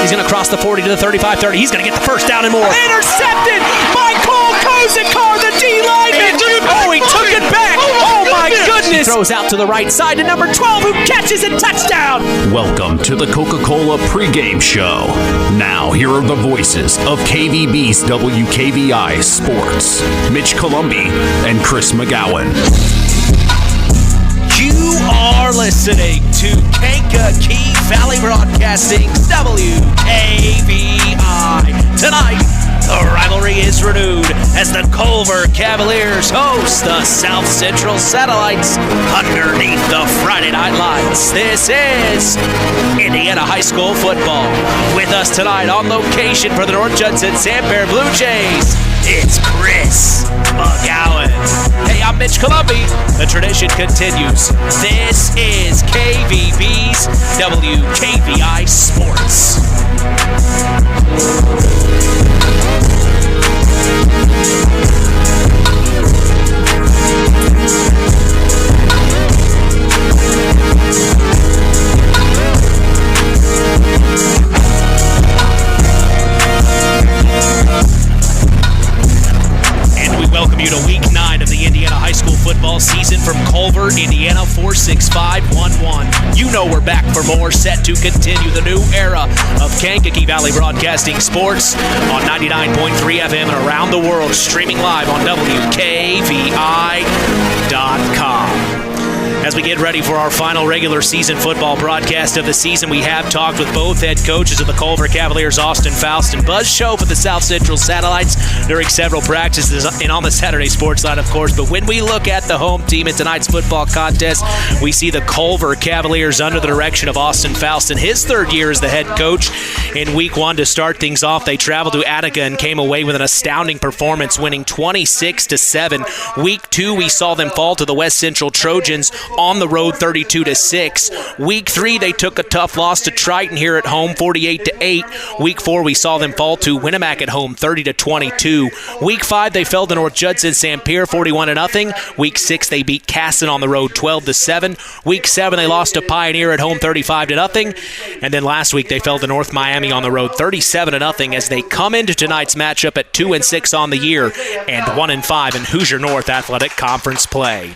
He's going to cross the 40 to the 35-30. He's going to get the first down and more. Intercepted by Cole Kozikar, the D lineman. Oh, he took it back. Oh, my goodness. He throws out to the right side to number 12, who catches it. Touchdown. Welcome to the Coca-Cola pregame show. Now, here are the voices of KVB's WKVI Sports, Mitch Columbi and Chris McGowan. You are listening to Kankakee Valley Broadcasting's WKVI. Tonight, the rivalry is renewed as the Culver Cavaliers host the South Central Satellites underneath the Friday Night Lights. This is Indiana High School football. With us tonight on location for the North Judson Santerre Blue Jays, it's Chris McGowan. Hey, I'm Mitch Columbi. The tradition continues. This is KVB's WKVI Sports. Welcome you to Week 9 of the Indiana High School football season from Culver, Indiana, 46511. You know we're back for more, set to continue the new era of Kankakee Valley Broadcasting Sports on 99.3 FM and around the world, streaming live on WKVI.com. As we get ready for our final regular season football broadcast of the season, we have talked with both head coaches of the Culver Cavaliers, Austin Faust and Buzz Show for the South Central Satellites during several practices and on the Saturday Sports Line, of course. But when we look at the home team in tonight's football contest, we see the Culver Cavaliers under the direction of Austin Faust in his third year as the head coach. In Week 1, to start things off, they traveled to Attica and came away with an astounding performance, winning 26-7. Week 2, we saw them fall to the West Central Trojans on the road 32-6. Week 3, they took a tough loss to Triton here at home 48-8. Week 4, we saw them fall to Winnemac at home 30-22. Week 5, they fell to North Judson Santerre 41-0. Week 6, they beat Casson on the road 12-7. Week 7, they lost to Pioneer at home 35-0. And then last week, they fell to North Miami on the road 37-0 as they come into tonight's matchup at 2-6 on the year and 1-5 in Hoosier North Athletic Conference play.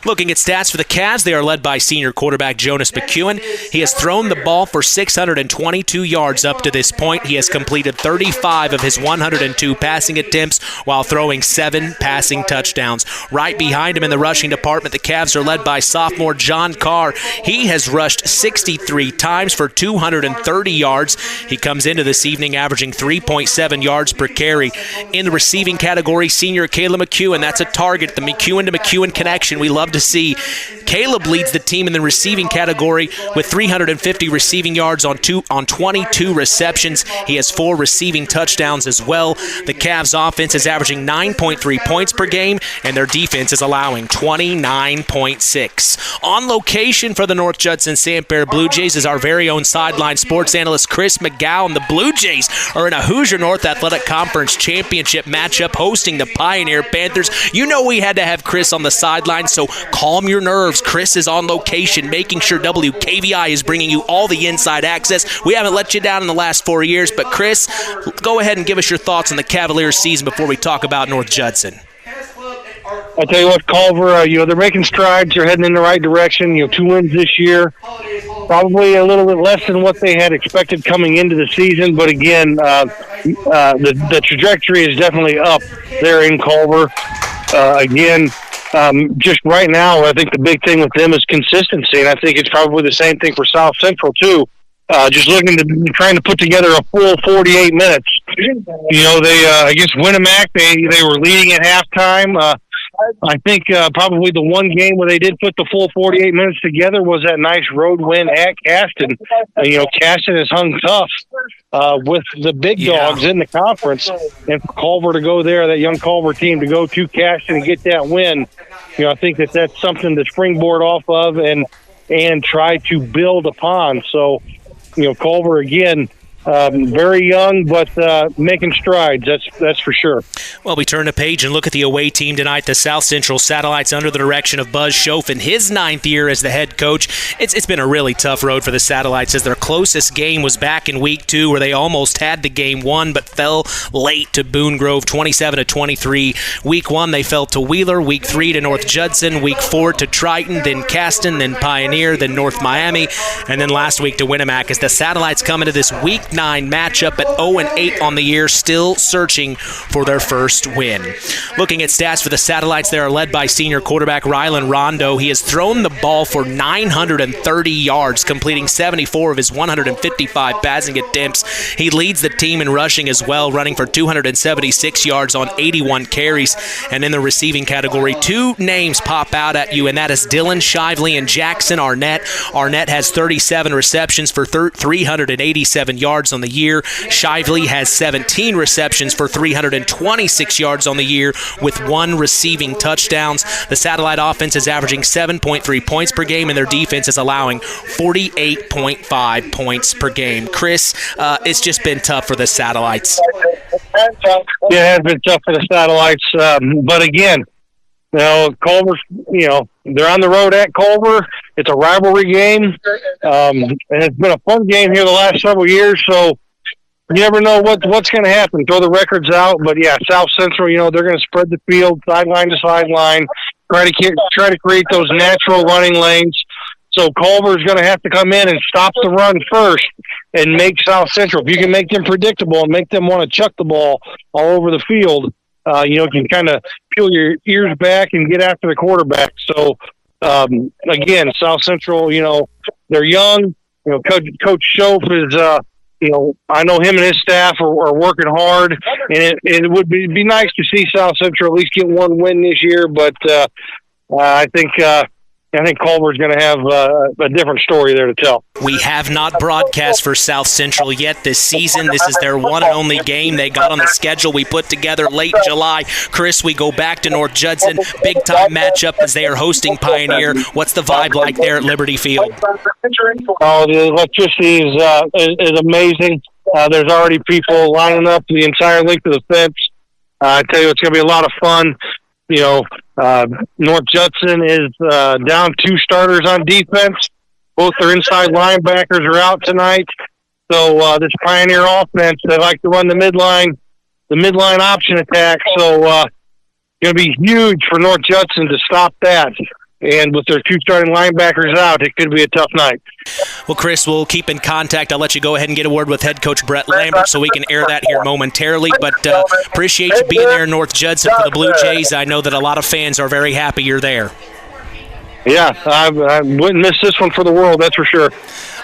Looking at stats for the Cavs, they are led by senior quarterback Jonas McEwen. He has thrown the ball for 622 yards up to this point. He has completed 35 of his 102 passing attempts while throwing 7 passing touchdowns. Right behind him in the rushing department, the Cavs are led by sophomore John Carr. He has rushed 63 times for 230 yards. He comes into this evening averaging 3.7 yards per carry. In the receiving category, senior Caleb McEwen, that's a target, the McEwen to McEwen connection we love to see. Caleb leads the team in the receiving category with 350 receiving yards on 22 receptions. He has 4 receiving touchdowns as well. The Cavs offense is averaging 9.3 points per game, and their defense is allowing 29.6. On location for the North Judson Santerre Blue Jays is our very own sideline sports analyst Chris McGowan. The Blue Jays are in a Hoosier North Athletic Conference championship matchup hosting the Pioneer Panthers. You know we had to have Chris on the sideline, so calm your nerves. Chris is on location, making sure WKVI is bringing you all the inside access. We haven't let you down in the last 4 years, but Chris, go ahead and give us your thoughts on the Cavaliers season before we talk about North Judson. I'll tell you what, Culver, they're making strides. They're heading in the right direction. 2 wins this year. Probably a little bit less than what they had expected coming into the season, but again, the trajectory is definitely up there in Culver. Just right now, I think the big thing with them is consistency, and I think it's probably the same thing for South Central, too. Just trying to put together a full 48 minutes. They against Winnemac, they were leading at halftime. I think probably the one game where they did put the full 48 minutes together was that nice road win at Caston. Caston has hung tough with the big dogs in the conference. And for Culver to go there, that young Culver team to go to Caston and get that win, I think that's something to springboard off of and try to build upon. So, Culver, again, Very young, but making strides. That's for sure. Well, we turn the page and look at the away team tonight. The South Central Satellites under the direction of Buzz Schoaf in his 9th year as the head coach. It's been a really tough road for the Satellites, as their closest game was back in week 2, where they almost had the game won, but fell late to Boone Grove, 27-23. Week 1, they fell to Wheeler. Week 3 to North Judson. Week 4 to Triton, then Caston, then Pioneer, then North Miami, and then last week to Winnemac. As the Satellites come into this Week 9 matchup at 0-8 on the year, still searching for their first win. Looking at stats for the Satellites, they are led by senior quarterback Rylan Rondo. He has thrown the ball for 930 yards, completing 74 of his 155 passing attempts. He leads the team in rushing as well, running for 276 yards on 81 carries. And in the receiving category, 2 names pop out at you, and that is Dylan Shively and Jackson Arnett. Arnett has 37 receptions for 387 yards on the year. Shively has 17 receptions for 326 yards on the year with 1 receiving touchdowns. The Satellite offense is averaging 7.3 points per game, and their defense is allowing 48.5 points per game. Chris, it's just been tough for the Satellites. Yeah, it has been tough for the Satellites. But again, Culver's, they're on the road at Culver. It's a rivalry game. And it's been a fun game here the last several years. So you never know what's going to happen. Throw the records out. But, yeah, South Central, they're going to spread the field sideline to sideline, try to create those natural running lanes. So Culver's going to have to come in and stop the run first and make South Central. If you can make them predictable and make them want to chuck the ball all over the field, you can kind of peel your ears back and get after the quarterback. So, again, South Central, they're young. Coach Schoaf is, I know him and his staff are working hard, and it would be nice to see South Central at least get 1 win this year. But I think Culver's going to have a different story there to tell. We have not broadcast for South Central yet this season. This is their one and only game they got on the schedule we put together late July. Chris, we go back to North Judson. Big-time matchup as they are hosting Pioneer. What's the vibe like there at Liberty Field? Oh, the electricity is amazing. There's already people lining up the entire length of the fence. I tell you, it's going to be a lot of fun. North Judson is down 2 starters on defense. Both their inside linebackers are out tonight. So this Pioneer offense, they like to run the midline option attack. So going to be huge for North Judson to stop that. And with their 2 starting linebackers out, it could be a tough night. Well, Chris, we'll keep in contact. I'll let you go ahead and get a word with head coach Brett Lambert so we can air that here momentarily. But appreciate you being there in North Judson for the Blue Jays. I know that a lot of fans are very happy you're there. Yeah, I wouldn't miss this one for the world, that's for sure.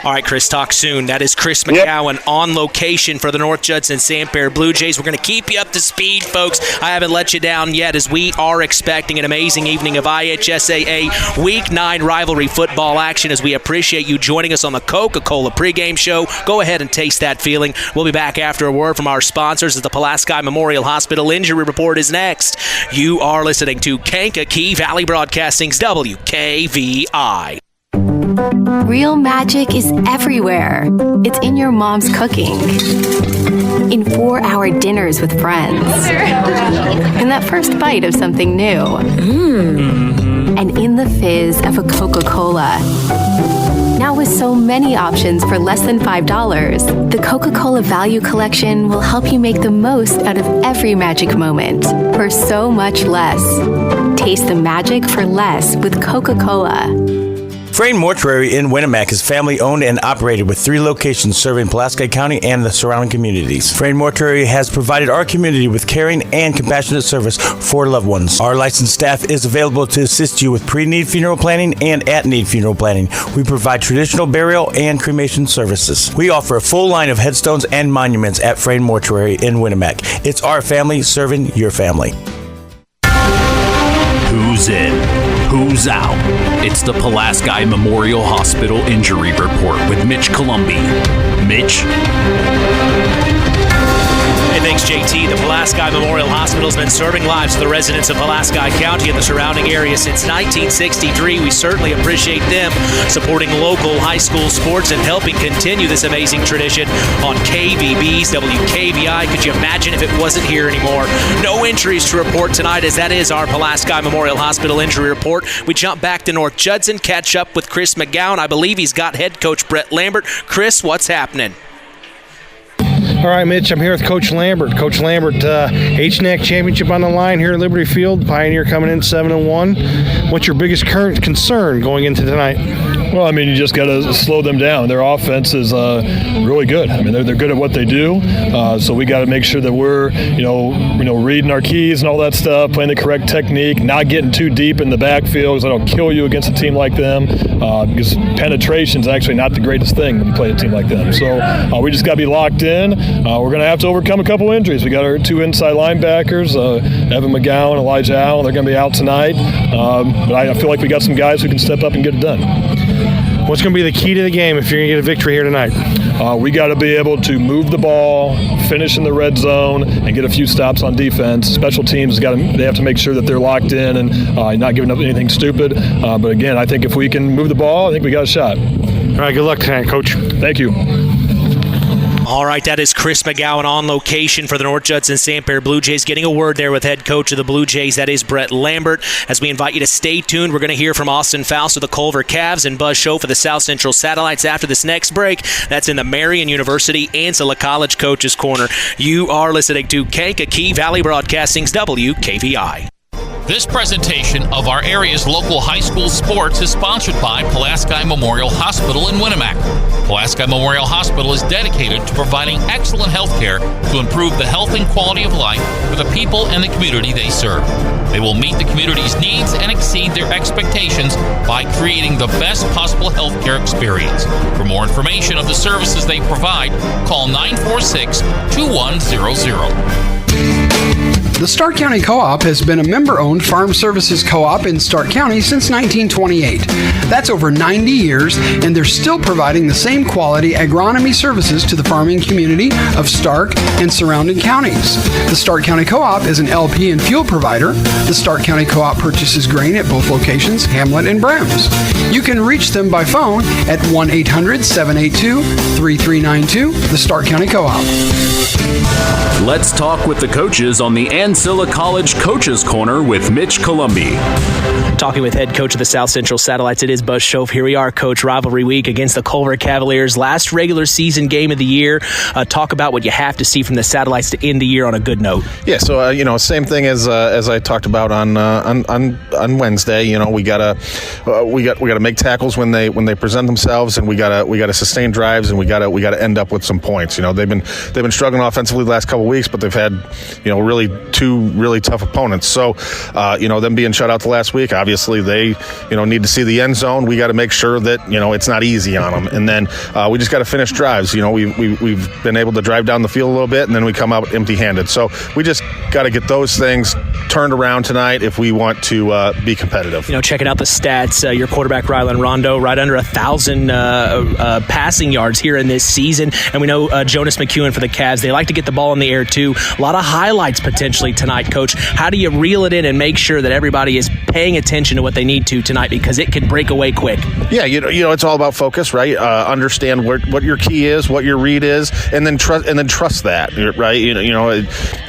All right, Chris, talk soon. That is Chris McGowan on location for the North Judson Santerre Blue Jays. We're going to keep you up to speed, folks. I haven't let you down yet, as we are expecting an amazing evening of IHSAA Week 9 rivalry football action, as we appreciate you joining us on the Coca-Cola pregame show. Go ahead and taste that feeling. We'll be back after a word from our sponsors as the Pulaski Memorial Hospital Injury Report is next. You are listening to Kankakee Valley Broadcasting's WKVI. Real magic is everywhere. It's in your mom's cooking, in 4-hour dinners with friends, in that first bite of something new, and in the fizz of a Coca-Cola. Now with so many options for less than $5, the Coca-Cola Value Collection will help you make the most out of every magic moment for so much less. Taste the magic for less with Coca-Cola. Frayne Mortuary in Winnemac is family-owned and operated with 3 locations serving Pulaski County and the surrounding communities. Frayne Mortuary has provided our community with caring and compassionate service for loved ones. Our licensed staff is available to assist you with pre-need funeral planning and at-need funeral planning. We provide traditional burial and cremation services. We offer a full line of headstones and monuments at Frayne Mortuary in Winnemac. It's our family serving your family. Who's in? Who's out? It's the Pulaski Memorial Hospital Injury Report with Mitch Columbi. Mitch? Hey, thanks, JT. guarantee. The Pulaski Memorial Hospital has been serving lives of the residents of Pulaski County and the surrounding area since 1963. We certainly appreciate them supporting local high school sports and helping continue this amazing tradition on KVB's WKVI. Could you imagine if it wasn't here anymore? No injuries to report tonight, as that is our Pulaski Memorial Hospital injury report. We jump back to North Judson, catch up with Chris McGowan. I believe he's got head coach Brett Lambert. Chris, what's happening? All right, Mitch, I'm here with Coach Lambert. Coach Lambert, HNAC championship on the line here at Liberty Field. Pioneer coming in 7-1. What's your biggest current concern going into tonight? Well, I mean, you just got to slow them down. Their offense is really good. I mean, they're good at what they do. So we got to make sure that we're, reading our keys and all that stuff, playing the correct technique, not getting too deep in the backfield because that'll kill you against a team like them. Because penetration is actually not the greatest thing when you play a team like them. So we just got to be locked in. We're going to have to overcome a couple injuries. We got our two inside linebackers, Evan McGowan, Elijah Allen. They're going to be out tonight. But I feel like we got some guys who can step up and get it done. What's going to be the key to the game if you're going to get a victory here tonight? We got to be able to move the ball, finish in the red zone, and get a few stops on defense. Special teams, they have to make sure that they're locked in and not giving up anything stupid. But again, I think if we can move the ball, I think we got a shot. All right, good luck tonight, Coach. Thank you. All right, that is Chris McGowan on location for the North Judson Santerre Blue Jays, getting a word there with head coach of the Blue Jays. That is Brett Lambert. As we invite you to stay tuned, we're going to hear from Austin Faust of the Culver Cavs and Buzz Show for the South Central Satellites after this next break. That's in the Marian University Ancilla College Coaches Corner. You are listening to Kankakee Valley Broadcasting's WKVI. This presentation of our area's local high school sports is sponsored by Pulaski Memorial Hospital in Winamac. Pulaski Memorial Hospital is dedicated to providing excellent health care to improve the health and quality of life for the people and the community they serve. They will meet the community's needs and exceed their expectations by creating the best possible health care experience. For more information of the services they provide, call 946-2100. The Stark County Co-op has been a member-owned farm services co-op in Stark County since 1928. That's over 90 years, and they're still providing the same quality agronomy services to the farming community of Stark and surrounding counties. The Stark County Co-op is an LP and fuel provider. The Stark County Co-op purchases grain at both locations, Hamlet and Browns. You can reach them by phone at 1-800-782-3392, the Stark County Co-op. Let's talk with the coaches on the Ancilla College Coaches Corner with Mitch Columbi. Talking with head coach of the South Central Satellites, it is Buzz Schoaf. Here we are, Coach. Rivalry week against the Culver Cavaliers. Last regular season game of the year. Talk about what you have to see from the Satellites to end the year on a good note. Yeah, so same thing as I talked about on Wednesday. We gotta make tackles when they present themselves, and we gotta sustain drives, and we gotta end up with some points. They've been struggling offensively the last couple of weeks, but they've had really two really tough opponents. So them being shut out the last week, obviously they need to see the end zone. We got to make sure that it's not easy on them, and then we just got to finish drives. We've been able to drive down the field a little bit, and then we come out empty-handed. So we just got to get those things turned around tonight if we want to be competitive. Checking out the stats, your quarterback Rylan Rondo right under 1,000 passing yards here in this season, and we know Jonas McEwen for the Cavs. They like to get the ball in the air too. A lot of highlights potentially tonight, Coach. How do you reel it in and make sure that everybody is paying attention to what they need to tonight, because it can break away quick? Yeah, it's all about focus, right? Understand what your key is, what your read is, and then trust that, right?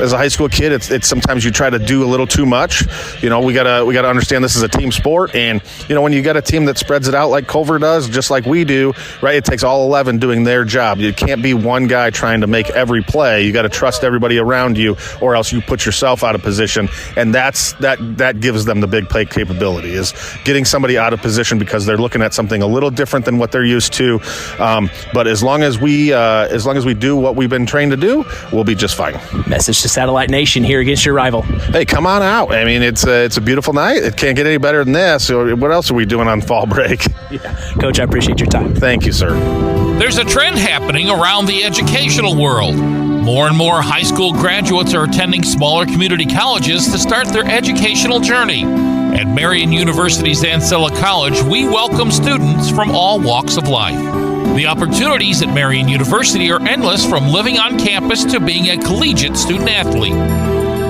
As a high school kid, it's sometimes you try to do a little too much. We gotta understand this is a team sport, and when you got a team that spreads it out like Culver does, just like we do, right? It takes all 11 doing their job. You can't be one guy trying to make every play. You got to trust everybody around you, or else you put yourself out of position, and that gives them the big play capability, is getting somebody out of position because they're looking at something a little different than what they're used to. But as long as we do what we've been trained to do, we'll be just fine. Message to Satellite Nation here against your rival. Hey, come on out. I mean, it's a beautiful night. It can't get any better than this. So what else are we doing on fall break? Yeah. Coach, I appreciate your time. Thank you, sir. There's a trend happening around the educational world. More and more high school graduates are attending smaller community colleges to start their educational journey. At Marian University's Ancilla College, we welcome students from all walks of life. The opportunities at Marian University are endless, from living on campus to being a collegiate student-athlete.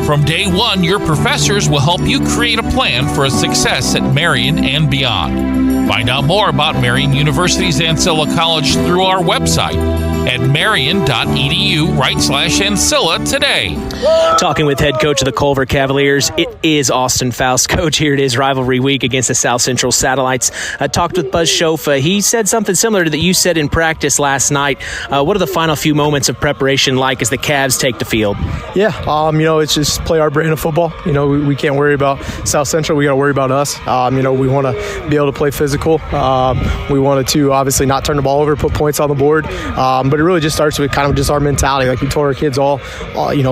From day one, your professors will help you create a plan for a success at Marian and beyond. Find out more about Marian University's Ancilla College through our website at marian.edu/Ancilla today. Talking with head coach of the Culver Cavaliers, it is Austin Faust. Coach, here it is, rivalry week against the South Central Satellites. I talked with Buzz Schofa. He said something similar to that you said in practice last night. What are the final few moments of preparation like as the Cavs take the field? Yeah, it's just play our brand of football. We can't worry about South Central. We got to worry about us. We want to be able to play physical. We wanted to obviously not turn the ball over, put points on the board. But it really just starts with kind of just our mentality. Like we told our kids all,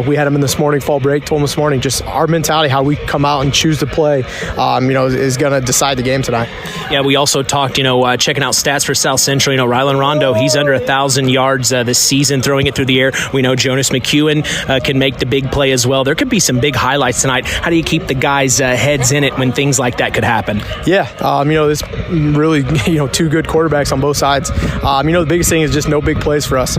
we had them in this morning, fall break, told them this morning, just our mentality, how we come out and choose to play, is going to decide the game tonight. Yeah, we also talked, checking out stats for South Central. Rylan Rondo, he's under 1,000 yards this season, throwing it through the air. We know Jonas McEwen can make the big play as well. There could be some big highlights tonight. How do you keep the guys' heads in it when things like that could happen? Yeah, this really, two good quarterbacks on both sides. The biggest thing is just no big plays for us.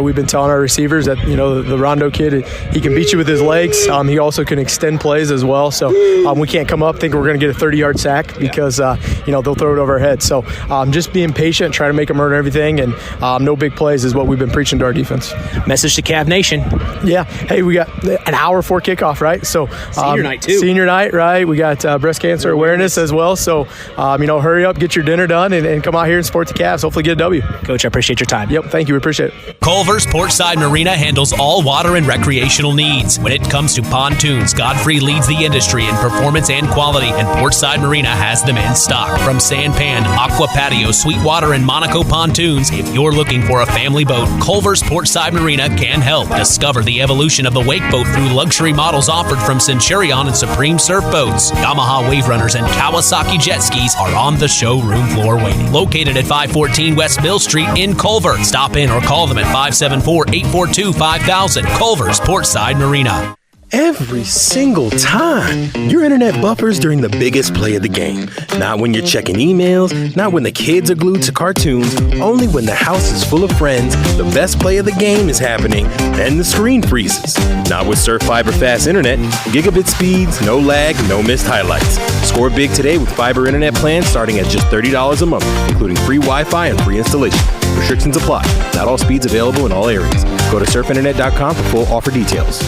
We've been telling our receivers that, the Rondo kid, he can beat you with his legs. He also can extend plays as well. So we can't come up thinking we're going to get a 30-yard sack because, they'll throw it over our head. So just being patient, try to make them earn everything, and no big plays is what we've been preaching to our defense. Message to Cav Nation. Yeah. Hey, we got an hour before kickoff, right? So senior night, too. Senior night, right? We got breast cancer awareness as well. So, hurry up, get your dinner done, and come out here and support the Cavs. Hopefully get a W. Coach, I appreciate your time. Yep, thank you. We appreciate it. Culver's Portside Marina handles all water and recreational needs. When it comes to pontoons, Godfrey leads the industry in performance and quality, and Portside Marina has them in stock. From Sanpan, Aqua Patio, Sweetwater, and Monaco pontoons, if you're looking for a family boat, Culver's Portside Marina can help. Discover the evolution of the wake boat through luxury models offered from Centurion and Supreme Surf Boats. Yamaha Wave Runners and Kawasaki jet skis are on the showroom floor waiting. Located at 514 West Mill Street in Culver. Stop in or call them at 574-842-5000. Culver's Portside Marina. Every single time, your internet buffers during the biggest play of the game. Not when you're checking emails, not when the kids are glued to cartoons, only when the house is full of friends, the best play of the game is happening, then the screen freezes. Not with Surf Fiber Fast Internet. Gigabit speeds, no lag, no missed highlights. Score big today with fiber internet plans starting at just $30 a month, including free Wi-Fi and free installation. Restrictions apply. Not all speeds available in all areas. Go to surfinternet.com for full offer details.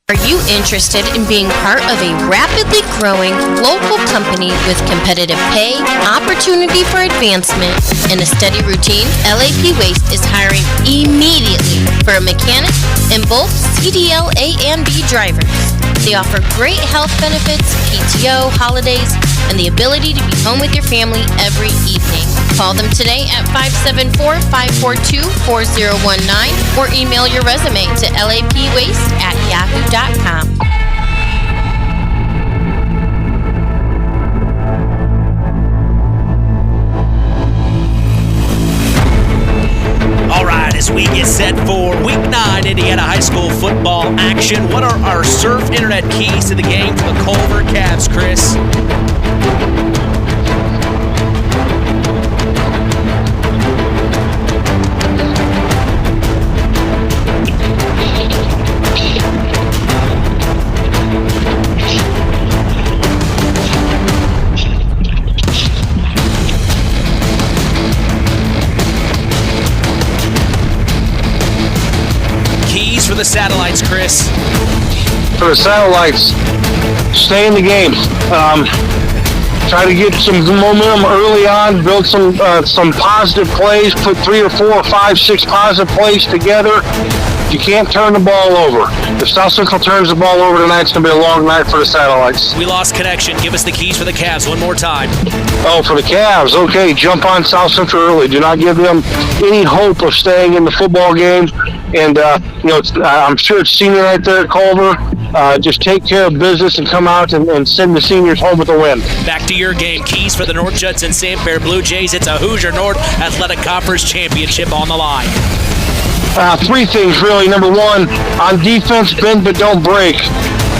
Are you interested in being part of a rapidly growing local company with competitive pay, opportunity for advancement, and a steady routine? LAP Waste is hiring immediately for a mechanic and both CDL A and B drivers. They offer great health benefits, PTO, holidays, and the ability to be home with your family every evening. Call them today at 574-542-4019 or email your resume to lapwaste@yahoo.com. All right, as we get set for Week 9 Indiana High School football action, what are our Surf Internet keys to the game for the Culver Cavs, Chris? For the Satellites, Chris. For the Satellites, stay in the game. Try to get some momentum early on, build some positive plays, put 3 or 4 or 5, 6 positive plays together. You can't turn the ball over. If South Central turns the ball over tonight, it's going to be a long night for the Satellites. We lost connection. Give us the keys for the Cavs one more time. Oh, for the Cavs, okay, jump on South Central early. Do not give them any hope of staying in the football game. And, I'm sure it's senior night there at Culver. Just take care of business and come out and send the seniors home with a win. Back to your game. Keys for the North Judson Sanfair Blue Jays. It's a Hoosier North Athletic Conference Championship on the line. 3 things, really. Number 1, on defense, bend but don't break.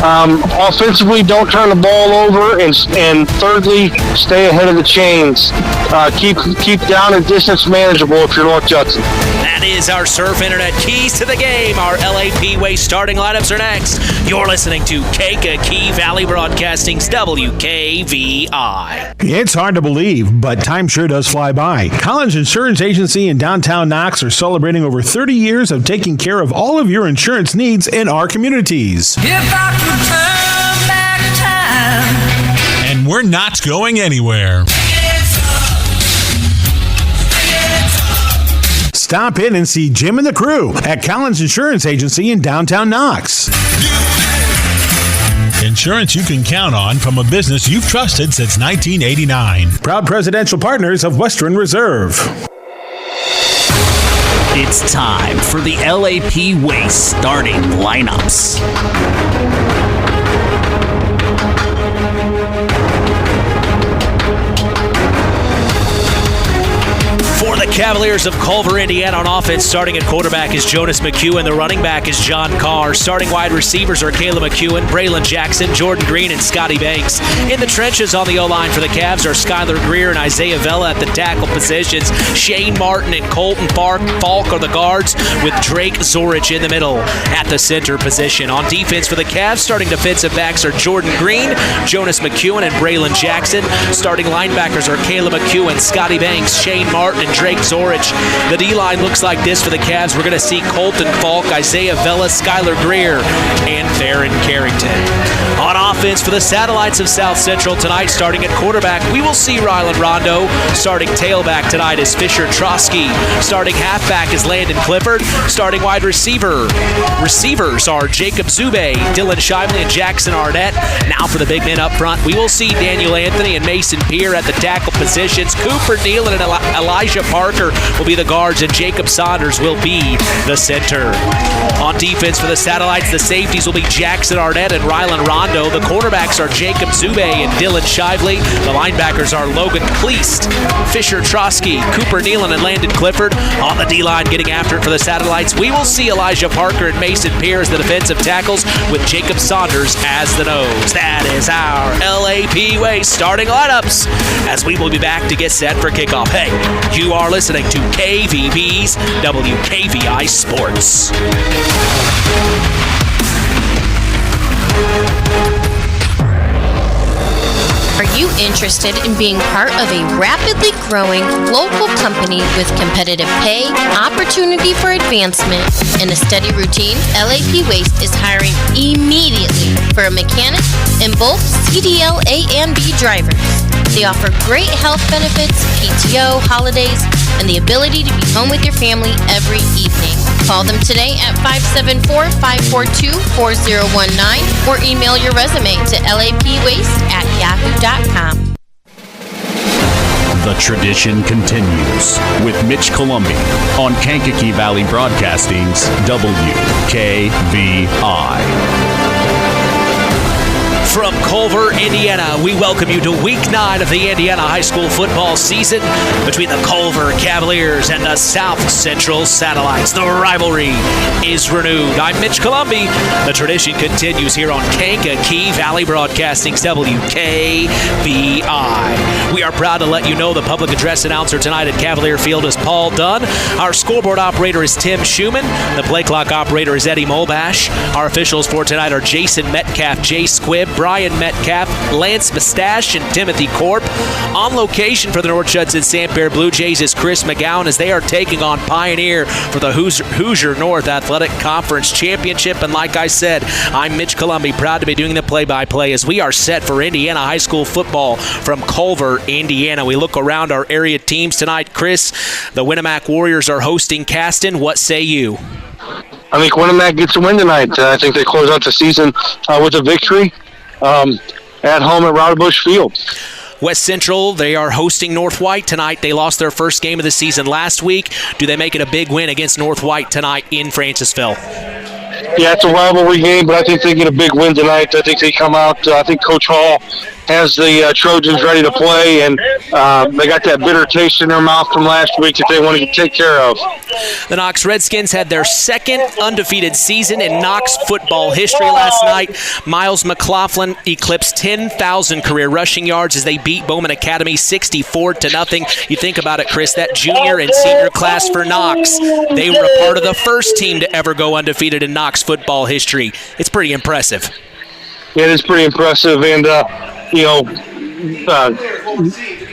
Offensively, don't turn the ball over, and thirdly, stay ahead of the chains. Keep down and distance manageable if you're North Judson. That is our Surf Internet keys to the game. Our LAP Waste starting lineups are next. You're listening to Kankakee Valley Broadcasting's WKVI. It's hard to believe, but time sure does fly by. Collins Insurance Agency in downtown Knox are celebrating over 30 years of taking care of all of your insurance needs in our communities. If I could turn back time. And we're not going anywhere. Stop in and see Jim and the crew at Collins Insurance Agency in downtown Knox. Insurance you can count on from a business you've trusted since 1989. Proud presidential partners of Western Reserve. It's time for the LAP Waste starting lineups. For the Cavaliers of Culver, Indiana, on offense, starting at quarterback is Jonas McEwen. The running back is John Carr. Starting wide receivers are Caleb McEwen, Braylon Jackson, Jordan Green, and Scotty Banks. In the trenches on the O-line for the Cavs are Skylar Greer and Isaiah Vela at the tackle positions. Shane Martin and Colton Falk are the guards, with Drake Zorich in the middle at the center position. On defense for the Cavs, starting defensive backs are Jordan Green, Jonas McEwen, and Braylon Jackson. Starting linebackers are Caleb McEwen, Scotty Banks, Shane Martin, and Drake Zorich. The D-line looks like this for the Cavs. We're going to see Colton Falk, Isaiah Vela, Skylar Greer, and Theron Carrington. On offense for the Satellites of South Central tonight, starting at quarterback, we will see Rylan Rondo. Starting tailback tonight is Fisher Trotsky. Starting halfback is Landon Clifford. Starting wide receivers are Jacob Zube, Dylan Shively, and Jackson Arnett. Now for the big men up front, we will see Daniel Anthony and Mason Peer at the tackle positions. Cooper Nealon and Elijah Parker will be the guards, and Jacob Saunders will be the center. On defense for the Satellites, the safeties will be Jackson Arnett and Rylan Rondo. The cornerbacks are Jacob Zube and Dylan Shively. The linebackers are Logan Kleist, Fisher Trotsky, Cooper Nealon, and Landon Clifford. On the D-line, getting after it for the Satellites, we will see Elijah Parker and Mason Peer as the defensive tackles, with Jacob Saunders as the nose. That is our LAP Waste starting lineups, as we will be back to get set for kickoff. Hey, you are listening to KVB's WKVI Sports. Are you interested in being part of a rapidly growing local company with competitive pay, opportunity for advancement, and a steady routine? LAP Waste is hiring immediately for a mechanic and both CDL A and B drivers. They offer great health benefits, PTO, holidays, and the ability to be home with your family every evening. Call them today at 574-542-4019 or email your resume to lapwaste@yahoo.com. The tradition continues with Mitch Columbi on Kankakee Valley Broadcasting's WKVI. From Culver, Indiana, we welcome you to Week 9 of the Indiana High School football season between the Culver Cavaliers and the South Central Satellites. The rivalry is renewed. I'm Mitch Columbi. The tradition continues here on Kankakee Valley Broadcasting's WKVI. We are proud to let you know the public address announcer tonight at Cavalier Field is Paul Dunn. Our scoreboard operator is Tim Schumann. The play clock operator is Eddie Molbash. Our officials for tonight are Jason Metcalf, Jay Squibb, Brian Metcalf, Lance Mustache, and Timothy Corp. On location for the North Judson St. Bear Blue Jays is Chris McGowan as they are taking on Pioneer for the Hoosier North Athletic Conference Championship. And like I said, I'm Mitch Columbi, proud to be doing the play-by-play as we are set for Indiana High School football from Culver, Indiana. We look around our area teams tonight. Chris, the Winnemac Warriors are hosting Caston. What say you? I think Winnemac gets a win tonight. I think they close out the season with a victory at home at Rowderbush Field. West Central, they are hosting North White tonight. They lost their first game of the season last week. Do they make it a big win against North White tonight in Francisville? Yeah, it's a rivalry game, but I think they get a big win tonight. I think they come out. I think Coach Hall has the Trojans ready to play, and they got that bitter taste in their mouth from last week that they want to take care of. The Knox Redskins had their second undefeated season in Knox football history last night. Miles McLaughlin eclipsed 10,000 career rushing yards as they beat Bowman Academy 64-0. You think about it, Chris, that junior and senior class for Knox, they were a part of the first team to ever go undefeated in Knox football history. It's pretty impressive. Yeah, it is pretty impressive, and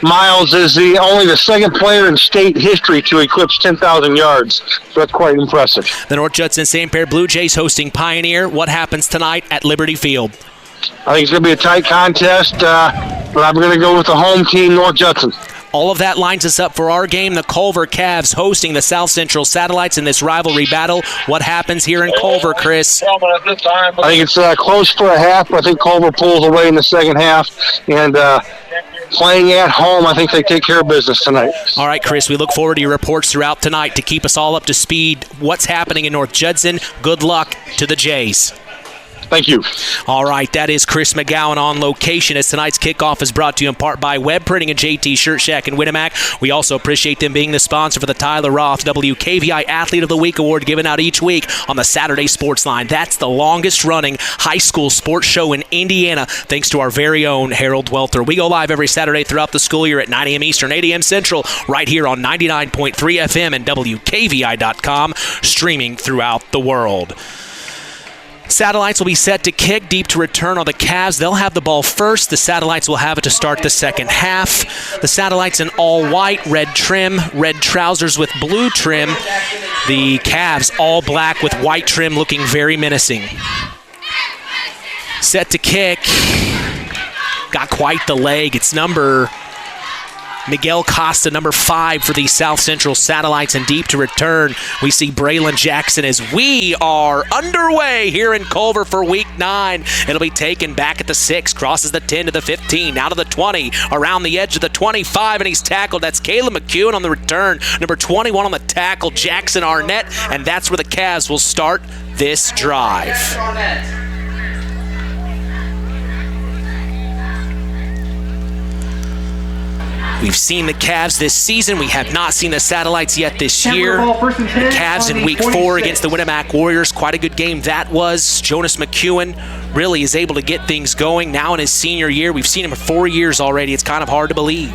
Miles is only the second player in state history to eclipse 10,000 yards. So that's quite impressive. The North Judson St. Pierre Blue Jays hosting Pioneer. What happens tonight at Liberty Field? I think it's going to be a tight contest, but I'm going to go with the home team, North Judson. All of that lines us up for our game. The Culver Cavs hosting the South Central Satellites in this rivalry battle. What happens here in Culver, Chris? I think it's close for a half. I think Culver pulls away in the second half. And playing at home, I think they take care of business tonight. All right, Chris, we look forward to your reports throughout tonight to keep us all up to speed. What's happening in North Judson? Good luck to the Jays. Thank you. All right, that is Chris McGowan on location as tonight's kickoff is brought to you in part by Web Printing and JT Shirt Shack in Winamac. We also appreciate them being the sponsor for the Tyler Roth WKVI Athlete of the Week Award given out each week on the Saturday Sports Line. That's the longest-running high school sports show in Indiana, thanks to our very own Harold Welter. We go live every Saturday throughout the school year at 9 a.m. Eastern, 8 a.m. Central, right here on 99.3 FM and WKVI.com, streaming throughout the world. Satellites will be set to kick, deep to return on the Cavs. They'll have the ball first. The Satellites will have it to start the second half. The Satellites in all white, red trim, red trousers with blue trim. The Cavs all black with white trim, looking very menacing. Set to kick. Got quite the leg. It's number Miguel Costa, number 5 for the South Central Satellites, and deep to return. We see Braylon Jackson as we are underway here in Culver for Week 9. It'll be taken back at the 6, crosses the 10 to the 15, out of the 20, around the edge of the 25, and he's tackled. That's Caleb McEwen on the return, number 21 on the tackle, Jackson Arnett, and that's where the Cavs will start this drive. We've seen the Cavs this season. We have not seen the Satellites yet this year. The Cavs in Week 4 against the Winamac Warriors. Quite a good game that was. Jonas McEwen really is able to get things going now in his senior year. We've seen him for 4 years already. It's kind of hard to believe.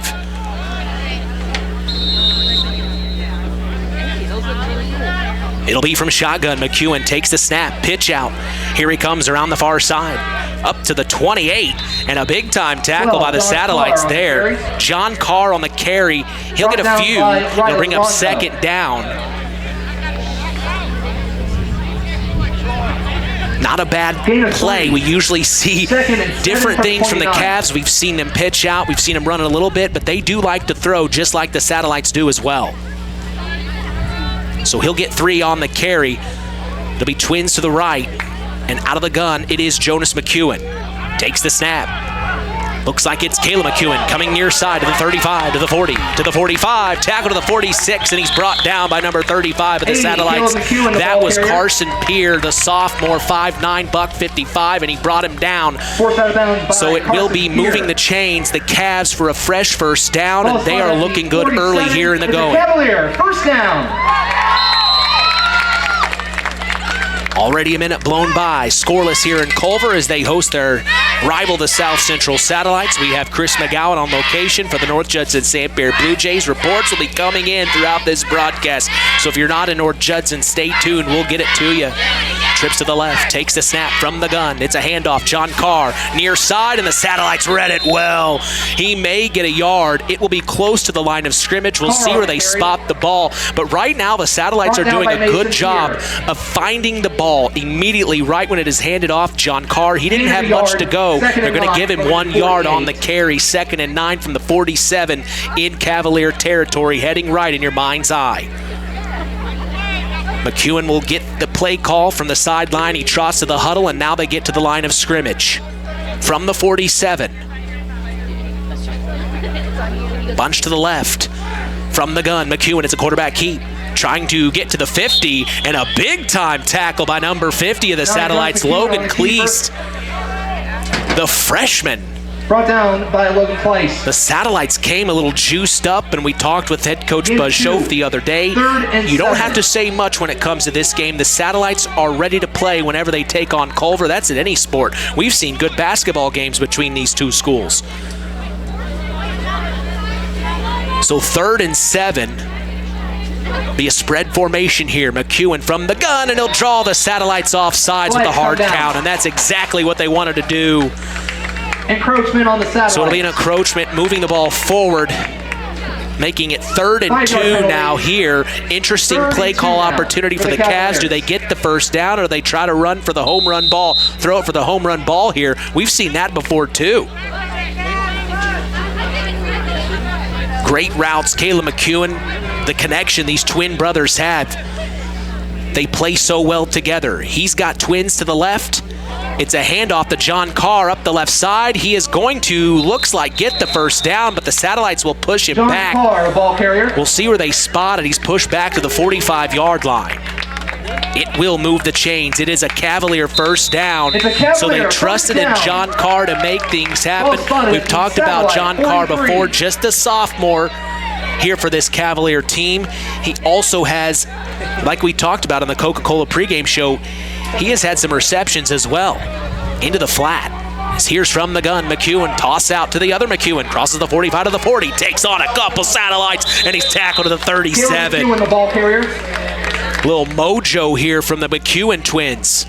It'll be from shotgun. McEwen takes the snap, pitch out. Here he comes around the far side. Up to the 28, and a big-time tackle by the Satellites there. John Carr on the carry. He'll get a few. He'll bring up second down. Not a bad play. We usually see different things from the Cavs. We've seen them pitch out. We've seen them run it a little bit, but they do like to throw just like the Satellites do as well. So he'll get 3 on the carry. It'll be twins to the right. And out of the gun, it is Jonas McEwen. Takes the snap. Looks like it's Caleb McEwen coming near side to the 35, to the 40, to the 45, tackle to the 46, and he's brought down by number 35 of the Satellites. That was Carson Peer, the sophomore, 5'9", $155, and he brought him down. So it will be moving the chains. The Cavs for a fresh first down, and they are looking good early here in the going. First down. Already a minute blown by. Scoreless here in Culver as they host their rival, the South Central Satellites. We have Chris McGowan on location for the North Judson St. Pierre Blue Jays. Reports will be coming in throughout this broadcast. So if you're not in North Judson, stay tuned. We'll get it to you. Trips to the left, takes the snap from the gun. It's a handoff. John Carr near side, and the Satellites read it well. He may get a yard. It will be close to the line of scrimmage. We'll see where they spot the ball. But right now, the Satellites are doing a good job of finding the ball immediately right when it is handed off. John Carr, he didn't have much to go. They're going to give him 1 yard on the carry. 2nd and 9 from the 47 in Cavalier territory, heading right in your mind's eye. McEwen will get the play call from the sideline. He trots to the huddle, and now they get to the line of scrimmage. From the 47. Bunch to the left. From the gun, McEwen, it's a quarterback keep. Trying to get to the 50, and a big-time tackle by number 50 of the Satellites, Logan Cleast. The freshman Brought down by Logan Place. The Satellites came a little juiced up, and we talked with head coach Buzz Schoaf the other day. You don't have to say much when it comes to this game. The Satellites are ready to play whenever they take on Culver. That's in any sport. We've seen good basketball games between these two schools. So 3rd and 7. Be a spread formation here. McEwen from the gun, and he'll draw the Satellites off sides with a hard count, and that's exactly what they wanted to do. Encroachment on the Satellites. So it'll be an encroachment, moving the ball forward, making it 3rd and 2 now here. Interesting play call opportunity for the Cavs. Do they get the first down, or do they try to run for the home run ball, throw it for the home run ball here? We've seen that before too. Great routes, Caleb McEwen, the connection these twin brothers have. They play so well together. He's got twins to the left. It's a handoff to John Carr up the left side. He is going to, looks like, get the first down, but the Satellites will push him back. John Carr, the ball carrier. We'll see where they spot it. He's pushed back to the 45-yard line. It will move the chains. It is a Cavalier first down. So they trusted in John Carr to make things happen. We've talked about John Carr before, just a sophomore here for this Cavalier team. He also has, like we talked about on the Coca-Cola pregame show, he has had some receptions as well. Into the flat. Here's from the gun. McEwen toss out to the other McEwen. Crosses the 45 to the 40. Takes on a couple Satellites, and he's tackled to the 37. McEwen, the ball carrier. Little mojo here from the McEwen twins.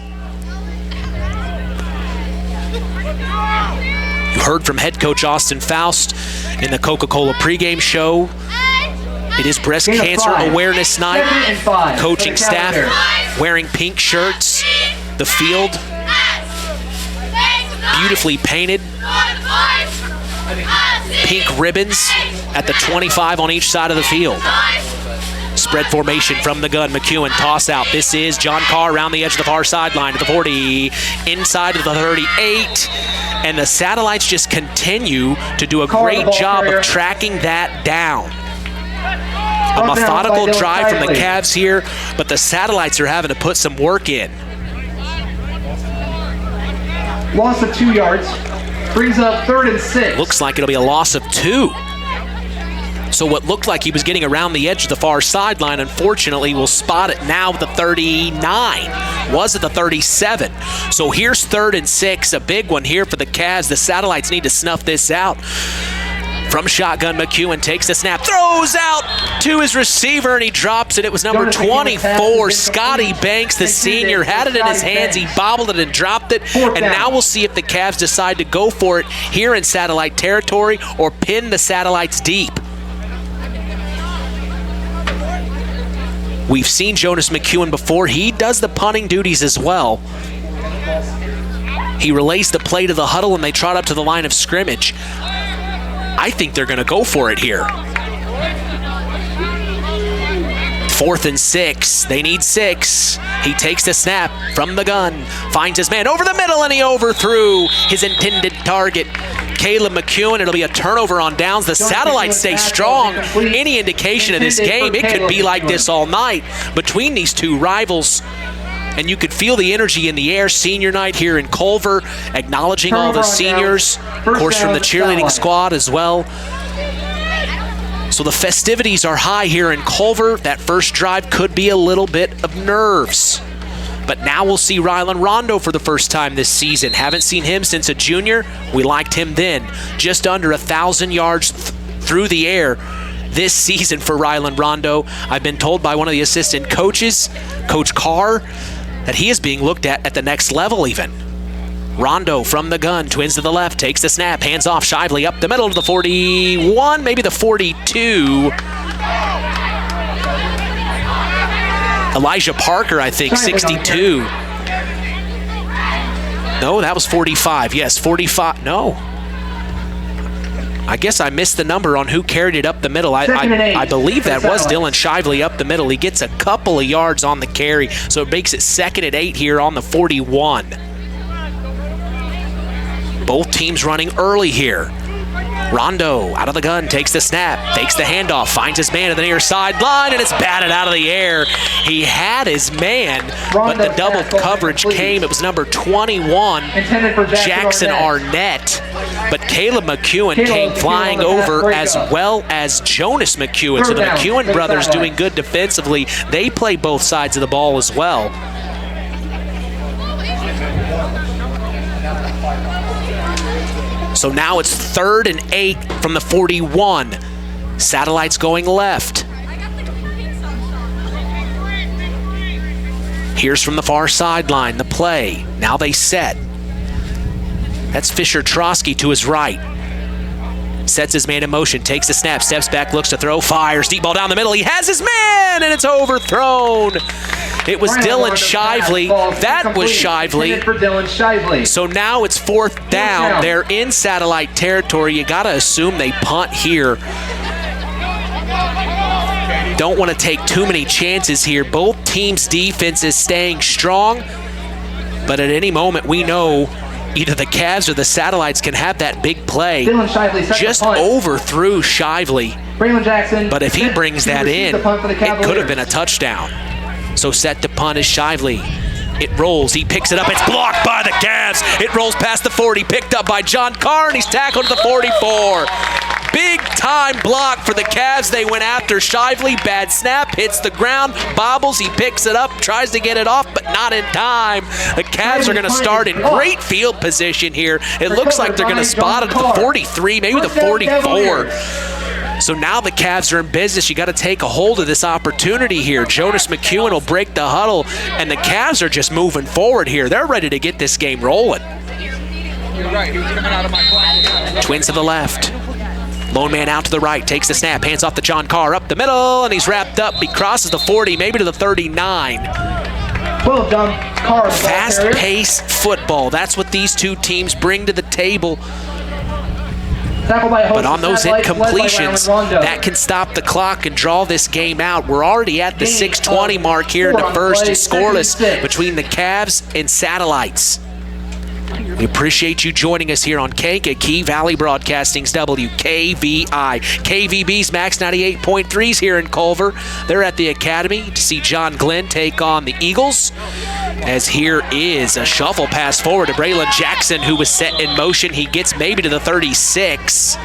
You heard from head coach Austin Faust in the Coca-Cola pregame show. It is Breast Cancer Awareness Night. Coaching staff wearing pink shirts. The field beautifully painted. Pink ribbons at the 25 on each side of the field. Spread formation from the gun. McEwen toss out. This is John Carr around the edge of the far sideline to the 40, inside of the 38. And the Satellites just continue to do a great job of tracking that down. A methodical drive from the Cavs here, but the Satellites are having to put some work in. Loss of 2 yards. Brings up 3rd and 6. Looks like it'll be a loss of 2. So what looked like he was getting around the edge of the far sideline, unfortunately, we'll spot it now at the 39. Was at the 37. So here's 3rd and 6, a big one here for the Cavs. The Satellites need to snuff this out. From shotgun, McEwen takes the snap, throws out to his receiver, and he drops it. It was number 24, Scotty Banks, the senior, had it in his hands. He bobbled it and dropped it. And now we'll see if the Cavs decide to go for it here in Satellite territory or pin the Satellites deep. We've seen Jonas McEwen before. He does the punting duties as well. He relays the play to the huddle, and they trot up to the line of scrimmage. I think they're going to go for it here. 4th and 6. They need 6. He takes the snap from the gun, finds his man over the middle, and he overthrew his intended target. Caleb McEwen. It'll be a turnover on downs. The Satellites stay strong. Any indication of this game, it could be like this all night between these two rivals. And you could feel the energy in the air. Senior night here in Culver, acknowledging all the seniors. Of course, from the cheerleading squad as well. So the festivities are high here in Culver. That first drive could be a little bit of nerves. But now we'll see Rylan Rondo for the first time this season. Haven't seen him since a junior. We liked him then. Just under 1,000 yards through the air this season for Rylan Rondo. I've been told by one of the assistant coaches, Coach Carr, that he is being looked at the next level even. Rondo from the gun, twins to the left, takes the snap, hands off Shively up the middle to the 41, maybe the 42. Elijah Parker, I think, 62. No, that was 45. Yes, 45. No. I guess I missed the number on who carried it up the middle. I believe that was Dylan Shively up the middle. He gets a couple of yards on the carry, so it makes it 2nd and 8 here on the 41. Both teams running early here. Rondo out of the gun, takes the snap, takes the handoff, finds his man at the near sideline, and it's batted out of the air. He had his man, but the double coverage came. It was number 21, Jackson Arnett. but Caleb McEwen came flying over as well as Jonas McEwen. So the McEwen brothers doing good defensively. They play both sides of the ball as well. So now it's 3rd and 8 from the 41. Satellites going left. Here's from the far sideline, the play. Now they set. That's Fisher Trotsky to his right. Sets his man in motion, takes the snap, steps back, looks to throw, fires. Deep ball down the middle. He has his man, and it's overthrown. It was Dylan Shively. That was Shively. So now it's 4th down. They're in satellite territory. You got to assume they punt here. Don't want to take too many chances here. Both teams' defense is staying strong, but at any moment we know either the Cavs or the Satellites can have that big play. Just overthrew Shively. But if he brings that in, it could have been a touchdown. So set to punt is Shively. It rolls, he picks it up, it's blocked by the Cavs. It rolls past the 40, picked up by John Carr, and he's tackled to the 44. Big time block for the Cavs. They went after Shively, bad snap, hits the ground, bobbles, he picks it up, tries to get it off, but not in time. The Cavs are gonna start in great field position here. It looks like they're gonna spot it at the 43, maybe the 44. So now the Cavs are in business. You got to take a hold of this opportunity here. Jonas McEwen will break the huddle, and the Cavs are just moving forward here. They're ready to get this game rolling. Twins to the left. Lone man out to the right, takes the snap, hands off to John Carr, up the middle, and he's wrapped up. He crosses the 40, maybe to the 39. Fast-paced football. That's what these two teams bring to the table. But on those incompletions, that can stop the clock and draw this game out. We're already at the 6:20 mark here in the first. It's scoreless between the Cavs and Satellites. We appreciate you joining us here on Kankakee Valley Broadcasting's WKVI. KVB's Max 98.3s here in Culver. They're at the Academy to see John Glenn take on the Eagles. As here is a shuffle pass forward to Braylon Jackson, who was set in motion. He gets maybe to the 36.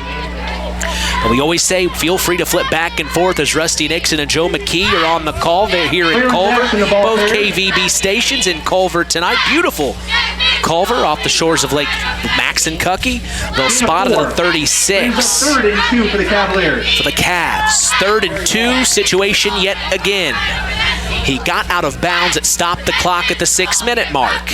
But we always say feel free to flip back and forth as Rusty Nixon and Joe McKee are on the call. They're here in Culver, both KVB stations in Culver tonight. Beautiful Culver off the shores of Lake Maxinkuckee. They'll spot it at 36. 3rd and 2 for the Cavaliers. For the Cavs, 3rd and 2 situation yet again. He got out of bounds. It stopped the clock at the 6-minute mark.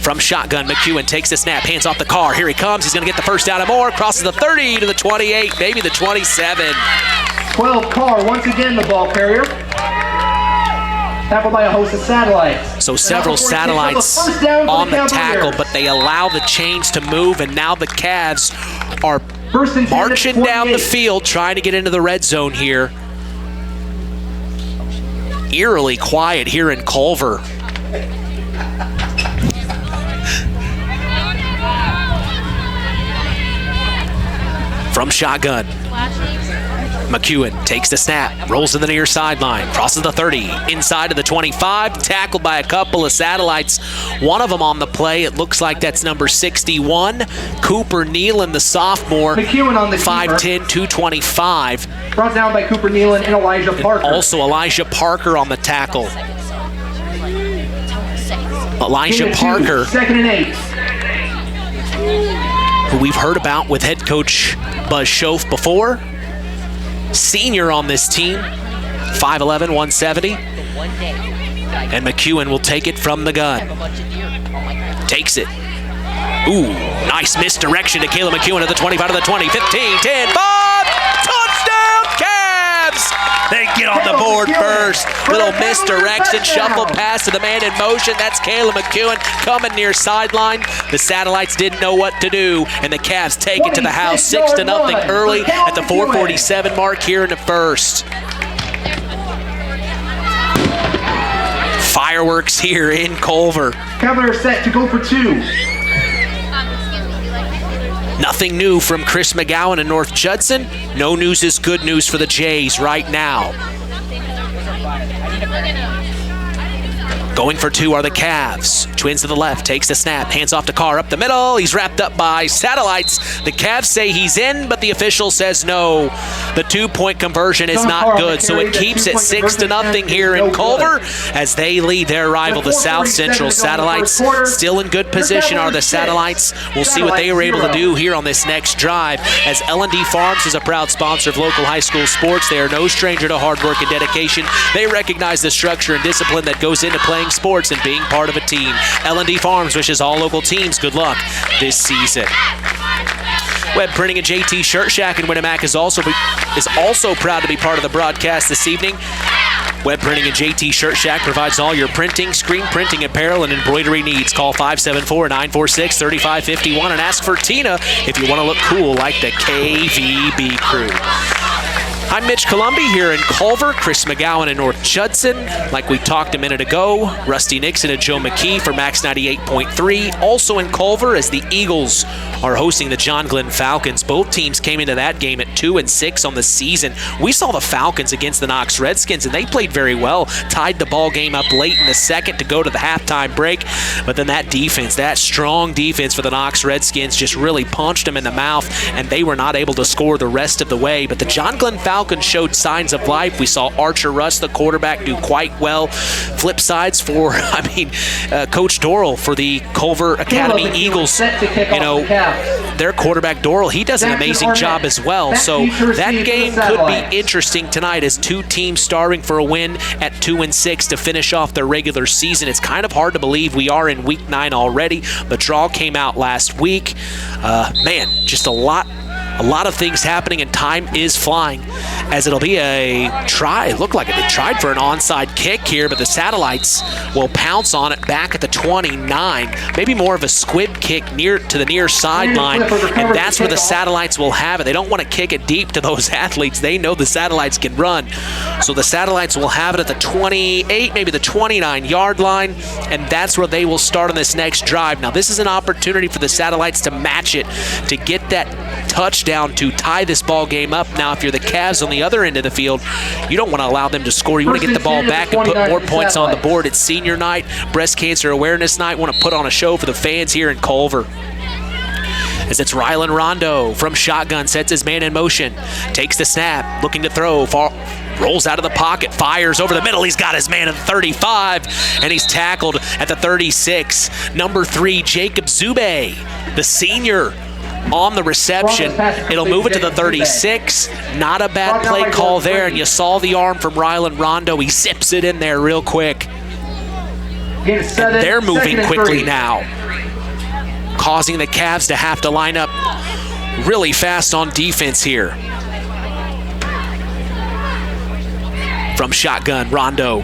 From shotgun, McEwen takes the snap, hands off the Carr. Here he comes. He's going to get the first down and more. Crosses the 30 to the 28, maybe the 27. 12 Carr, once again the ball carrier. Tackled by a host of Satellites. So several Satellites on the tackle, but they allow the chains to move, and now the Cavs are marching down the field trying to get into the red zone here. Eerily quiet here in Culver. From shotgun, McEwen takes the snap, rolls to the near sideline, crosses the 30, inside of the 25, tackled by a couple of Satellites. One of them on the play, it looks like that's number 61, Cooper Nealon, the sophomore, McEwen on the 5'10", 225. Brought down by Cooper Nealon and Elijah Parker. Also Elijah Parker on the tackle. Elijah Parker, 2nd and 8. who we've heard about with head coach Buzz Schoaf before. Senior on this team, 5'11", 170. And McEwen will take it from the gun. Takes it. Ooh, nice misdirection to Caleb McEwen at the 25 to the 20, 15, 10, 5, touchdown Cavs! They get on the board first. Little misdirection, shuffle pass to the man in motion. That's Caleb McEwen coming near sideline. The Satellites didn't know what to do, and the Cavs take it to the house 6-0 early at the 4:47 mark here in the first. Fireworks here in Culver. Cavaliers set to go for 2. Nothing new from Chris McGowan and North Judson. No news is good news for the Jays right now. Going for two are the Cavs. Twins to the left, takes the snap, hands off to Carr up the middle. He's wrapped up by Satellites. The Cavs say he's in, but the official says no. The 2-point conversion is not good, so it keeps it 6-0 here in Culver as they lead their rival, the South Central Satellites. Still in good position are the Satellites. We'll see what they were able to do here on this next drive, as L&D Farms is a proud sponsor of local high school sports. They are no stranger to hard work and dedication. They recognize the structure and discipline that goes into playing sports and being part of a team. L&D Farms wishes all local teams good luck this season. Web Printing and JT Shirt Shack in Winamac is also proud to be part of the broadcast this evening. Web Printing and JT Shirt Shack provides all your printing, screen printing, apparel, and embroidery needs. Call 574-946-3551 and ask for Tina if you want to look cool like the KVB crew. I'm Mitch Columby here in Culver. Chris McGowan in North Judson. Like we talked a minute ago, Rusty Nixon and Joe McKee for Max 98.3. Also in Culver as the Eagles are hosting the John Glenn Falcons. Both teams came into that game at 2-6 on the season. We saw the Falcons against the Knox Redskins, and they played very well. Tied the ball game up late in the second to go to the halftime break. But then that defense, that strong defense for the Knox Redskins just really punched them in the mouth, and they were not able to score the rest of the way. But the John Glenn Falcons showed signs of life. We saw Archer Russ, the quarterback, do quite well. Flip sides for, Coach Dorrell for the Culver Academy Eagles. Their quarterback, Dorrell, he does an amazing job as well. So that game could be interesting tonight as two teams starving for a win at 2-6 to finish off their regular season. It's kind of hard to believe we are in week 9 already. The draw came out last week. Just a lot of things happening, and time is flying as it'll be a try. It looked like they tried for an onside kick here, but the Satellites will pounce on it back at the 29. Maybe more of a squib kick near to the near sideline, and that's where the Satellites will have it. They don't want to kick it deep to those athletes. They know the Satellites can run. So the Satellites will have it at the 28, maybe the 29-yard line, and that's where they will start on this next drive. Now, this is an opportunity for the Satellites to match it, to get that touchdown to tie this ball game up. Now, if you're the Cavs on the other end of the field, you don't want to allow them to score. You want to get the ball back and put more points on the board. It's senior night, breast cancer awareness night. Want to put on a show for the fans here in Culver. As it's Rylan Rondo from shotgun, sets his man in motion, takes the snap, looking to throw, rolls out of the pocket, fires over the middle. He's got his man at the 35, and he's tackled at the 36. Number 3, Jacob Zube, the senior, on the reception. It'll move it to the 36. Not a bad play call there, and you saw the arm from Rylan Rondo. He zips it in there real quick. And they're moving quickly now, causing the Cavs to have to line up really fast on defense here. From shotgun, Rondo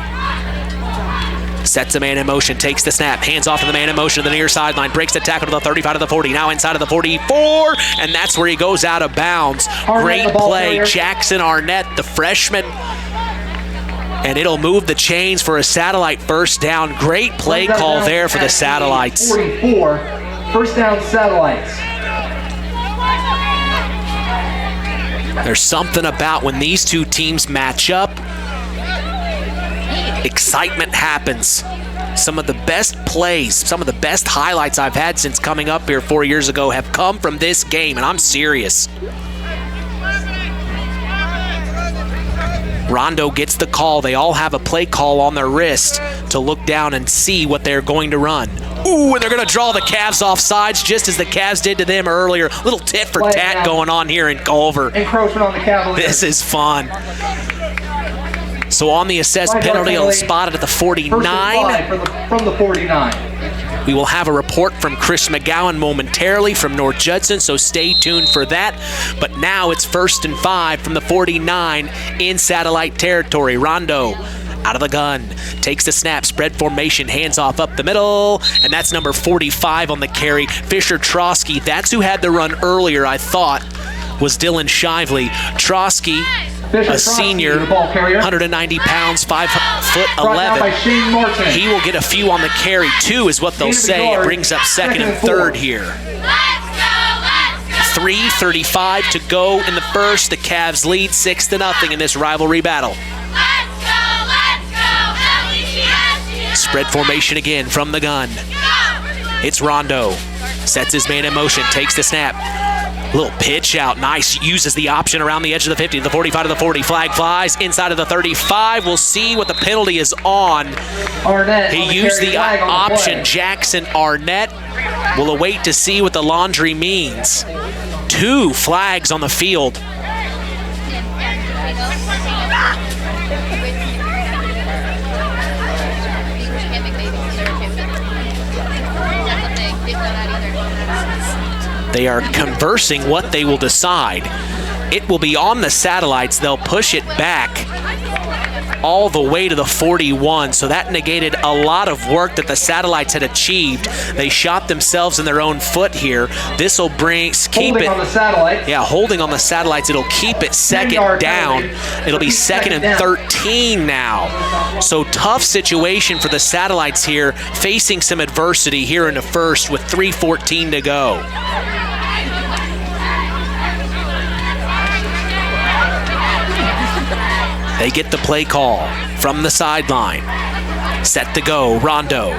sets a man in motion, takes the snap, hands off to the man in motion to the near sideline, breaks the tackle to the 35 to the 40, now inside of the 44, and that's where he goes out of bounds. Great play, Jackson Arnett, the freshman, and it'll move the chains for a Satellite first down. Great play call there for the Satellites. 44, first down Satellites. There's something about when these two teams match up, excitement happens. Some of the best plays, some of the best highlights I've had since coming up here 4 years ago have come from this game, and I'm serious. Rondo gets the call. They all have a play call on their wrist to look down and see what they're going to run. Ooh, and they're going to draw the Cavs off sides just as the Cavs did to them earlier. Little tit for tat going on here in Culver. Encroachment on the Cavaliers. This is fun. So on the assessed penalty, it'll spot it at the 49. From the 49. We will have a report from Chris McGowan momentarily from North Judson, so stay tuned for that. But now it's 1st and 5 from the 49 in Satellite territory. Rondo out of the gun, takes the snap, spread formation, hands off up the middle, and that's number 45 on the carry. Fisher Trotsky, that's who had the run earlier, I thought, was Dylan Shively. Trotsky, a senior, 190 pounds, 5'11". He will get a few on the carry. 2 is what they'll say. It brings up 2nd and 3rd here. 3:35 to go in the first. The Cavs lead 6-0 in this rivalry battle. Spread formation again from the gun. It's Rondo. Sets his man in motion, takes the snap. Little pitch out, nice, uses the option around the edge of the 50, the 45 to the 40, flag flies, inside of the 35. We'll see what the penalty is on. Arnett he used the option, Jackson Arnett. We'll await to see what the laundry means. 2 flags on the field. They are conversing what they will decide. It will be on the satellites. They'll push it back all the way to the 41. So that negated a lot of work that the satellites had achieved. They shot themselves in their own foot here. This will keep holding it on the satellite. Yeah, holding on the satellites. It'll keep it second down. It'll be second and 13 now. So tough situation for the satellites here, facing some adversity here in the first with 3:14 to go. They get the play call from the sideline. Set to go, Rondo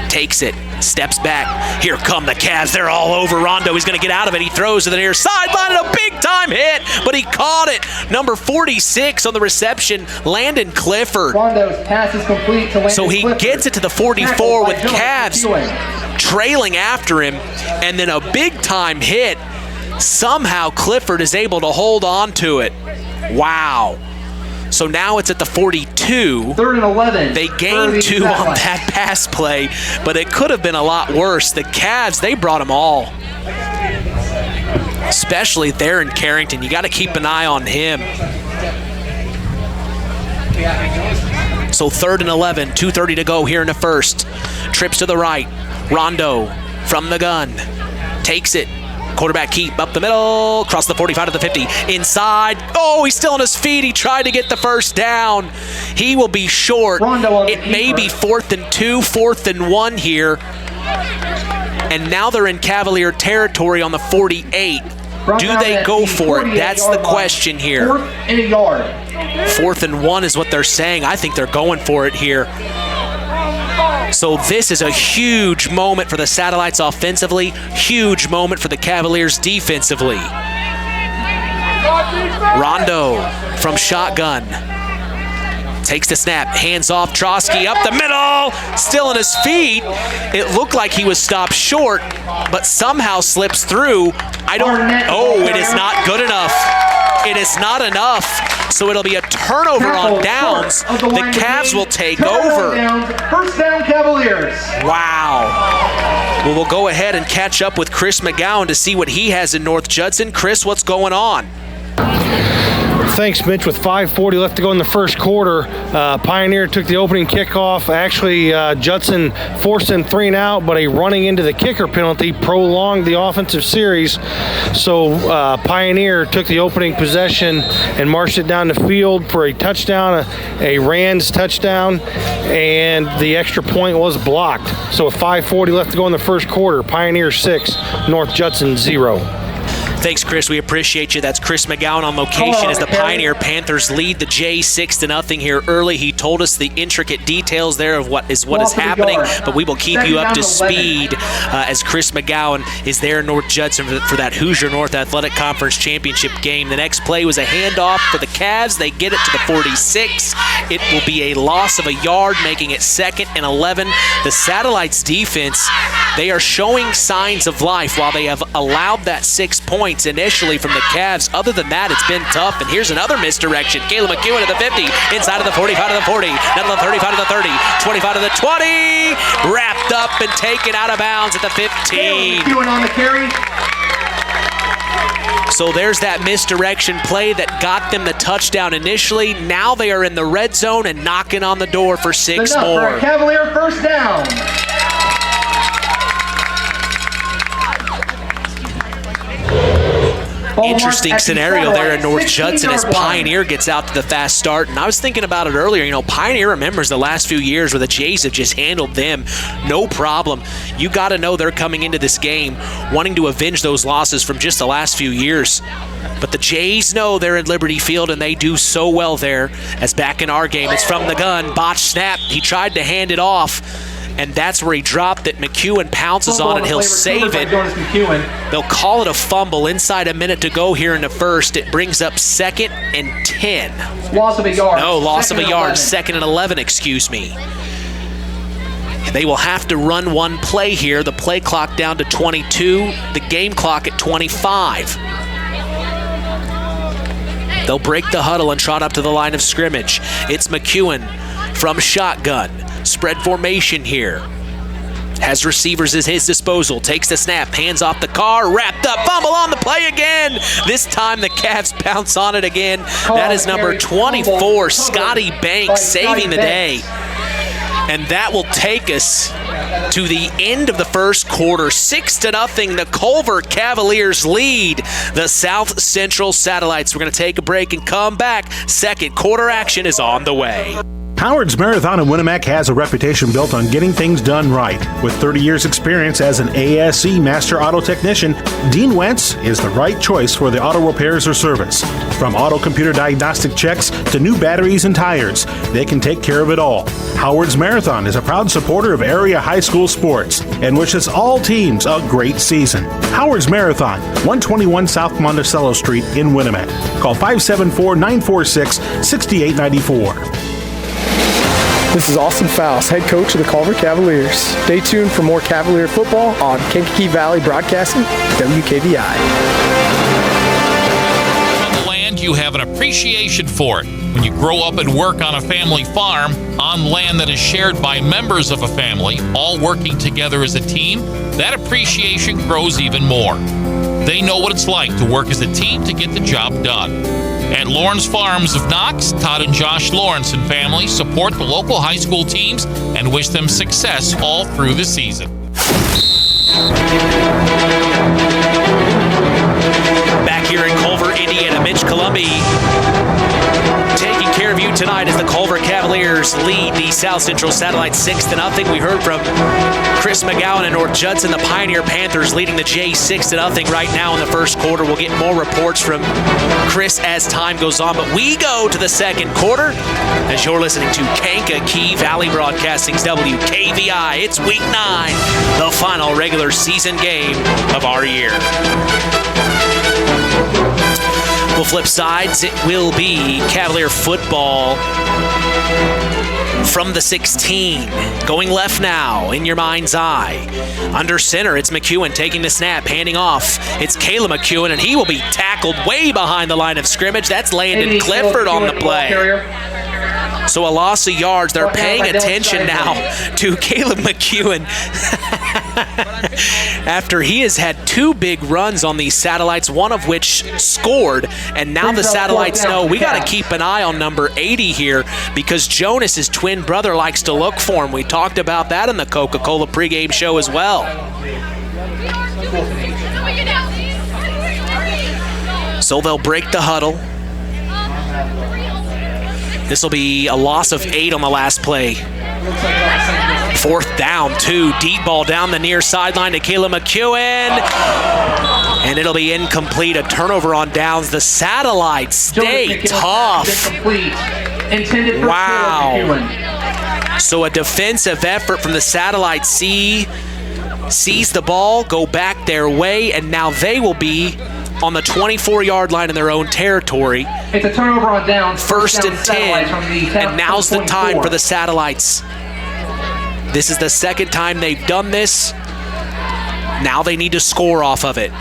takes it, steps back. Here come the Cavs, they're all over Rondo. He's gonna get out of it. He throws to the near sideline and a big time hit, but he caught it. Number 46 on the reception, Landon Clifford. Rondo's pass is complete to Landon So he Clifford. gets it to the 44 with Cavs trailing after him, and then a big time hit. Somehow Clifford is able to hold on to it. Wow. So now it's at the 42. 3rd and 11. They gained 2 on that pass play, but it could have been a lot worse. The Cavs, they brought them all. Especially there in Carrington. You got to keep an eye on him. So 3rd and 11, 2:30 to go here in the first. Trips to the right. Rondo from the gun. Takes it. Quarterback keep up the middle, across the 45 to the 50, inside. Oh, he's still on his feet. He tried to get the first down. He will be short. It may be 4th and 2, 4th and 1 here. And now they're in Cavalier territory on the 48. Do they go for it? That's the question here. 4th and a yard. 4th and 1 is what they're saying. I think they're going for it here. So this is a huge moment for the Satellites offensively, huge moment for the Cavaliers defensively. Rondo from shotgun. Takes the snap, hands off, Trotsky up the middle, still on his feet. It looked like he was stopped short, but somehow slips through. It is not good enough. It is not enough. So it'll be a turnover on downs. The Cavs will take over. First down, Cavaliers. Wow. Well, we'll go ahead and catch up with Chris McGowan to see what he has in North Judson. Chris, what's going on? Thanks, Mitch. With 5:40 left to go in the first quarter, Pioneer took the opening kickoff. Actually, Judson forced in 3 and out, but a running into the kicker penalty prolonged the offensive series. So Pioneer took the opening possession and marched it down the field for a touchdown, a Rands touchdown, and the extra point was blocked. So with 5:40 left to go in the first quarter, Pioneer 6, North Judson 0. Thanks, Chris. We appreciate you. That's Chris McGowan on location as the Pioneer Panthers lead the Jays 6-0 here early. He told us the intricate details there of what is happening, but we will keep you up to speed as Chris McGowan is there in North Judson for that Hoosier North Athletic Conference Championship game. The next play was a handoff for the Cavs. They get it to the 46. It will be a loss of a yard, making it 2nd and 11. The Satellites defense, they are showing signs of life while they have allowed that 6 points initially from the Cavs. Other than that, it's been tough. And here's another misdirection. Caleb McEwen at the 50, inside of the 45 to the 40, down to the 35 to the 30, 25 to the 20, wrapped up and taken out of bounds at the 15. McEwen on the carry. So there's that misdirection play that got them the touchdown initially. Now they are in the red zone and knocking on the door for 6 Enough more. for a Cavalier first down. Interesting scenario there in North Judson as Pioneer gets out to the fast start. And I was thinking about it earlier. You know, Pioneer remembers the last few years where the Jays have just handled them no problem. You got to know they're coming into this game wanting to avenge those losses from just the last few years. But the Jays know they're in Liberty Field, and they do so well there. As back in our game, it's from the gun. Botch snap. He tried to hand it off, and that's where he dropped it. McEwen pounces on it. He'll save it. They'll call it a fumble inside a minute to go here in the first. It brings up 2nd and 10. Loss of a yard. No, loss of a yard. 2nd and 11, excuse me. They will have to run one play here. The play clock down to 22. The game clock at 25. They'll break the huddle and trot up to the line of scrimmage. It's McEwen from shotgun. Spread formation here. Has receivers at his disposal. Takes the snap. Hands off the car. Wrapped up. Fumble on the play again. This time the Cavs bounce on it again. That is number 24, Scotty Banks, saving the day. And that will take us to the end of the first quarter. 6-0, the Culver Cavaliers lead the South Central Satellites. We're going to take a break and come back. Second quarter action is on the way. Howard's Marathon in Winamac has a reputation built on getting things done right. With 30 years experience as an ASE Master Auto Technician, Dean Wentz is the right choice for the auto repairs or service. From auto computer diagnostic checks to new batteries and tires, they can take care of it all. Howard's Marathon is a proud supporter of area high school sports and wishes all teams a great season. Howard's Marathon, 121 South Monticello Street in Winamac. Call 574-946-6894. This is Austin Faust, head coach of the Culver Cavaliers. Stay tuned for more Cavalier football on Kankakee Valley Broadcasting, WKVI. On the land, you have an appreciation for it. When you grow up and work on a family farm, on land that is shared by members of a family, all working together as a team, that appreciation grows even more. They know what it's like to work as a team to get the job done. At Lawrence Farms of Knox, Todd and Josh Lawrence and family support the local high school teams and wish them success all through the season. Back here in Culver, Indiana, Mitch Columbi taking care of you tonight as the Culver Cavaliers lead the South Central Satellites 6-0. We heard from Chris McGowan and North Judson, the Pioneer Panthers leading the Jays 6-0 right now in the first quarter. We'll get more reports from Chris as time goes on, but we go to the second quarter as you're listening to Kankakee Valley Broadcasting's WKVI. It's week 9, the final regular season game of our year. We'll flip sides. It will be Cavalier football from the 16. Going left now, in your mind's eye. Under center, it's McEwen taking the snap, handing off. It's Caleb McEwen, and he will be tackled way behind the line of scrimmage. That's Landon Clifford on the play. So a loss of yards. They're paying attention now to Caleb McEwen after he has had 2 big runs on these Satellites, one of which scored. And now the Satellites know we got to keep an eye on number 80 here because Jonas, his twin brother, likes to look for him. We talked about that in the Coca-Cola pregame show as well. So they'll break the huddle. This will be a loss of 8 on the last play. 4th down, 2. Deep ball down the near sideline to Caleb McEwen. And it'll be incomplete. A turnover on downs. The Satellites stay tough. Wow. So a defensive effort from the Satellites sees the ball, go back their way, and now they will be on the 24-yard line in their own territory. It's a turnover on down. First and 10, and now's the time for the Satellites. This is the second time they've done this. Now they need to score off of it.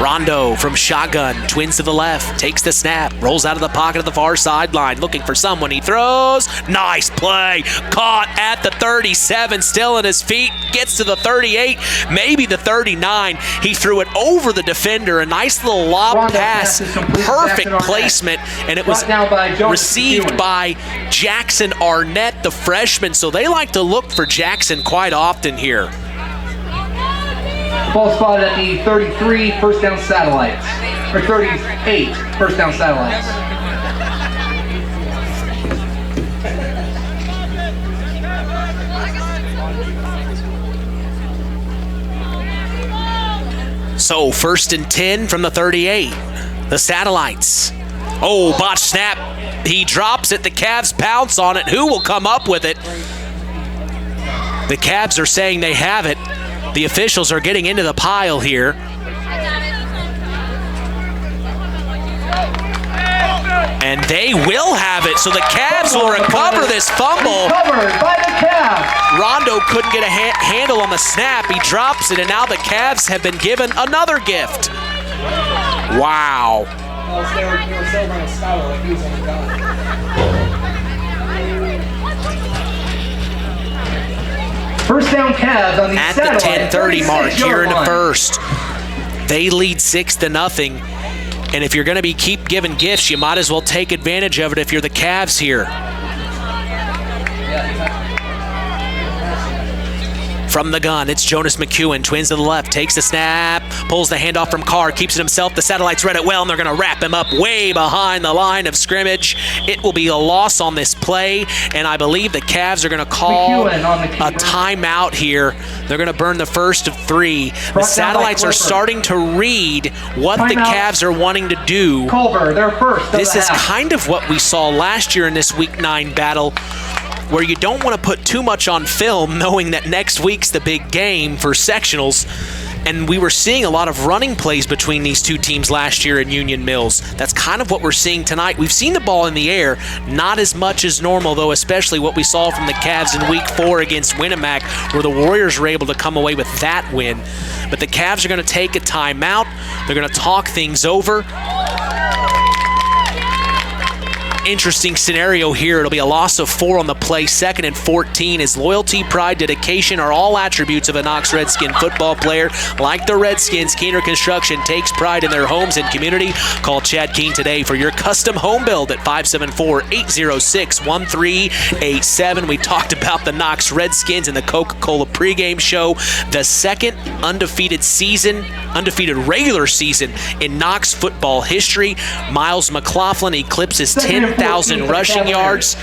Rondo from shotgun, twins to the left, takes the snap, rolls out of the pocket of the far sideline, looking for someone. He throws. Nice play. Caught at the 37, still on his feet, gets to the 38, maybe the 39. He threw it over the defender, a nice little lob pass, perfect placement, and it was received by Jackson Arnett, the freshman. So they like to look for Jackson quite often here. Ball spotted at the 33, first down Satellites. Or 38, first down Satellites. So 1st and 10 from the 38. The Satellites. Oh, botch snap. He drops it. The Cavs pounce on it. Who will come up with it? The Cavs are saying they have it. The officials are getting into the pile here. And they will have it. So the Cavs will recover this fumble. Recovered by the Cavs. Rondo couldn't get a handle on the snap. He drops it, and now the Cavs have been given another gift. Wow. First down Cavs on the at the 10:30 mark here in the first. They lead 6-0. And if you're going to keep giving gifts, you might as well take advantage of it if you're the Cavs here. From the gun, it's Jonas McEwen. Twins to the left, takes the snap, pulls the handoff from Carr, keeps it himself. The Satellites read it well, and they're going to wrap him up way behind the line of scrimmage. It will be a loss on this play, and I believe the Cavs are going to call a timeout here. They're going to burn the first of 3. The Satellites are starting to read what the Cavs are wanting to do. Culver, they're first. This is kind of what we saw last year in this Week 9 battle, where you don't want to put too much on film knowing that next week's the big game for sectionals. And we were seeing a lot of running plays between these two teams last year in Union Mills. That's kind of what we're seeing tonight. We've seen the ball in the air, not as much as normal, though, especially what we saw from the Cavs in Week 4 against Winamac, where the Warriors were able to come away with that win. But the Cavs are going to take a timeout. They're going to talk things over. Interesting scenario here. It'll be a loss of 4 on the play. 2nd and 14. Is loyalty, pride, dedication are all attributes of a Knox Redskin football player. Like the Redskins, Keener Construction takes pride in their homes and community. Call Chad Keene today for your custom home build at 574-806-1387. We talked about the Knox Redskins in the Coca-Cola pregame show. The second undefeated regular season in Knox football history. Miles McLaughlin eclipses 10,000 rushing yards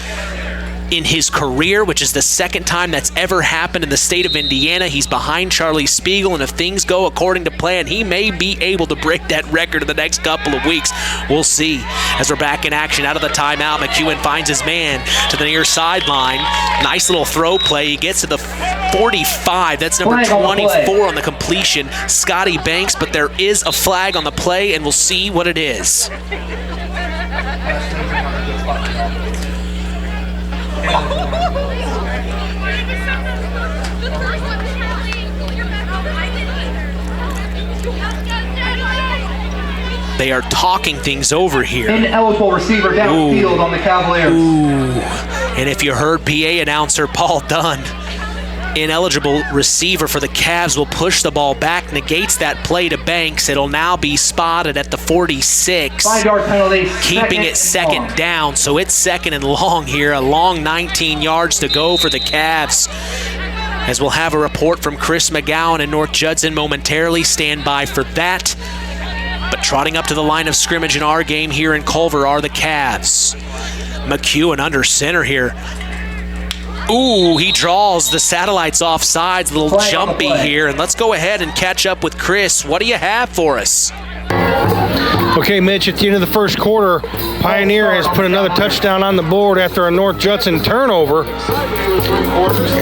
in his career, which is the second time that's ever happened in the state of Indiana. He's behind Charlie Spiegel, and if things go according to plan, he may be able to break that record in the next couple of weeks. We'll see. As we're back in action out of the timeout, McEwen finds his man to the near sideline. Nice little throw play. He gets to the 45. That's number 24 on the completion, Scotty Banks, but there is a flag on the play, and we'll see what it is. They are talking things over here. Ineligible receiver downfield on the Cavaliers. And if you heard PA announcer Paul Dunn, ineligible receiver for the Cavs will push the ball back, negates that play to Banks. It'll now be spotted at the 46. 5-yard penalty. Keeping it second down, so it's 2nd and long here. A long 19 yards to go for the Cavs. As we'll have a report from Chris McGowan in North Judson momentarily. Stand by for that. But trotting up to the line of scrimmage in our game here in Culver are the Cavs. McEwen under center here. Ooh, he draws the Satellites off sides, a little jumpy here. And let's go ahead and catch up with Chris. What do you have for us? Okay, Mitch, at the end of the first quarter, Pioneer has put another touchdown on the board after a North Judson turnover.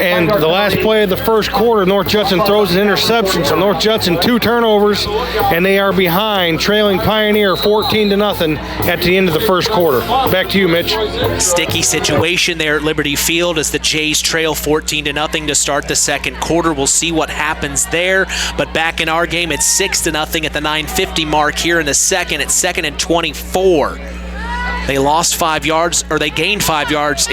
And the last play of the first quarter, North Judson throws an interception. So North Judson 2 turnovers, and they are behind, trailing Pioneer 14-0 at the end of the first quarter. Back to you, Mitch. Sticky situation there at Liberty Field as the Jays trail 14-0 to start the second quarter. We'll see what happens there. But back in our game, it's 6-0 at the 9:50 mark here in the second. It's 2nd and 24. They lost 5 yards, or they gained 5 yards.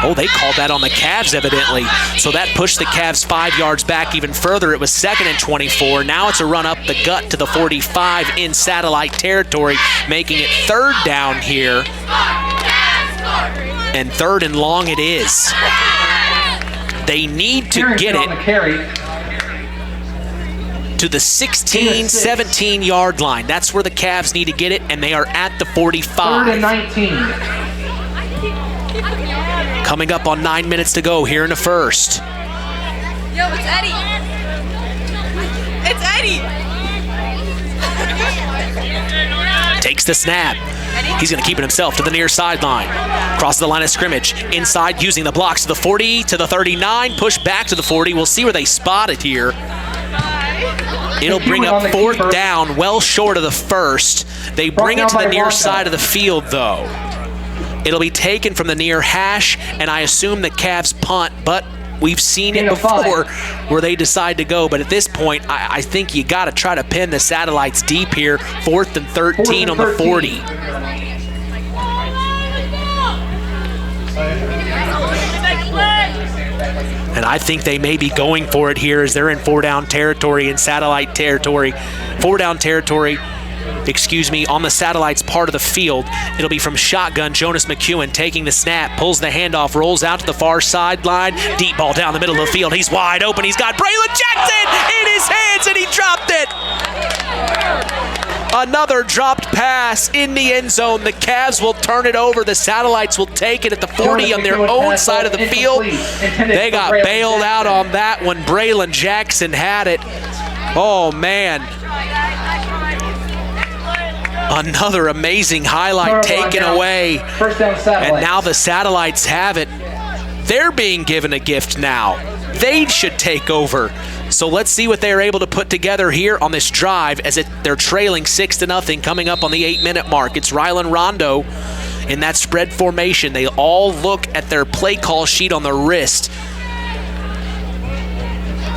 Oh, they called that on the Cavs, evidently. So that pushed the Cavs 5 yards back even further. It was 2nd and 24. Now it's a run up the gut to the 45 in Satellite territory, making it 3rd down here. And 3rd and long it is. They need to get it. to the 16, 17-yard line. That's where the Cavs need to get it, and they are at the 45. 3rd and 19. Coming up on 9 minutes to go here in the first. Yo, it's Eddie. It's Eddie. Takes the snap. He's going to keep it himself to the near sideline. Crosses the line of scrimmage. Inside, using the blocks to the 40, to the 39, push back to the 40. We'll see where they spot it here. It'll bring up 4th down, well short of the first. They bring it to the near side of the field, though. It'll be taken from the near hash, and I assume the Cavs punt, but we've seen it before where they decide to go. But at this point, I think you got to try to pin the Satellites deep here. 4th and 13 on the 40. And I think they may be going for it here as they're in 4-down territory and Satellite territory. 4-down territory, on the Satellites part of the field. It'll be from shotgun. Jonas McEwen taking the snap, pulls the handoff, rolls out to the far sideline. Deep ball down the middle of the field. He's wide open. He's got Braylon Jackson in his hands, and he dropped it. Another dropped pass in the end zone. The Cavs will turn it over. The Satellites will take it at the 40 on their own side of the field. They got bailed out on that one. Braylon Jackson had it. Oh, man. Another amazing highlight taken away. And now the Satellites have it. They're being given a gift now. They should take over. So let's see what they're able to put together here on this drive as they're trailing 6-0 coming up on the 8-minute mark. It's Rylan Rondo in that spread formation. They all look at their play call sheet on the wrist.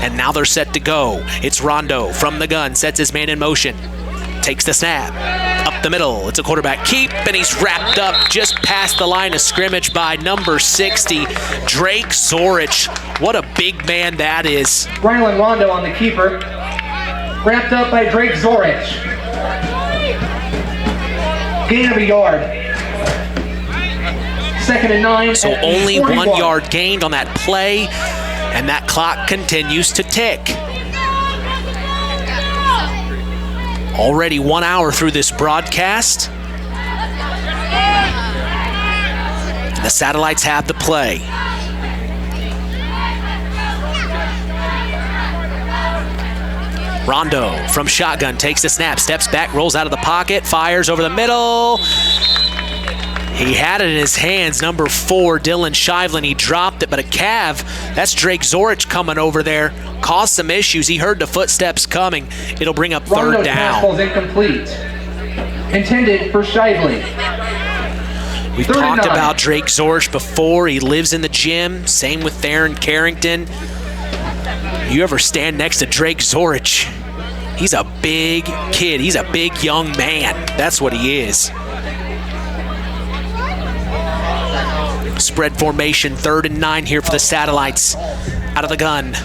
And now they're set to go. It's Rondo from the gun, sets his man in motion. Takes the snap, up the middle. It's a quarterback keep, and he's wrapped up just past the line of scrimmage by number 60, Drake Zorich. What a big man that is. Rylan Rondo on the keeper. Wrapped up by Drake Zorich. Gain of a yard. 2nd and 9. So only 1 yard gained on that play, and that clock continues to tick. Already 1 hour through this broadcast. The Satellites have the play. Rondo from shotgun takes the snap, steps back, rolls out of the pocket, fires over the middle. He had it in his hands, number 4, Dylan Shivlin. He dropped it, but a Cav, that's Drake Zorich coming over there, caused some issues. He heard the footsteps coming. It'll bring up 3rd down. Rondo's incomplete. Intended for Shivlin. We've talked about Drake Zorich before. He lives in the gym. Same with Theron Carrington. You ever stand next to Drake Zorich, he's a big kid. He's a big young man. That's what he is. Spread formation, 3rd and 9 here for the Satellites. Out of the gun.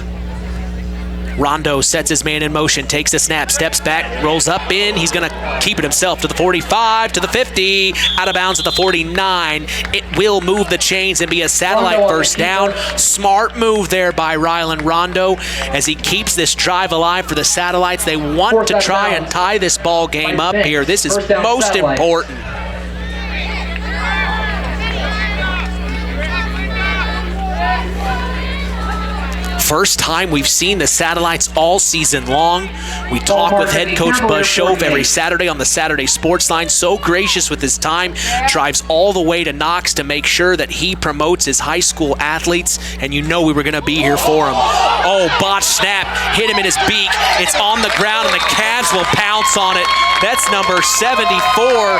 Rondo sets his man in motion, takes the snap, steps back, rolls up in. He's going to keep it himself to the 45, to the 50, out of bounds at the 49. It will move the chains and be a Satellite first down. Smart move there by Rylan Rondo as he keeps this drive alive for the Satellites. They want to try and tie this ball game up here. This is most important. First time we've seen the Satellites all season long. We talk with head coach Buzz Shove every Saturday on the Saturday Sports Line. So gracious with his time, drives all the way to Knox to make sure that he promotes his high school athletes, and you know we were going to be here for him. Oh, botch snap, hit him in his beak. It's on the ground, and the Cavs will pounce on it. That's number 74.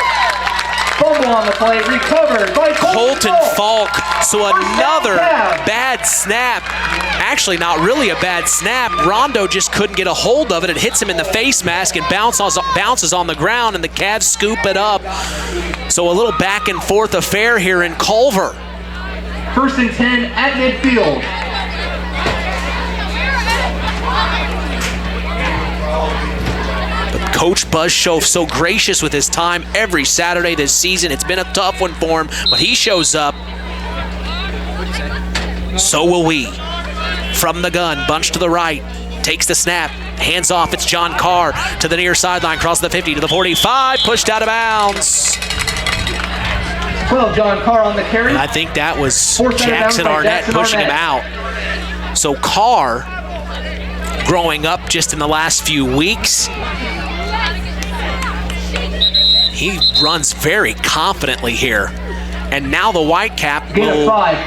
Fumble on the play, recovered by Colton Falk. So another bad snap. Actually, not really a bad snap. Rondo just couldn't get a hold of it. It hits him in the face mask and bounces on the ground, and the Cavs scoop it up. So a little back and forth affair here in Culver. 1st and 10 at midfield. Coach Buzz Shove so gracious with his time every Saturday this season. It's been a tough one for him, but he shows up. So will we. From the gun, bunch to the right. takes the snap, hands off. It's John Carr to the near sideline, across the 50 to the 45, pushed out of bounds. 12, John Carr on the carry. And I think that was Jackson Arnett pushing him out. So Carr, growing up just in the last few weeks, he runs very confidently here. And now the Whitecap Gain of 5.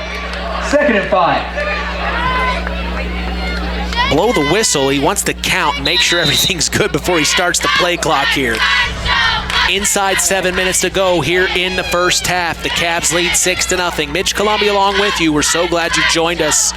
2nd and 5. Blow the whistle. He wants to count and make sure everything's good before he starts the play clock here. Inside 7 minutes to go here in the first half. The Cavs lead 6-0. Mitch Columbia along with you. We're so glad you joined us.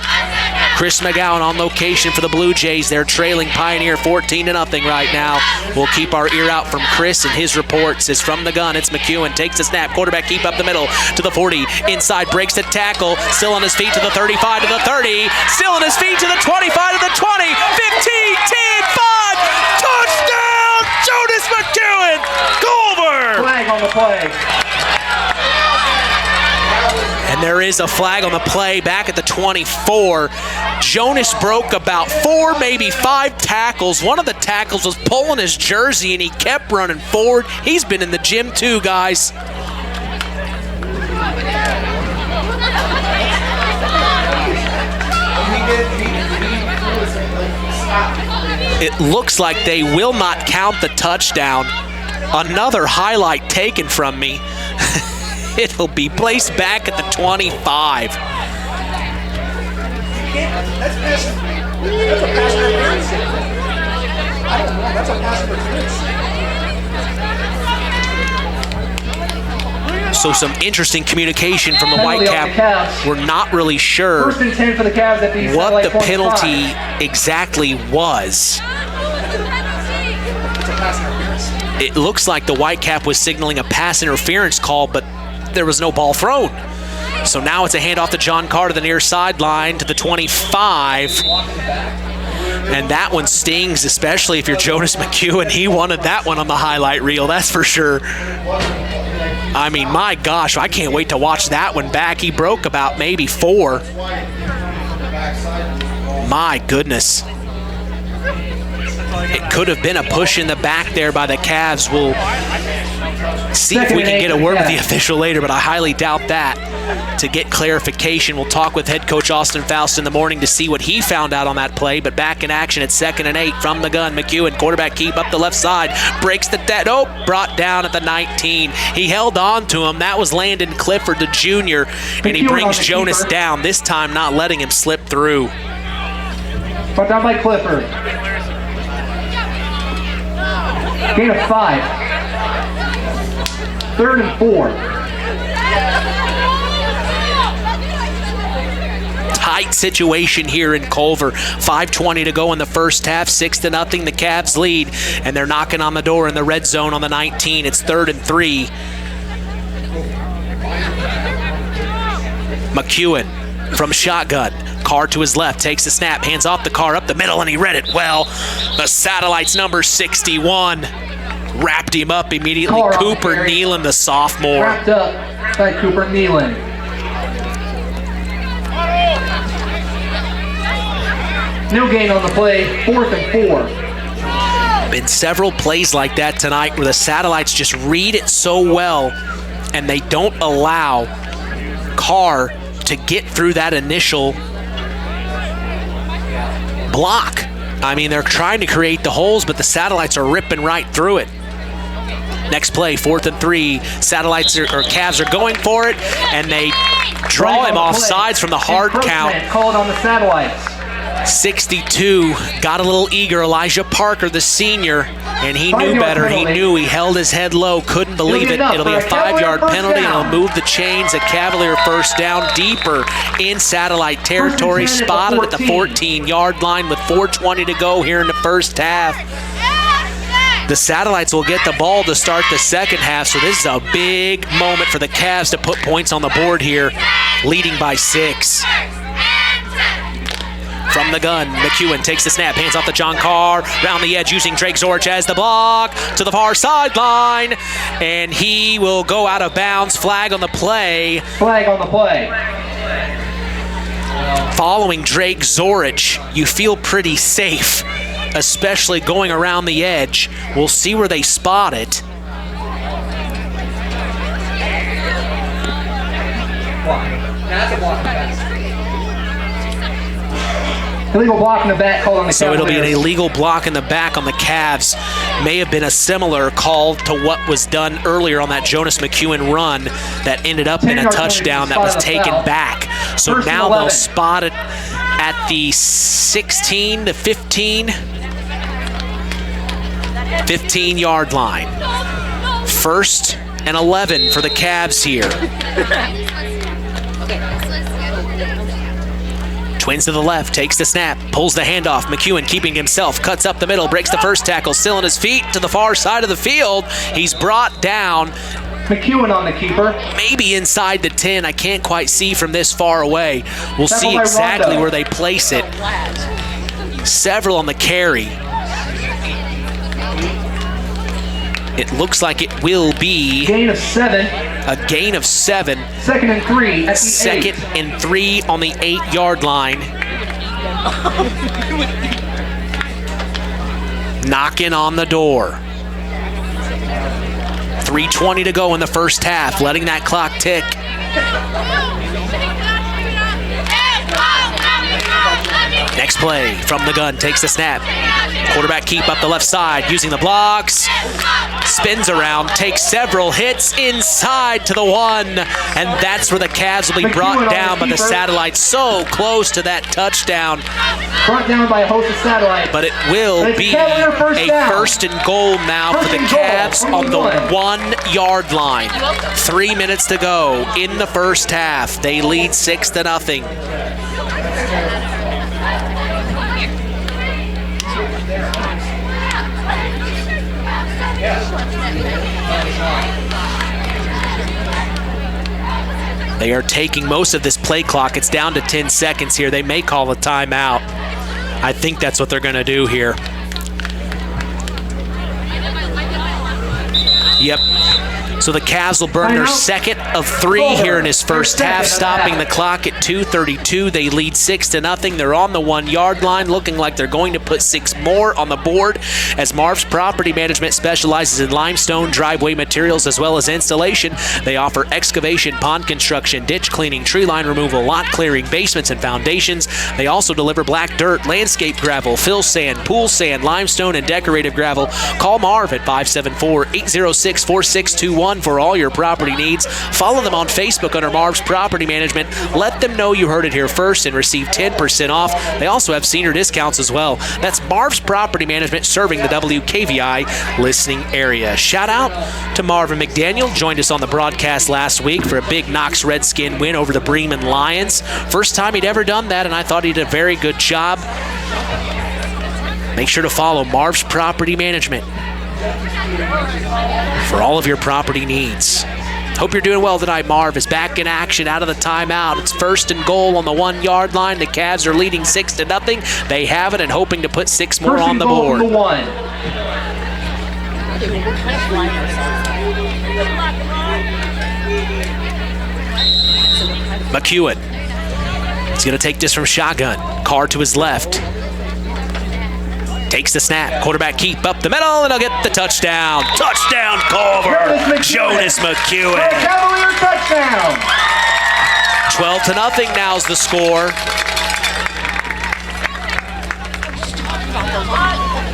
Chris McGowan on location for the Blue Jays. They're trailing Pioneer 14-0 right now. We'll keep our ear out from Chris and his reports. As from the gun, it's McEwen. Takes the snap. Quarterback keep up the middle to the 40. Inside, breaks the tackle. Still on his feet to the 35 to the 30. Still on his feet to the 25 to the 20. 15, 10, 5. Touchdown, Jonas McEwen. Culver. Flag on the play. And there is a flag on the play back at the 24. Jonas broke about 4, maybe 5 tackles. One of the tackles was pulling his jersey, and he kept running forward. He's been in the gym too, guys. It looks like they will not count the touchdown. Another highlight taken from me. It'll be placed back at the 25. That's a pass interference. I don't know. That's a pass interference. So some interesting communication from the Whitecap. We're not really sure 1st and 10 for the Cavs at the what the 25. penalty exactly was. It looks like the Whitecap was signaling a pass interference call, but there was no ball thrown. So now it's a handoff to John Carr to the near sideline to the 25. And that one stings, especially if you're Jonas McEwen. He wanted that one on the highlight reel, that's for sure. I mean, my gosh, I can't wait to watch that one back. He broke about maybe 4. My goodness. It could have been a push in the back there by the Cavs. We'll see if we can get a word with the official later, but I highly doubt that. To get clarification, we'll talk with head coach Austin Faust in the morning to see what he found out on that play. But back in action at 2nd and 8 from the gun. McEwen, quarterback keep up the left side, breaks the brought down at the 19. He held on to him. That was Landon Clifford, the junior, and he brings Jonas down, this time not letting him slip through. Brought down by Clifford. Gain of 5. 3rd and 4. Tight situation here in Culver. 5:20 to go in the first half. 6-0. The Cavs lead, and they're knocking on the door in the red zone on the 19. It's 3rd and 3. McEwen from shotgun. Carr to his left, takes the snap, hands off the Carr up the middle, and he read it well. The Satellites number 61 wrapped him up immediately. Carr Cooper Nealon, the sophomore. Wrapped up by Cooper Nealon. No gain on the play, 4th and 4. Been several plays like that tonight where the Satellites just read it so well, and they don't allow Carr to get through that initial block. I mean, they're trying to create the holes, but the Satellites are ripping right through it. Next play, 4th and 3. Cavs are going for it, and they draw him off sides from the hard count. Called on the Satellites. 62, got a little eager. Elijah Parker, the senior, and he knew better. He knew. He held his head low, couldn't believe it. It'll be a 5-yard penalty, and it'll move the chains. A Cavalier first down deeper in Satellite territory, spotted at the 14-yard line with 4:20 to go here in the first half. The Satellites will get the ball to start the second half, so this is a big moment for the Cavs to put points on the board here, leading by 6. From the gun, McEwen takes the snap, hands off to John Carr, round the edge using Drake Zorich as the block, to the far sideline, and he will go out of bounds. Flag on the play. Flag on the play. Following Drake Zorich, you feel pretty safe especially going around the edge. We'll see where they spot it. Illegal block in the back called on the So it'll be an Cavaliers. illegal block in the back on the Cavs. May have been a similar call to what was done earlier on that Jonas McEwen run that ended up in a touchdown that was taken back. So First and now 11. they'll spot it at the 16 to 15-yard line. First and 11 for the Cavs here. Twins to the left, takes the snap, pulls the handoff. McEwen keeping himself, cuts up the middle, breaks the first tackle, still on his feet to the far side of the field. He's brought down. McEwen on the keeper. Maybe inside the 10. I can't quite see from this far away. We'll Several see by exactly Rondo. where they place it. Several on the carry. It looks like it will be Gain of 7. a gain of 7. Second and 3 at the Second 8. and 3 on the 8-yard line. Knocking on the door. 3:20 to go in the first half, letting that clock tick. Next play from the gun, takes the snap. Quarterback keep up the left side, using the blocks. Spins around, takes several hits inside to the 1. And that's where the Cavs will be brought down by the Satellites. So close to that touchdown. Brought down by a host of Satellites. But it will It's be Cavalier first a down. first and goal now for the First and goal Cavs from on the the 1. 1-yard line. 3 minutes to go in the first half. They lead 6-0. They are taking most of this play clock. It's down to 10 seconds here. They may call a timeout. I think that's what they're going to do here. Yep. So the Cavs will burn their second of 3 here in his first half, stopping the clock at 2:32. They lead 6-0. They're on the 1-yard line, looking like they're going to put 6 more on the board, as Marv's Property Management specializes in limestone driveway materials as well as installation. They offer excavation, pond construction, ditch cleaning, tree line removal, lot clearing, basements and foundations. They also deliver black dirt, landscape gravel, fill sand, pool sand, limestone, and decorative gravel. Call Marv at 574-806-4621 for all your property needs. Follow them on Facebook under Marv's Property Management. Let them know you heard it here first and receive 10% off. They also have senior discounts as well. That's Marv's Property Management, serving the WKVI listening area. Shout out to Marvin McDaniel. Joined us on the broadcast last week for a big Knox Redskin win over the Bremen Lions. First time he'd ever done that, and I thought he did a very good job. Make sure to follow Marv's Property Management for all of your property needs. Hope you're doing well tonight. Marv is back in action out of the timeout. It's first and goal on the 1-yard line. The Cavs are leading 6-0. They have it and hoping to put 6 more on the board. First and goal from the 1. McEwen. He's going to take this from shotgun. Carr to his left. Takes the snap. Quarterback keep up the middle, and he'll get the touchdown. Touchdown, Culver. Jonas McEwen. Cavalier touchdown. 12-0 now's the score.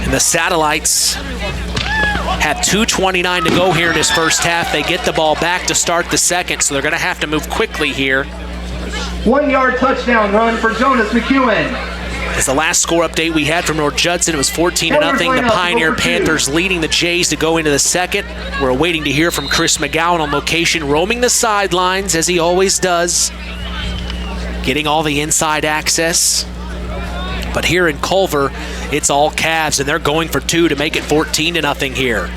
And the Satellites have 2:29 to go here in this first half. They get the ball back to start the second, so they're going to have to move quickly here. 1-yard touchdown run for Jonas McEwen. As the last score update we had from North Judson, it was 14-0. The Pioneer Panthers leading the Jays to go into the second. We're waiting to hear from Chris McGowan on location, roaming the sidelines as he always does, getting all the inside access. But here in Culver, it's all Cavs, and they're going for 2 to make it 14-0 here.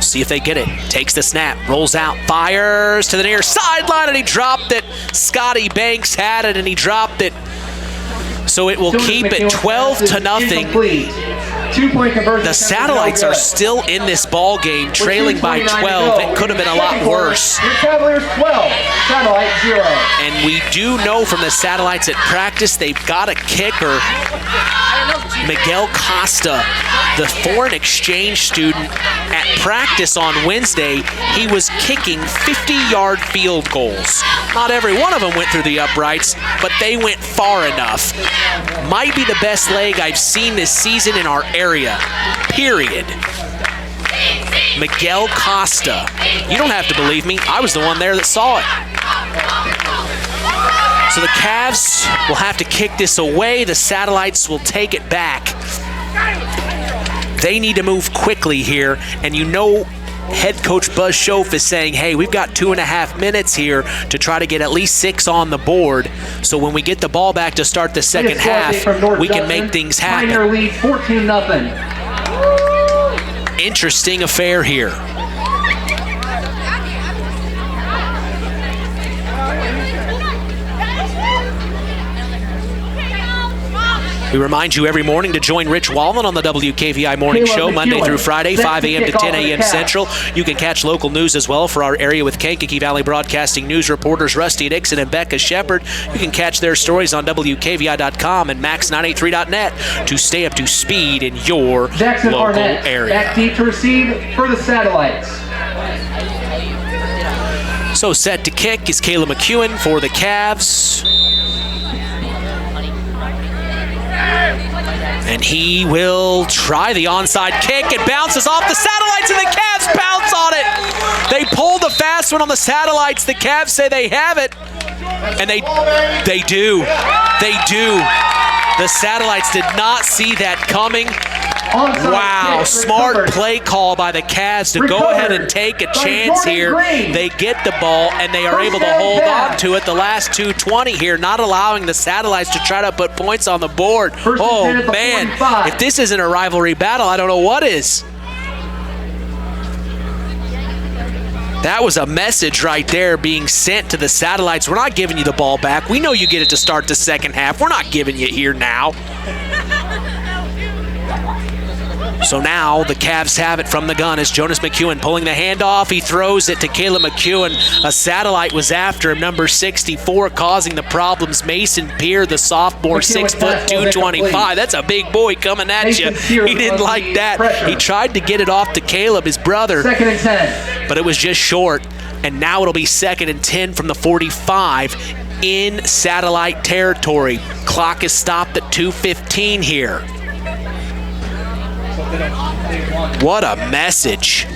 See if they get it. Takes the snap, rolls out, fires to the near sideline, and he dropped it. Scotty Banks had it, and he dropped it. So it will keep it 12-0. 2-point conversion. The Satellites are still in this ball game, trailing by 12. It could have been a lot worse. Your Cavaliers 12, Satellite 0. And we do know from the Satellites at practice, they've got a kicker, Miguel Costa, the foreign exchange student. At practice on Wednesday, he was kicking 50-yard field goals. Not every one of them went through the uprights, but they went far enough. Might be the best leg I've seen this season in our area, period. Miguel Costa. You don't have to believe me. I was the one there that saw it. So the Cavs will have to kick this away. The Satellites will take it back. They need to move quickly here, and you know head coach Buzz Schoaf is saying, hey, we've got 2.5 minutes here to try to get at least 6 on the board. So when we get the ball back to start the second half, we can make things happen. Pioneer lead 14-0. Interesting affair here. We remind you every morning to join Rich Wallman on the WKVI Morning Show, Monday through Friday, 5 a.m. to 10 a.m. Central. You can catch local news as well for our area with Kankakee Valley Broadcasting News reporters Rusty Dixon and Becca Shepard. You can catch their stories on WKVI.com and Max983.net to stay up to speed in your Jackson local Arnett, area. back deep to receive for the Satellites. So set to kick is Kayla McEwen for the Cavs. And he will try the onside kick. It bounces off the Satellites, and the Cavs bounce on it. They pull the fast one on the Satellites. The Cavs say they have it, and they do. They do. The Satellites did not see that coming. Wow, smart play call by the Cavs to go ahead and take a chance here. They get the ball, and they are able to hold on to it the last 2:20 here, not allowing the Satellites to try to put points on the board. Oh, man, if this isn't a rivalry battle, I don't know what is. That was a message right there being sent to the Satellites. We're not giving you the ball back. We know you get it to start the second half. We're not giving you it here now. So now the Cavs have it from the gun as Jonas McEwen pulling the handoff. He throws it to Kayla McEwen. A Satellite was after him, number 64, causing the problems. Mason Peer, the sophomore, 6 foot 225. That's a big boy coming at you. He didn't like that. He tried to get it off to Caleb, his brother. 2nd and 10. But it was just short. And now it'll be 2nd and 10 from the 45 in Satellite territory. Clock is stopped at 2:15 here. What a message.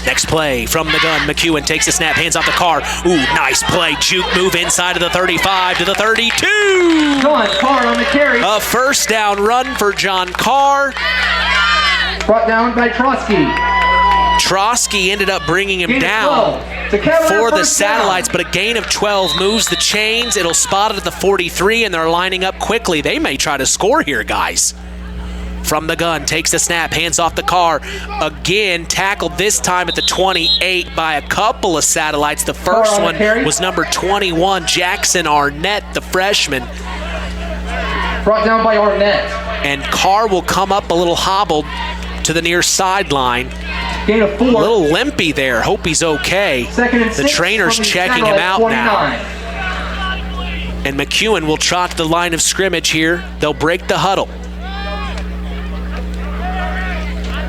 Next play from the gun. McEwen takes the snap, hands off the Carr. Ooh, nice play. Juke move inside of the 35 to the 32. John Carr on the carry. A first down run for John Carr. Brought down by Trotsky. Trotsky ended up bringing him down for the Satellites, but a gain of 12 moves the chains. It'll spot it at the 43, and they're lining up quickly. They may try to score here, guys. From the gun, takes the snap, hands off the Carr. Again, tackled this time at the 28 by a couple of Satellites. The first one was number 21, Jackson Arnett, the freshman. Brought down by Arnett. And Carr will come up a little hobbled to the near sideline. Gain of 4. A little limpy there. Hope he's okay. 2nd and 6. The trainer's checking him out now. And McEwen will trot to the line of scrimmage here. They'll break the huddle.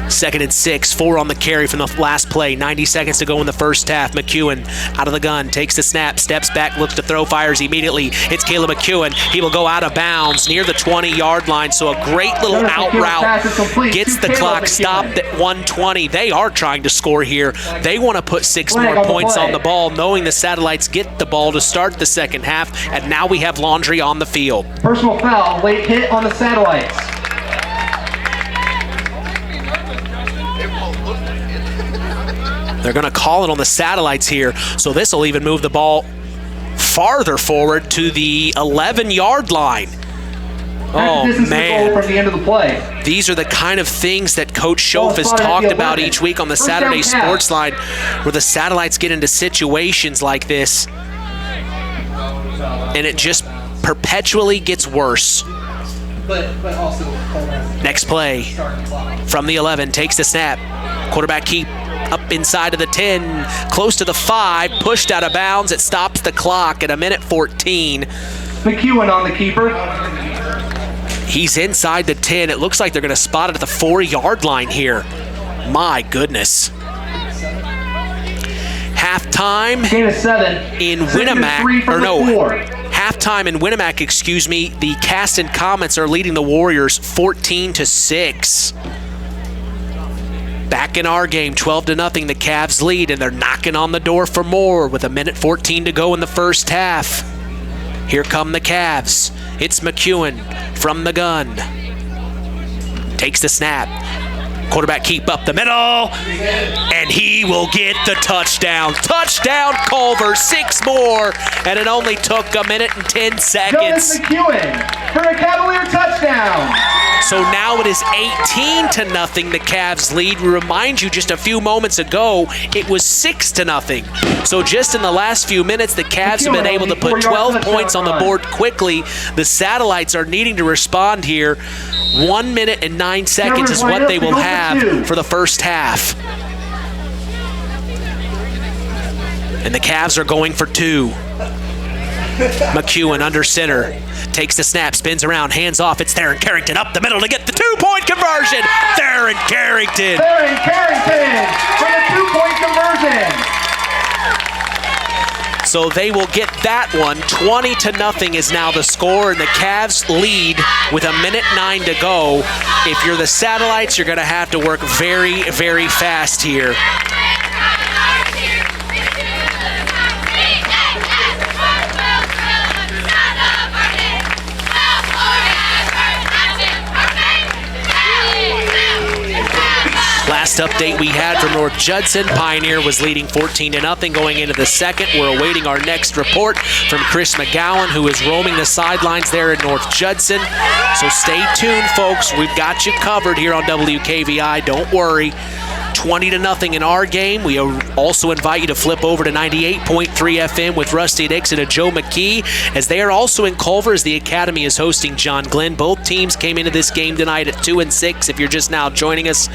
2nd and 6, 4 on the carry from the last play. 90 seconds to go in the first half. McEwen out of the gun, takes the snap, steps back, looks to throw, fires immediately. It's Caleb McEwen. He will go out of bounds near the 20-yard line. So a great little out route. Gets the clock stopped at 1:20. They are trying to score here. They want to put 6 more points on the ball, knowing the Satellites get the ball to start the second half. And now we have laundry on the field. Personal foul, late hit on the Satellites. They're going to call it on the Satellites here, so this will even move the ball farther forward to the 11-yard line. Oh, man. From the end of the play. These are the kind of things that Coach Schoaf has talked about each week on the Saturday Sports Line, where the Satellites get into situations like this. and it just perpetually gets worse. But also, Next play from the 11, takes the snap. Quarterback keep up inside of the 10, close to the 5, pushed out of bounds. It stops the clock at 1:14. McEwen on the keeper. He's inside the 10. It looks like they're going to spot it at the 4-yard line here. My goodness. Halftime Gain of 7 in Winamac, or no, halftime in Winamac, excuse me. The Caston Comets are leading the Warriors 14-6. Back in our game, 12-0, the Cavs lead, and they're knocking on the door for more with 1:14 to go in the first half. Here come the Cavs. It's McEwen from the gun. Takes the snap. Quarterback keep up the middle, and he will get the touchdown. Touchdown, Culver, 6 more, and it only took 1:10 seconds. Jonas McEwen for a Cavalier touchdown. So now it is 18-0, the Cavs lead. We remind you just a few moments ago, it was 6-0. So just in the last few minutes, the Cavs have been able to put 12 points on the board quickly. The Satellites are needing to respond here. 1 minute and 9 seconds is what they will have for the first half. And the Cavs are going for 2. McEwen under center. Takes the snap, spins around, hands off. It's Theron Carrington up the middle to get the 2-point conversion. Theron Carrington. Theron Carrington for the 2-point conversion. So they will get that one. 20-0 is now the score, and the Cavs lead with 1:09 to go. If you're the Satellites, you're going to have to work very, very fast here. Last update we had from North Judson, Pioneer was leading 14-0 going into the second. We're awaiting our next report from Chris McGowan, who is roaming the sidelines there in North Judson. So stay tuned, folks. We've got you covered here on WKVI. Don't worry. 20-0 in our game. We also invite you to flip over to 98.3 FM with Rusty Dixon and Joe McKee, as they are also in Culver as the Academy is hosting John Glenn. Both teams came into this game tonight at 2-6. If you're just now joining us,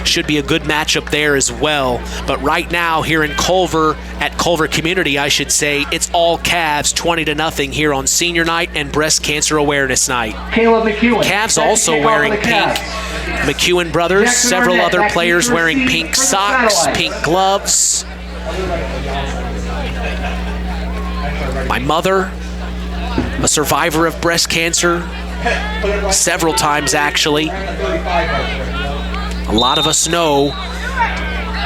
should be a good matchup there as well. But right now here in Culver, at Culver Community, I should say, it's all Cavs, 20-0 here on Senior Night and Breast Cancer Awareness Night. Caleb McEwen. Cavs also wearing pink. McEwen brothers, several other players wearing pink socks, pink gloves. My mother, a survivor of breast cancer, several times actually. A lot of us know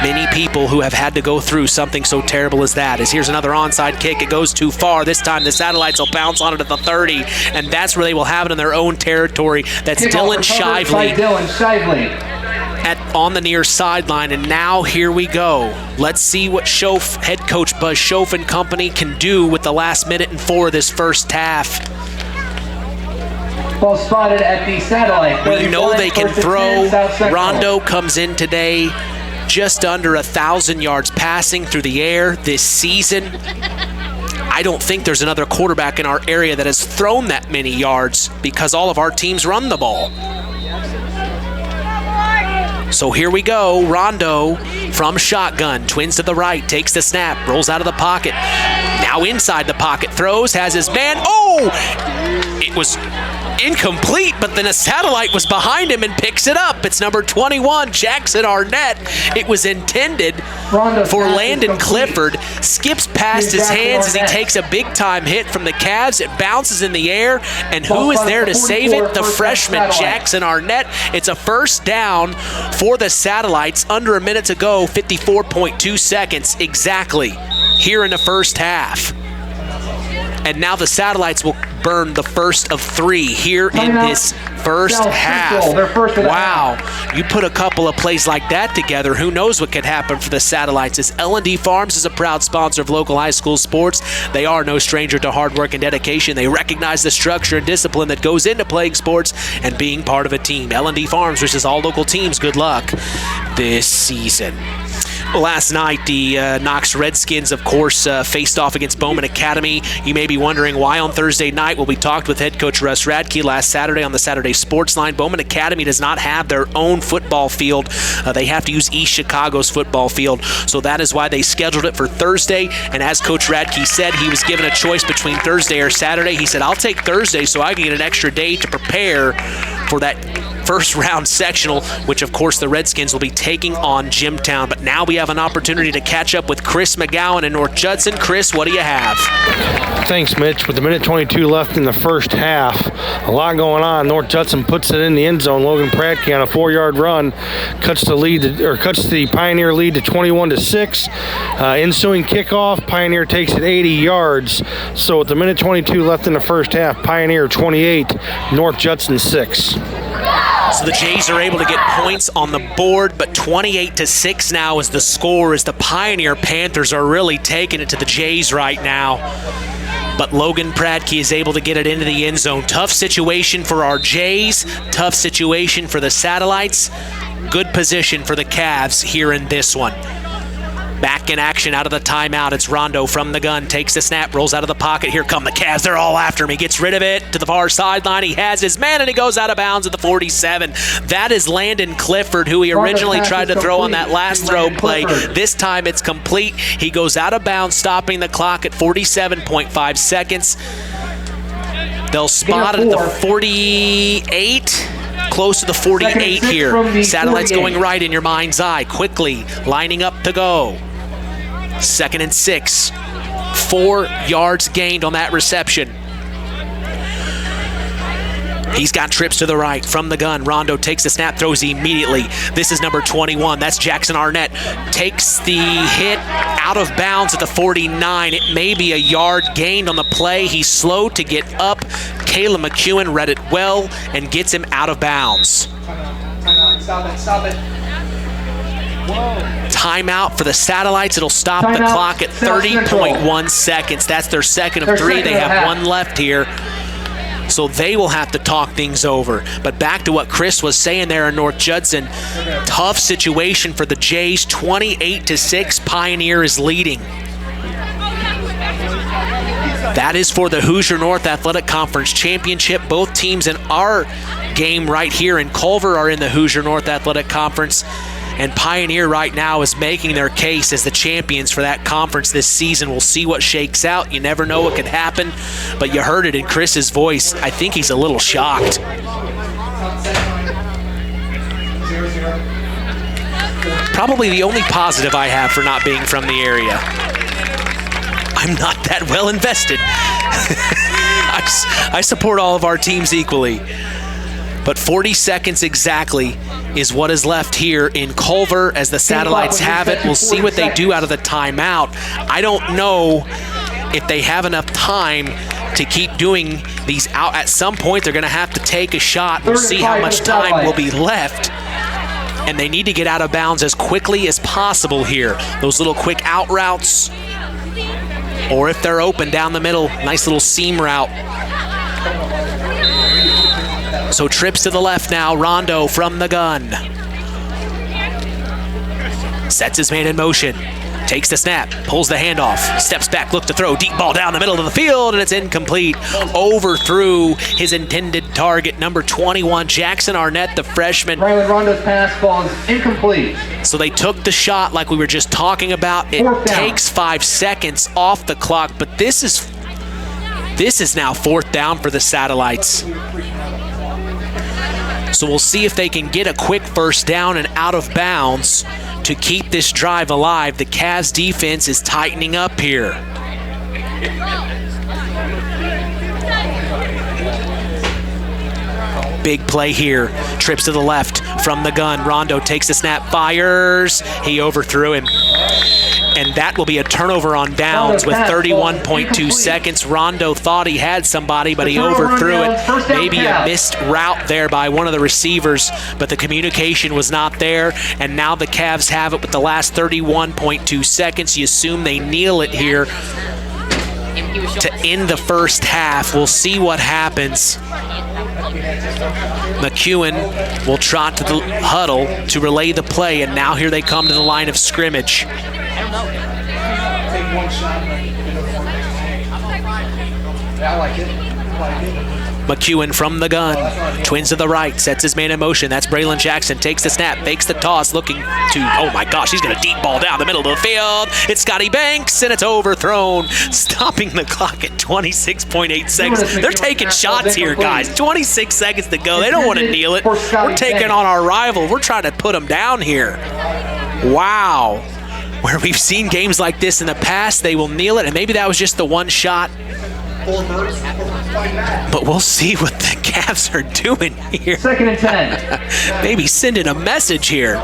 many people who have had to go through something so terrible as that. As here's another onside kick. It goes too far. This time the Satellites will bounce on it at the 30, and that's where they will have it in their own territory. That's Dylan Shively on the near sideline, and now here we go. Let's see what head coach Buzz Schoaf and company can do with the last 1:04 of this first half. Ball spotted at the Satellite. We know they can throw. Rondo comes in today just under 1,000 yards passing through the air this season. I don't think there's another quarterback in our area that has thrown that many yards because all of our teams run the ball. So here we go. Rondo from shotgun, twins to the right, takes the snap, rolls out of the pocket. Now inside the pocket, throws, has his man. Oh! It was incomplete, but then a Satellite was behind him and picks it up. It's number 21, Jackson Arnett. It was intended for Landon Clifford. Skips past his hands as he takes a big-time hit from the Cavs. It bounces in the air, and who is there to save it? The freshman, Jackson Arnett. It's a first down for the Satellites. Under a minute to go, 54.2 seconds exactly here in the first half. And now the Satellites will burn the first of 3 here in this first half. Wow. You put a couple of plays like that together, who knows what could happen for the Satellites. As L&D Farms is a proud sponsor of local high school sports, they are no stranger to hard work and dedication. They recognize the structure and discipline that goes into playing sports and being part of a team. L&D Farms wishes all local teams good luck this season. Last night, the Knox Redskins, of course, faced off against Bowman Academy. You may be wondering why on Thursday night. Well, we talked with head coach Russ Radke last Saturday on the Saturday Sports Line. Bowman Academy does not have their own football field. They have to use East Chicago's football field. So that is why they scheduled it for Thursday. And as Coach Radke said, he was given a choice between Thursday or Saturday. He said, I'll take Thursday so I can get an extra day to prepare for that first round sectional, which of course the Redskins will be taking on Jimtown. But now we have an opportunity to catch up with Chris McGowan in North Judson. Chris, what do you have? Thanks, Mitch. With a minute 22 left in the first half, a lot going on. North Judson puts it in the end zone. Logan Pratke on a 4-yard run cuts the Pioneer lead to 21-6. Ensuing kickoff, Pioneer takes it 80 yards. So with a minute 22 left in the first half, Pioneer 28, North Judson 6. So the Jays are able to get points on the board, but 28-6 now is the score, as the Pioneer Panthers are really taking it to the Jays right now. But Logan Pratke is able to get it into the end zone. Tough situation for our Jays, tough situation for the Satellites. Good position for the Cavs here in this one. Back in action out of the timeout. It's Rondo from the gun. Takes the snap, rolls out of the pocket. Here come the Cavs. They're all after him. He gets rid of it to the far sideline. He has his man, and he goes out of bounds at the 47. That is Landon Clifford, who he originally tried to throw on that last throw play. This time it's complete. He goes out of bounds, stopping the clock at 47.5 seconds. They'll spot it at the 48. Close to the 48 here. Satellites going right in your mind's eye. Quickly lining up to go. 2nd and 6. 4 yards gained on that reception. He's got trips to the right from the gun. Rondo takes the snap, throws immediately. This is number 21. That's Jackson Arnett. Takes the hit out of bounds at the 49. It may be a yard gained on the play. He's slow to get up. Kayla McEwen read it well and gets him out of bounds. Stop it. Timeout for the Satellites. It'll stop the clock at 30.1 seconds. That's their second of 3. They have 1 left here. So they will have to talk things over. But back to what Chris was saying there in North Judson, tough situation for the Jays. 28-6, Pioneer is leading. That is for the Hoosier North Athletic Conference Championship. Both teams in our game right here in Culver are in the Hoosier North Athletic Conference. And Pioneer right now is making their case as the champions for that conference this season. We'll see what shakes out. You never know what could happen, but you heard it in Chris's voice. I think he's a little shocked. Probably the only positive I have for not being from the area. I'm not that well invested. I support all of our teams equally. But 40 seconds exactly is what is left here in Culver as the Satellites have it. We'll see what they do out of the timeout. I don't know if they have enough time to keep doing these out. At some point, they're going to have to take a shot. We'll see how much time will be left. And they need to get out of bounds as quickly as possible here. Those little quick out routes. Or if they're open down the middle, nice little seam route. So trips to the left now, Rondo from the gun. Sets his man in motion. Takes the snap, pulls the handoff, steps back, look to throw, deep ball down the middle of the field, and it's incomplete. Overthrew his intended target, number 21, Jackson Arnett, the freshman. Ryland Rondo's pass falls incomplete. So they took the shot like we were just talking about. It takes 5 seconds off the clock, but this is now 4th down for the Satellites. So we'll see if they can get a quick first down and out of bounds to keep this drive alive. The Cavs defense is tightening up here. Big play here. Trips to the left from the gun. Rondo takes the snap, fires. He overthrew him. And that will be a turnover on downs with 31.2 seconds. Rondo thought he had somebody, but he overthrew it. Maybe a missed route there by one of the receivers, but the communication was not there. And now the Cavs have it with the last 31.2 seconds. You assume they kneel it here to end the first half. We'll see what happens. McEwen will trot to the huddle to relay the play, and now here they come to the line of scrimmage. Take one shot. I like it. McEwen from the gun, twins to the right, sets his man in motion. That's Braylon Jackson, takes the snap, fakes the toss, looking to, oh my gosh, he's going to deep ball down the middle of the field. It's Scotty Banks, and it's overthrown, stopping the clock at 26.8 seconds. They're taking shots here, guys. 26 seconds to go. They don't want to kneel it. We're taking on our rival. We're trying to put them down here. Wow. Where we've seen games like this in the past, they will kneel it, and maybe that was just the one shot. But we'll see what the Cavs are doing here. 2nd and 10. Maybe sending a message here.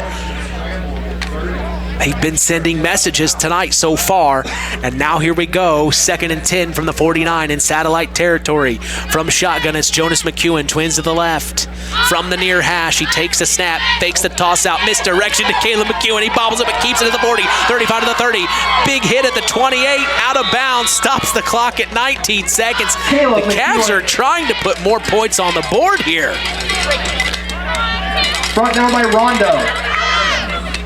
They've been sending messages tonight so far, and now here we go. 2nd and 10 from the 49 in satellite territory. From shotgun, it's Jonas McEwen, twins to the left. From the near hash, he takes the snap, fakes the toss out, misdirection to Caleb McEwen. He bobbles it but keeps it at the 40, 35 to the 30. Big hit at the 28, out of bounds, stops the clock at 19 seconds. The Cavs are trying to put more points on the board here. Brought down by Rondo.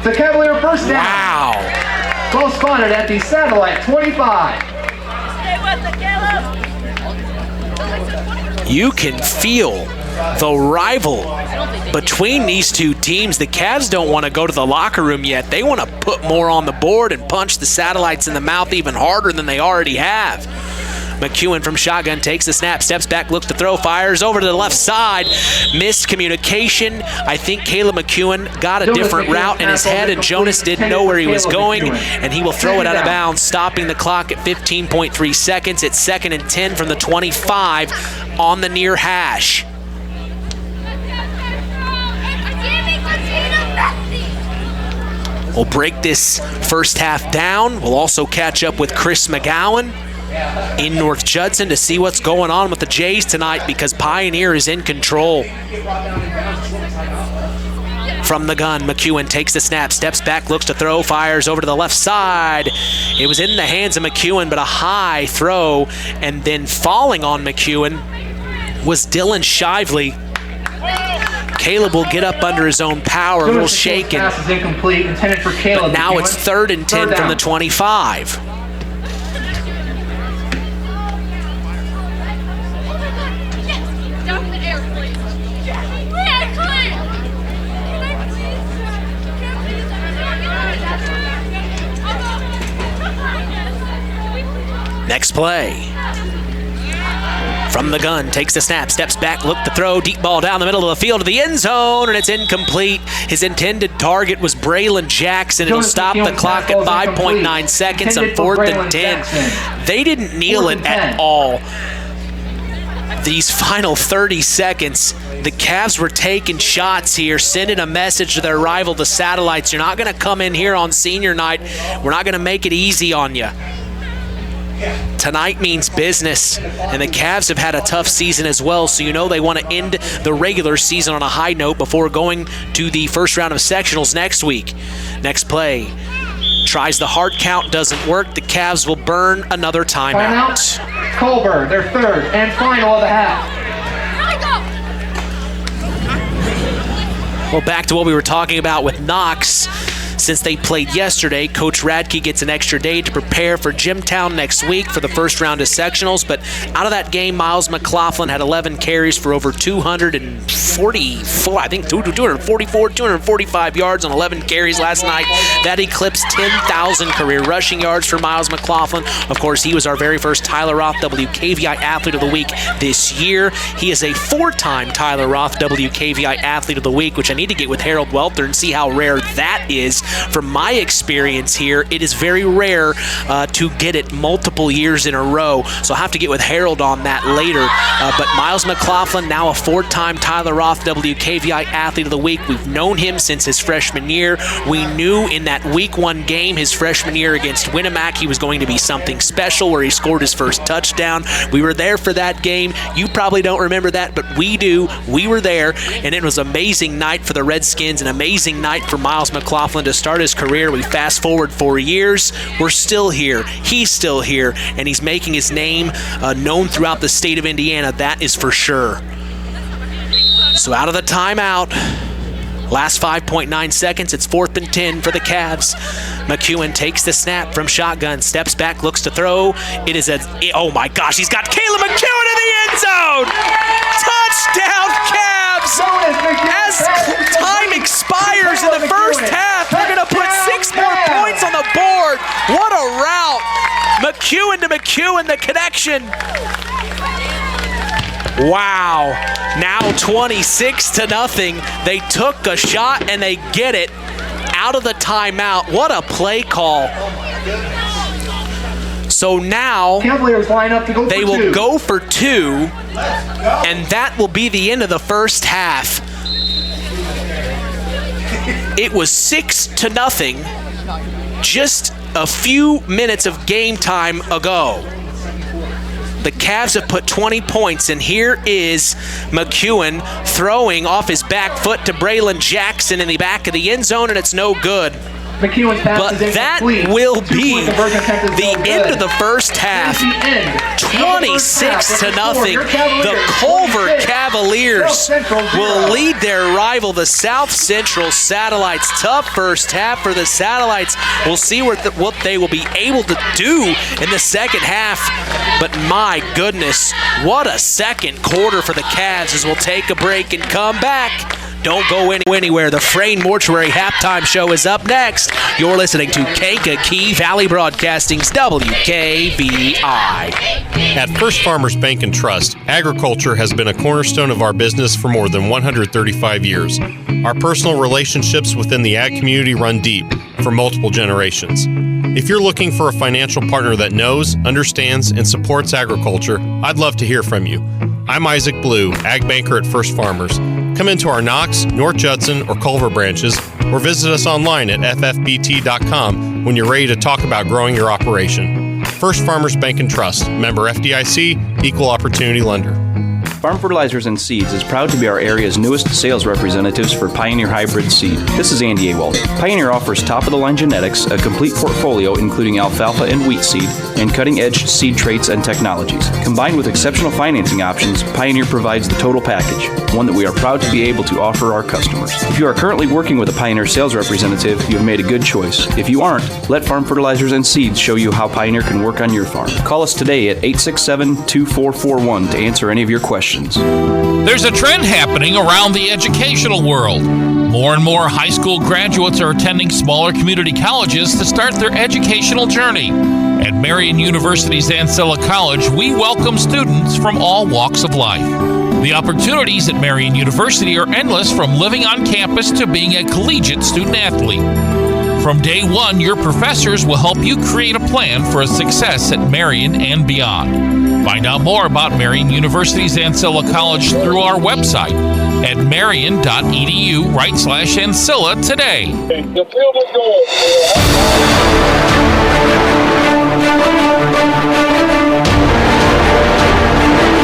The Cavalier first down. Wow. Ball spotted at the satellite 25. You can feel the rival between these two teams. The Cavs don't want to go to the locker room yet. They want to put more on the board and punch the satellites in the mouth even harder than they already have. McEwen from shotgun takes the snap, steps back, looks to throw, fires over to the left side. Missed communication. I think Caleb McEwen got a different route in his head, and Jonas didn't know where he was going, and he will throw it out of bounds, stopping the clock at 15.3 seconds. It's 2nd and 10 from the 25 on the near hash. We'll break this first half down. We'll also catch up with Chris McGowan in North Judson to see what's going on with the Jays tonight, because Pioneer is in control. From the gun, McEwen takes the snap, steps back, looks to throw, fires over to the left side. It was in the hands of McEwen, but a high throw, and then falling on McEwen was Dylan Shively. Caleb will get up under his own power, a little shaken. Pass is incomplete, intended for Caleb. But now it's 3rd and 10 from the 25. Next play. From the gun, takes the snap, steps back, look to throw, deep ball down the middle of the field to the end zone, and it's incomplete. His intended target was Braylon Jackson. It'll stop the clock at 5.9 seconds on 4th and 10. They didn't kneel it at all. These final 30 seconds, the Cavs were taking shots here, sending a message to their rival, the Satellites. You're not going to come in here on senior night. We're not going to make it easy on you. Tonight means business, and the Cavs have had a tough season as well, so you know they want to end the regular season on a high note before going to the first round of sectionals next week. Next play. Tries the hard count, doesn't work. The Cavs will burn another timeout. Culver, their 3rd and final of the half. Well, back to what we were talking about with Knox. Since they played yesterday, Coach Radke gets an extra day to prepare for Jimtown next week for the first round of sectionals. But out of that game, Miles McLaughlin had 11 carries for over 244, I think 245 yards on 11 carries last night. That eclipsed 10,000 career rushing yards for Miles McLaughlin. Of course, he was our very first Tyler Roth WKVI Athlete of the Week this year. He is a 4-time Tyler Roth WKVI Athlete of the Week, which I need to get with Harold Welter and see how rare that is. From my experience here, it is very rare to get it multiple years in a row, so I'll have to get with Harold on that later. But Miles McLaughlin, now a 4-time Tyler Roth WKVI Athlete of the Week. We've known him since his freshman year. We knew in that Week 1 game, his freshman year against Winamac, he was going to be something special where he scored his first touchdown. We were there for that game. You probably don't remember that, but we do. We were there, and it was an amazing night for the Redskins, an amazing night for Miles McLaughlin to start his career. We fast forward 4 years. We're still here. He's still here, and he's making his name known throughout the state of Indiana. That is for sure. So out of the timeout, last 5.9 seconds, it's 4th and 10 for the Cavs. McEwen takes the snap from shotgun, steps back, looks to throw. It is oh my gosh, he's got Caleb McEwen in the end zone! Touchdown Cavs! As time expires in the first half, they're going to put 6 more points on the board. What a route! McEwen to McEwen, the connection. Wow, now 26-0. They took a shot and they get it out of the timeout. What a play call. So now they will go for 2, and that will be the end of the first half. It was 6-0 just a few minutes of game time ago. The Cavs have put 20 points, and here is McEwen throwing off his back foot to Braylon Jackson in the back of the end zone, and it's no good. But that will be the end of the first half. 26-0. The Culver Cavaliers will lead their rival, the South Central Satellites. Tough first half for the Satellites. We'll see what they will be able to do in the second half. But my goodness, what a second quarter for the Cavs as we'll take a break and come back. Don't go anywhere. The Frayne Mortuary halftime show is up next. You're listening to Kankakee Valley Broadcasting's WKVI. At First Farmers Bank and Trust, agriculture has been a cornerstone of our business for more than 135 years. Our personal relationships within the ag community run deep for multiple generations. If you're looking for a financial partner that knows, understands, and supports agriculture, I'd love to hear from you. I'm Isaac Blue, Ag Banker at First Farmers. Come into our Knox, North Judson, or Culver branches, or visit us online at ffbt.com when you're ready to talk about growing your operation. First Farmers Bank and Trust, member FDIC, equal opportunity lender. Farm Fertilizers and Seeds is proud to be our area's newest sales representatives for Pioneer Hybrid Seed. This is Andy Awald. Pioneer offers top-of-the-line genetics, a complete portfolio including alfalfa and wheat seed, and cutting-edge seed traits and technologies. Combined with exceptional financing options, Pioneer provides the total package, one that we are proud to be able to offer our customers. If you are currently working with a Pioneer sales representative, you have made a good choice. If you aren't, let Farm Fertilizers and Seeds show you how Pioneer can work on your farm. Call us today at 867-2441 to answer any of your questions. There's a trend happening around the educational world. More and more high school graduates are attending smaller community colleges to start their educational journey. At Marian University's Ancilla College, we welcome students from all walks of life. The opportunities at Marian University are endless, from living on campus to being a collegiate student athlete. From day one, your professors will help you create a plan for a success at Marian and beyond. Find out more about Marian University's Ancilla College through our website at marian.edu/Ancilla today. The field is going.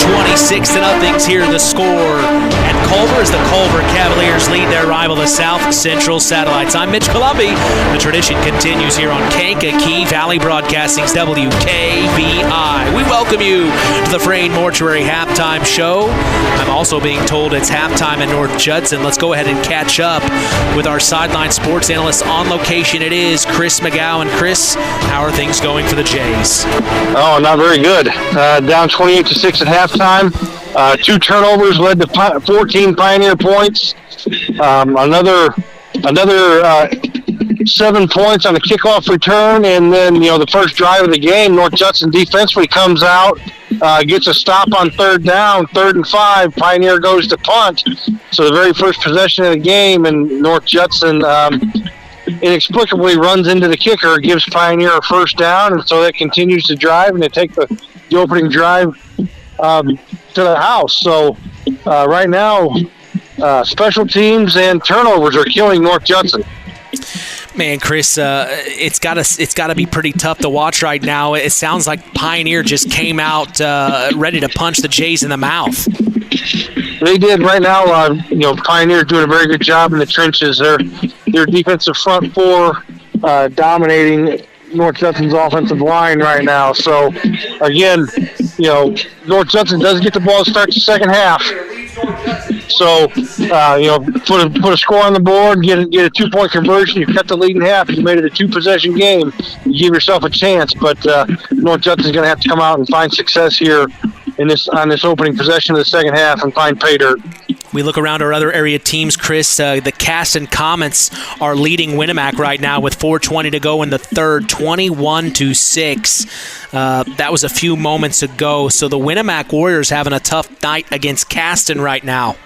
26-0 here, the score. And Culver as the Culver Cavaliers lead their rival, the South Central Satellites. I'm Mitch Columbi. The tradition continues here on Kankakee Valley Broadcasting's WKVI. We welcome you to the Frayne Mortuary halftime show. I'm also being told it's halftime in North Judson. Let's go ahead and catch up with our sideline sports analyst on location. It is Chris McGowan. Chris, how are things going for the Jays? Oh, not very good. Down 28-6 at halftime. 2 turnovers led to 14 Pioneer points. Another 7 points on a kickoff return, and then the first drive of the game, North Judson defensively comes out, gets a stop on 3rd down, 3rd and 5. Pioneer goes to punt. So the very first possession of the game, and North Judson inexplicably runs into the kicker, gives Pioneer a first down, and so that continues to drive, and they take the opening drive to the house. So right now, special teams and turnovers are killing North Judson. Man, Chris, it's got to be pretty tough to watch right now. It sounds like Pioneer just came out ready to punch the Jays in the mouth. They did. Right now, Pioneer doing a very good job in the trenches. Their defensive front four dominating North Judson's offensive line right now. So, again, North Judson does get the ball to start the second half. So, put a score on the board, get a 2-point conversion. You cut the lead in half. You made it a 2-possession game. You give yourself a chance. But North Judson's going to have to come out and find success here on this opening possession of the second half and find pay dirt. We look around our other area teams, Chris. The Caston Comets are leading Winamac right now with 4:20 to go in the third, 21-6. That was a few moments ago. So the Winamac Warriors having a tough night against Caston right now.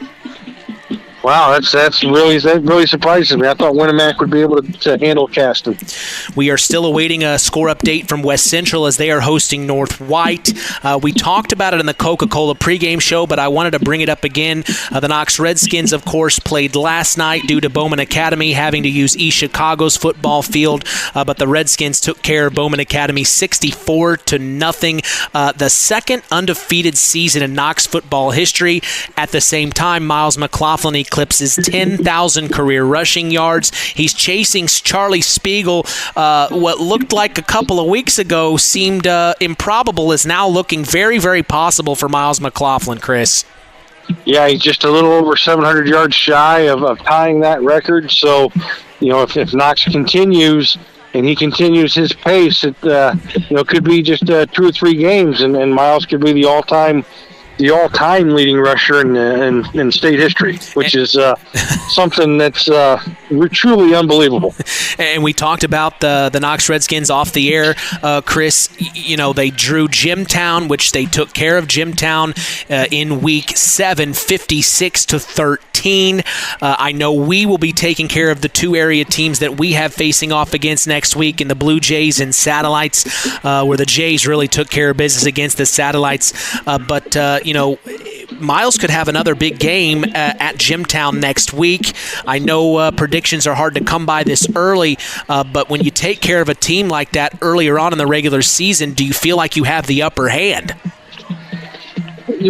Wow, that really surprises me. I thought Winamac would be able to handle Caston. We are still awaiting a score update from West Central as they are hosting North White. We talked about it in the Coca-Cola pregame show, but I wanted to bring it up again. The Knox Redskins, of course, played last night due to Bowman Academy having to use East Chicago's football field, but the Redskins took care of Bowman Academy 64-0. The second undefeated season in Knox football history. At the same time, Miles McLaughlin eclipses 10,000 career rushing yards. He's chasing Charlie Spiegel. What looked like a couple of weeks ago seemed improbable is now looking very, very possible for Miles McLaughlin, Chris. Yeah, he's just a little over 700 yards shy of tying that record. So, if Knox continues and he continues his pace, it could be just 2 or 3 games, and Miles could be the all-time leading rusher in state history, which is something that's truly unbelievable. And we talked about the Knox Redskins off the air, Chris. They drew Jimtown, which they took care of Jimtown in week 7, 56-13. I know we will be taking care of the 2 area teams that we have facing off against next week in the Blue Jays and Satellites, where the Jays really took care of business against the Satellites. But Miles could have another big game at Jimtown next week. I know predictions are hard to come by this early, but when you take care of a team like that earlier on in the regular season, do you feel like you have the upper hand?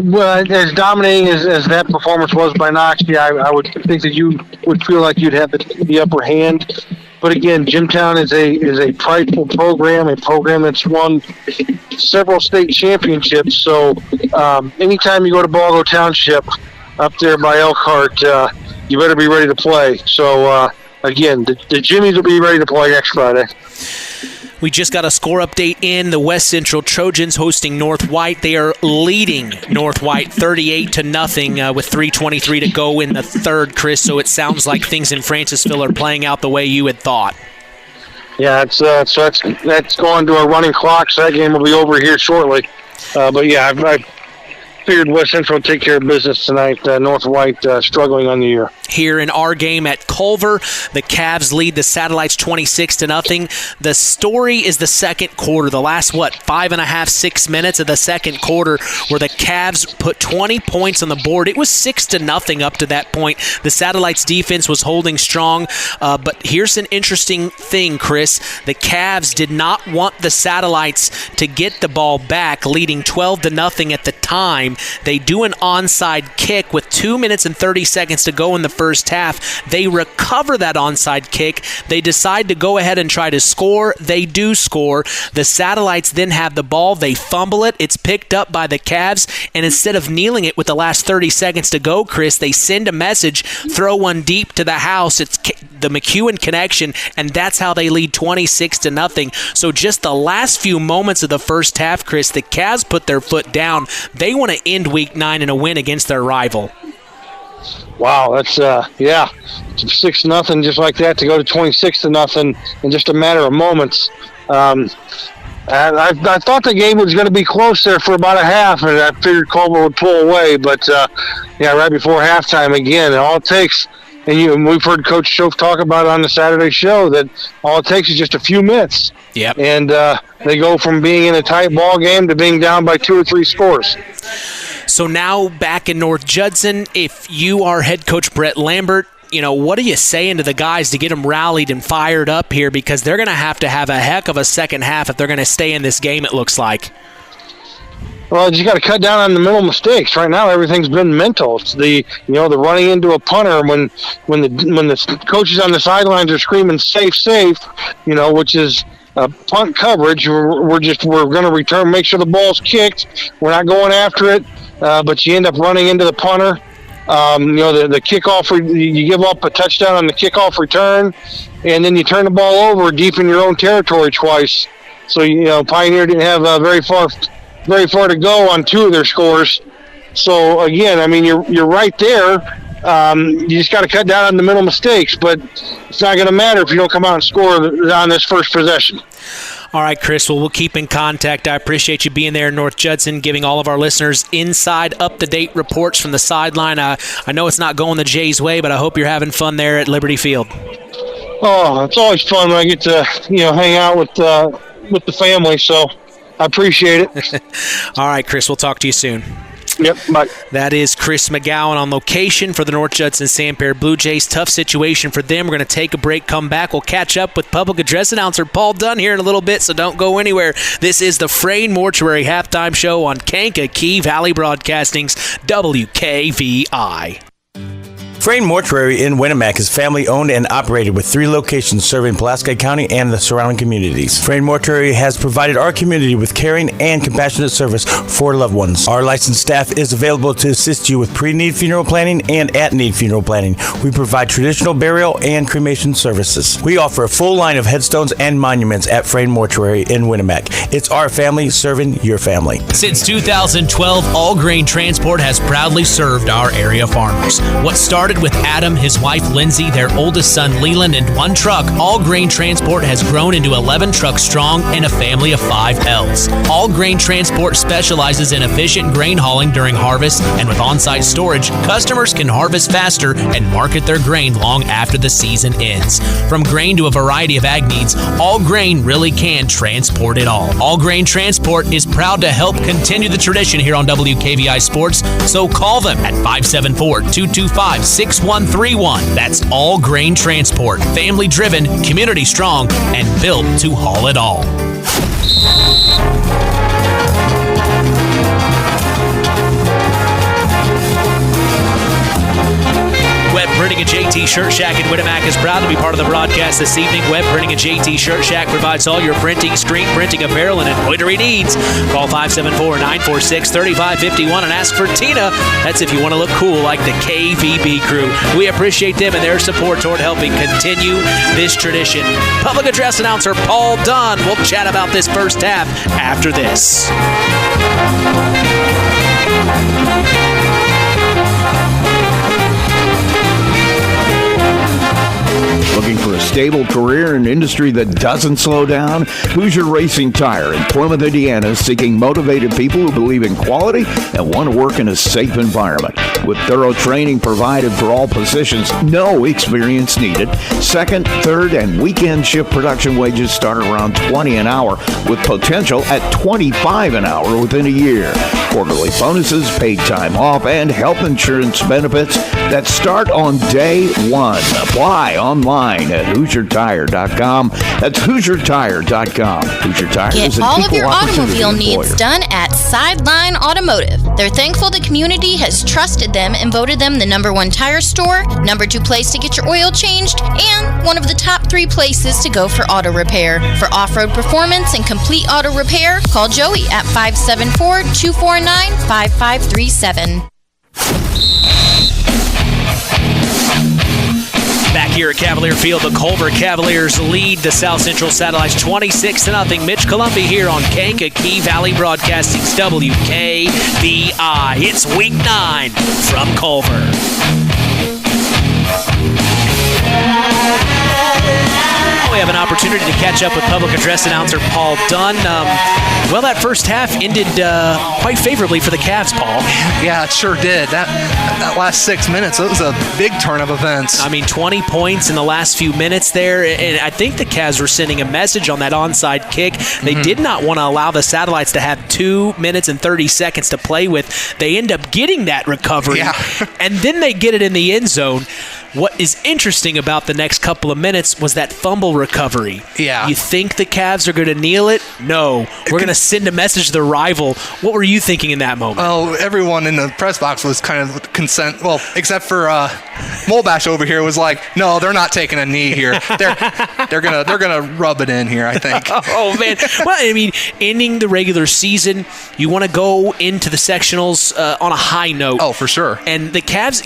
Well, as dominating as that performance was by Knox, I would think that you would feel like you'd have the upper hand. But again, Jimtown is a prideful program, a program that's won several state championships. So anytime you go to Balgo Township up there by Elkhart, you better be ready to play. So again, the Jimmies will be ready to play next Friday. We just got a score update in. The West Central Trojans hosting North White. They are leading North White 38-0 with 3:23 to go in the third, Chris. So it sounds like things in Francisville are playing out the way you had thought. Yeah, that's going to a running clock, so that game will be over here shortly. But yeah, I figured West Central would take care of business tonight. North White struggling on the year. Here in our game at Culver, the Cavs lead the Satellites 26-0. The story is the second quarter, the last, 5.5, 6 minutes of the second quarter, where the Cavs put 20 points on the board. It was 6-0 up to that point. The Satellites defense was holding strong, but here's an interesting thing, Chris. The Cavs did not want the Satellites to get the ball back, leading 12-0 at the time. They do an onside kick with 2 minutes and 30 seconds to go in the first half. They recover that onside kick. They decide to go ahead and try to score. They do score. The Satellites then have the ball. They fumble it. It's picked up by the Cavs, and instead of kneeling it with the last 30 seconds to go, Chris, they send a message, throw one deep to the house. It's the McEwen connection, and that's how they lead 26-0. So just the last few moments of the first half, Chris, the Cavs put their foot down. They want to end Week 9 in a win against their rival. Wow, that's 6-0 just like that to go to 26-0 in just a matter of moments. I thought the game was going to be close there for about a half, and I figured Culver would pull away. But right before halftime again, all it takes, and we've heard Coach Schoaf talk about it on the Saturday show, that all it takes is just a few minutes. Yep. And they go from being in a tight ball game to being down by 2 or 3 scores. So now back in North Judson, if you are head coach Brett Lambert, what are you saying to the guys to get them rallied and fired up here? Because they're going to have a heck of a second half if they're going to stay in this game, it looks like. Well, you got to cut down on the mental mistakes. Right now, everything's been mental. It's the running into a punter when the coaches on the sidelines are screaming safe, which is punt coverage. We're going to return, make sure the ball's kicked. We're not going after it, but you end up running into the punter. The kickoff, you give up a touchdown on the kickoff return, and then you turn the ball over deep in your own territory twice. So, Pioneer didn't have very far to go on 2 of their scores. So, again, I mean, you're right there. You just got to cut down on the mental mistakes, but it's not going to matter if you don't come out and score on this first possession. All right, Chris, well, we'll keep in contact. I appreciate you being there in North Judson, giving all of our listeners inside, up-to-date reports from the sideline. I know it's not going the Jays' way, but I hope you're having fun there at Liberty Field. Oh, it's always fun when I get to, hang out with the family, so I appreciate it. All right, Chris, we'll talk to you soon. Yep, bye. That is Chris McGowan on location for the North Judson Santerre Blue Jays. Tough situation for them. We're going to take a break, come back. We'll catch up with public address announcer Paul Dunn here in a little bit, so don't go anywhere. This is the Frayne Mortuary Halftime Show on Kankakee Valley Broadcasting's WKVI. Frayne Mortuary in Winnemac is family-owned and operated with 3 locations serving Pulaski County and the surrounding communities. Frayne Mortuary has provided our community with caring and compassionate service for loved ones. Our licensed staff is available to assist you with pre-need funeral planning and at-need funeral planning. We provide traditional burial and cremation services. We offer a full line of headstones and monuments at Frayne Mortuary in Winnemac. It's our family serving your family. Since 2012, All Grain Transport has proudly served our area farmers. What started with Adam, his wife Lindsay, their oldest son Leland, and 1 truck, All Grain Transport has grown into 11 trucks strong and a family of 5 L's. All Grain Transport specializes in efficient grain hauling during harvest, and with on-site storage, customers can harvest faster and market their grain long after the season ends. From grain to a variety of ag needs, All Grain really can transport it all. All Grain Transport is proud to help continue the tradition here on WKVI Sports, so call them at 574-225-6131. That's All Grain Transport. Family driven, community strong, and built to haul it all. Web Printing and JT Shirt Shack in Winnemac is proud to be part of the broadcast this evening. Web Printing and JT Shirt Shack provides all your printing, screen printing, apparel, and embroidery needs. Call 574-946-3551 and ask for Tina. That's if you want to look cool like the KVB crew. We appreciate them and their support toward helping continue this tradition. Public address announcer Paul Dunn will chat about this first half after this. Looking for a stable career in an industry that doesn't slow down? Hoosier Racing Tire in Plymouth, Indiana is seeking motivated people who believe in quality and want to work in a safe environment. With thorough training provided for all positions, no experience needed. Second, third, and weekend shift production wages start around $20 an hour with potential at $25 an hour within a year. Quarterly bonuses, paid time off, and health insurance benefits that start on day one. Apply online at HoosierTire.com. That's HoosierTire.com. Hoosier Tire is an Get all of equal your automobile opportunity needs employer. done at Sideline Automotive. They're thankful the community has trusted them and voted them the #1 tire store, #2 place to get your oil changed, and one of the top 3 places to go for auto repair. For off-road performance and complete auto repair, call Joey at 574-249-5537. Back here at Cavalier Field, the Culver Cavaliers lead the South Central Satellites 26-0. Mitch Columby here on Kankakee Valley Broadcasting's WKVI. It's Week 9 from Culver. We have an opportunity to catch up with public address announcer Paul Dunn. Well, that first half ended quite favorably for the Cavs, Paul. Yeah, it sure did. That last 6 minutes, it was a big turn of events. I mean, 20 points in the last few minutes there, and I think the Cavs were sending a message on that onside kick. They did not want to allow the Satellites to have 2 minutes and 30 seconds to play with. They end up getting that recovery, and then they get it in the end zone. What is interesting about the next couple of minutes was that fumble recovery. Yeah. You think the Cavs are going to kneel it? No. We're going to send a message to the rival. What were you thinking in that moment? Well, everyone in the press box was kind of consent. Well, except for Molbash over here was like, no, they're not taking a knee here. They're gonna rub it in here, I think. Oh man. Well, I mean, ending the regular season, you want to go into the sectionals on a high note. Oh, for sure. And the Cavs,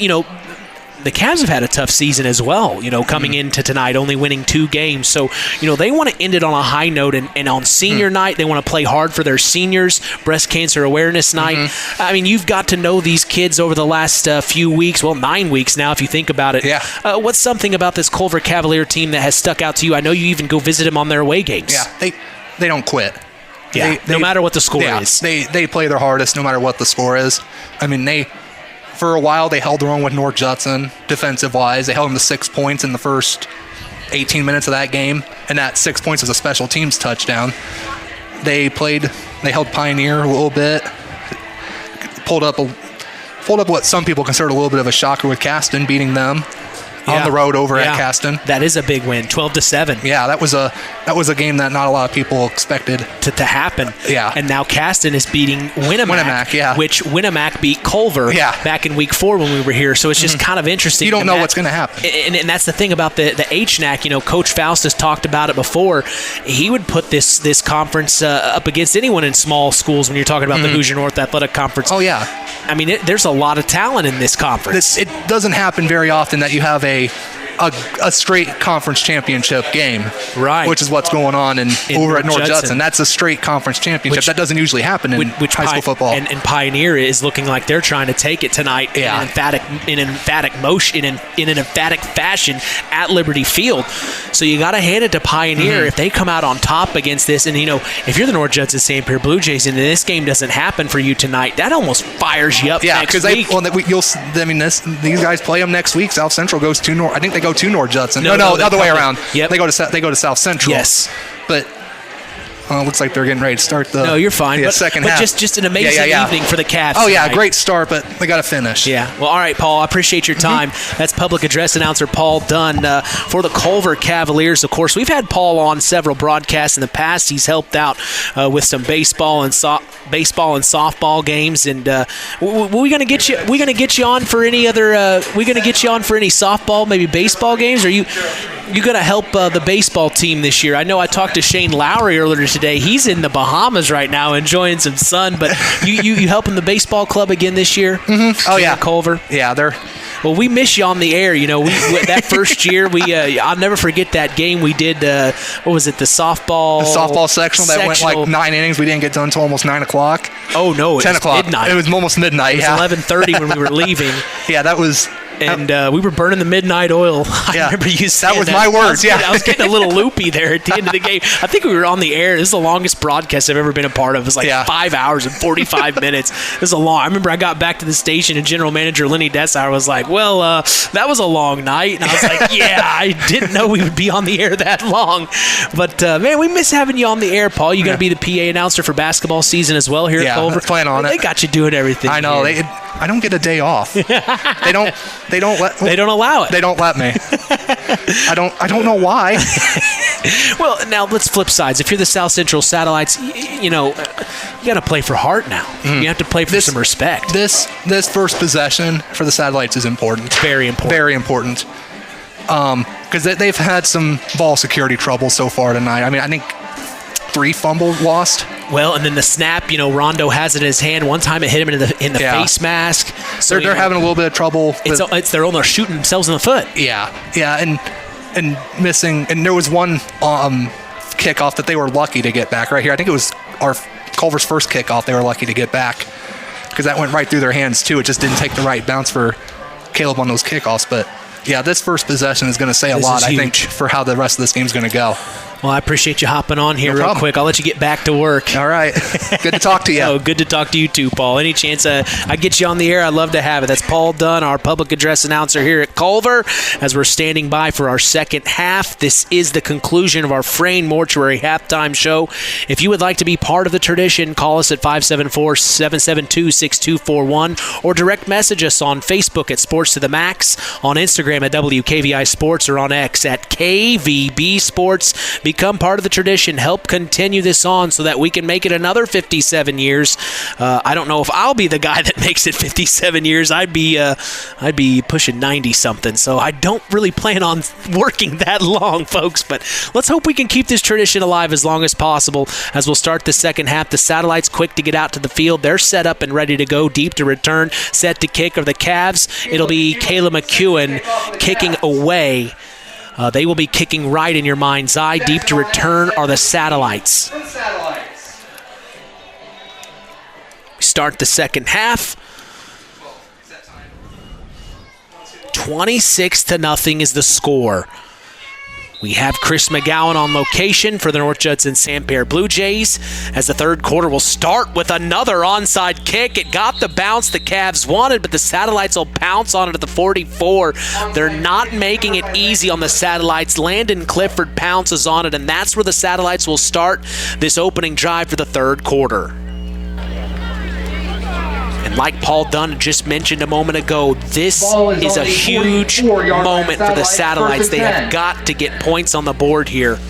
the Cavs have had a tough season as well, coming into tonight, only winning 2 games. So, they want to end it on a high note. And on senior night, they want to play hard for their seniors, Breast Cancer Awareness Night. I mean, you've got to know these kids over the last few weeks, 9 weeks now if you think about it. Yeah. What's something about this Culver Cavalier team that has stuck out to you? I know you even go visit them on their away games. Yeah, they don't quit. Yeah, no matter what the score is. They play their hardest no matter what the score is. I mean, for a while, they held their own with North Judson defensive-wise. They held them to 6 points in the first 18 minutes of that game, and that 6 points was a special teams touchdown. They held Pioneer a little bit, pulled up what some people consider a little bit of a shocker with Caston beating them on the road over at Caston. That is a big win, 12-7. Yeah, that was a game that not a lot of people expected to happen. Yeah. And now Caston is beating Winamac, which Winamac beat Culver back in week 4 when we were here. So it's just kind of interesting. You don't know what's going to happen. And that's the thing about the HNAC. Coach Faust has talked about it before. He would put this conference up against anyone in small schools when you're talking about the Hoosier North Athletic Conference. Oh, yeah. I mean, there's a lot of talent in this conference. It doesn't happen very often that you have a straight conference championship game, right? Which is what's going on over at North Judson. That's a straight conference championship. That doesn't usually happen in high school football. And Pioneer is looking like they're trying to take it tonight in an emphatic fashion at Liberty Field. So you got to hand it to Pioneer if they come out on top against this. And if you're the North Judson St. Pierre Blue Jays and this game doesn't happen for you tonight, that almost fires you up. Yeah, because these guys play them next week. South Central goes to North. I think they go to North Judson. No, the other way around. Yep. They go to South Central. Yes, but. Looks like they're getting ready to start the. No, you're fine. Second half. But just an amazing evening for the Cavs. Oh yeah, tonight. Great start, but they got to finish. Yeah. Well, all right, Paul. I appreciate your time. That's public address announcer Paul Dunn for the Culver Cavaliers. Of course, we've had Paul on several broadcasts in the past. He's helped out with some baseball and softball games. And we gonna get you. We gonna get you on for any other. We gonna get you on for any softball, maybe baseball games. Are you gonna help the baseball team this year? I know I talked to Shane Lowry earlier today. He's in the Bahamas right now enjoying some sun, but you helping the baseball club again this year? Oh yeah, Culver. Yeah, they're. Well, we miss you on the air. That first year, I'll never forget that game we did. What was it? The softball sectional that went like 9 innings. We didn't get done until almost 9 o'clock. Oh no, 10 o'clock. Midnight. It was almost midnight. It was 11:30 when we were leaving. Yeah, that was. And we were burning the midnight oil. I remember you saying that was my words. I was getting a little loopy there at the end of the game. I think we were on the air. This is the longest broadcast I've ever been a part of. It was like 5 hours and 45 minutes. It was a long. I remember I got back to the station and General Manager Lenny Dessauer was like, "Well, that was a long night." And I was like, "Yeah, I didn't know we would be on the air that long." But man, we miss having you on the air, Paul. You going to be the PA announcer for basketball season as well here at Culver? Yeah, plan on it. They got you doing everything. I know. I don't get a day off. They don't allow it. They don't let me. I don't know why. Well, now let's flip sides. If you're the South Central Satellites, you got to play for heart now. You have to play for some respect. This first possession for the Satellites is important. Very important. Very important. Because they've had some ball security trouble so far tonight. I mean, I think 3 fumbles lost. Well, and then the snap, Rondo has it in his hand. One time it hit him in the face mask. So they're having a little bit of trouble. They're shooting themselves in the foot. Yeah, and missing. And there was one kickoff that they were lucky to get back right here. I think it was our Culver's first kickoff. They were lucky to get back because that went right through their hands too. It just didn't take the right bounce for Caleb on those kickoffs, but. Yeah, this first possession is going to say a lot, I think, for how the rest of this game is going to go. Well, I appreciate you hopping on here No real problem. quick. I'll let you get back to work. All right. Good to talk to you. Oh, good to talk to you too, Paul. Any chance I get you on the air, I'd love to have it. That's Paul Dunn, our public address announcer here at Culver, as we're standing by for our second half. This is the conclusion of our Frayne Mortuary halftime show. If you would like to be part of the tradition, call us at 574-772-6241 or direct message us on Facebook at Sports to the Max, on Instagram at WKVI Sports, or on X at KVB Sports. Become part of the tradition. Help continue this on so that we can make it another 57 years. I don't know if I'll be the guy that makes it 57 years. I'd be pushing 90 something. So I don't really plan on working that long, folks. But let's hope we can keep this tradition alive as long as possible. As we'll start the second half, the Satellites quick to get out to the field. They're set up and ready to go. Deep to return, set to kick are the Cavs. It'll be Kayla McEwen kicking away. They will be kicking right in your mind's eye. Deep to return are the Satellites. We start the second half. 26-0 is the score. We have Chris McGowan on location for the North Judson Sampere Blue Jays, as the third quarter will start with another onside kick. It got the bounce the Cavs wanted, but the Satellites will pounce on it at the 44. They're not making it easy on the Satellites. Landon Clifford pounces on it, and that's where the Satellites will start this opening drive for the third quarter. And like Paul Dunn just mentioned a moment ago, this is a huge moment for the Satellites. They have got to get points on the board here.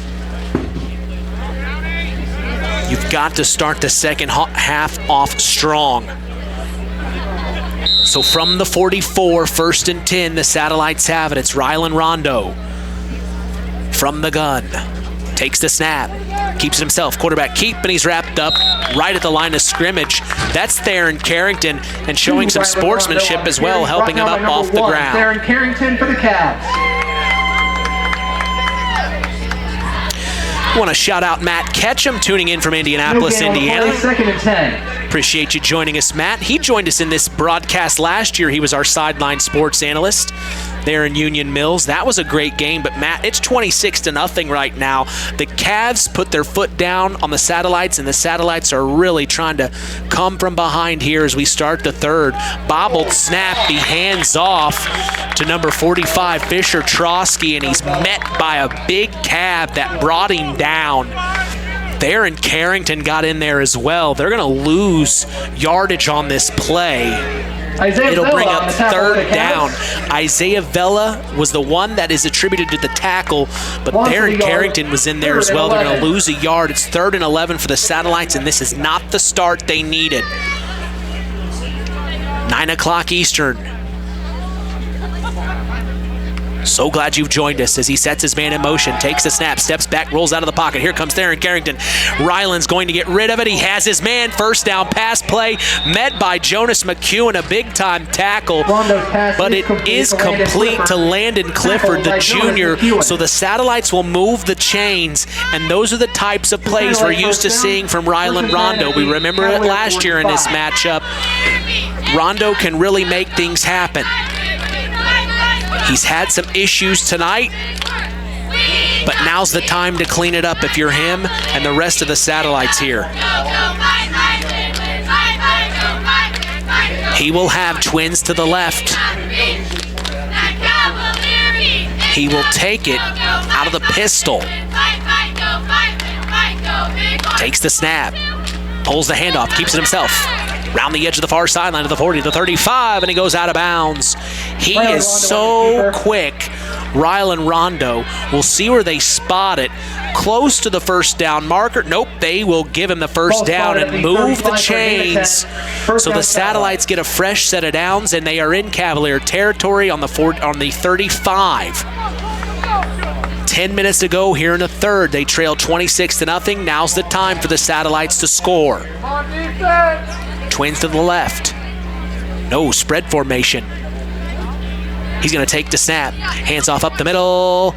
You've got to start the second half off strong. So from the 44, first and 10, the Satellites have it. It's Rylan Rondo from the gun. Takes the snap, keeps it himself, quarterback keep, and he's wrapped up right at the line of scrimmage. That's Theron Carrington, and showing some sportsmanship as well, helping him up off the ground. Theron Carrington for the Cavs. I want to shout out Matt Ketchum, tuning in from Indianapolis, Indiana. Second and 10. Appreciate you joining us, Matt. He joined us in this broadcast last year. He was our sideline sports analyst there in Union Mills. That was a great game, but Matt, it's 26-0 right now. The Cavs put their foot down on the Satellites, and the Satellites are really trying to come from behind here as we start the third. Bobbled snap, he hands off to number 45, Fisher Trotsky, and he's met by a big Cav that brought him down. Theron Carrington got in there as well. They're going to lose yardage on this play. It'll bring up third down. Isaiah Vela was the one that is attributed to the tackle, but Theron Carrington was in there as well. They're going to lose a yard. It's 3rd and 11 for the Satellites, and this is not the start they needed. 9 o'clock Eastern. So glad you've joined us as he sets his man in motion, takes the snap, steps back, rolls out of the pocket. Here comes Theron Carrington. Ryland's going to get rid of it. He has his man. First down pass play met by Jonas McEwen, a big-time tackle, but it is complete to Landon Clifford, the junior. So the Satellites will move the chains, and those are the types of plays we're used to seeing from Rylan Rondo. We remember it last year in this matchup. Rondo can really make things happen. He's had some issues tonight, but now's the time to clean it up if you're him and the rest of the Satellites here. He will have twins to the left. He will take it out of the pistol. Takes the snap, pulls the handoff, keeps it himself. Round the edge of the far sideline to the 40, the 35, and he goes out of bounds. He is so quick. Rylan Rondo. We'll see where they spot it. Close to the first down marker. Nope, they will give him the first down and move the chains. So the Satellites get a fresh set of downs, and they are in Cavalier territory on the 35. 10 minutes to go here in the third. They trail 26-0. Now's the time for the Satellites to score. Twins to the left. No, spread formation. He's going to take the snap. Hands off up the middle.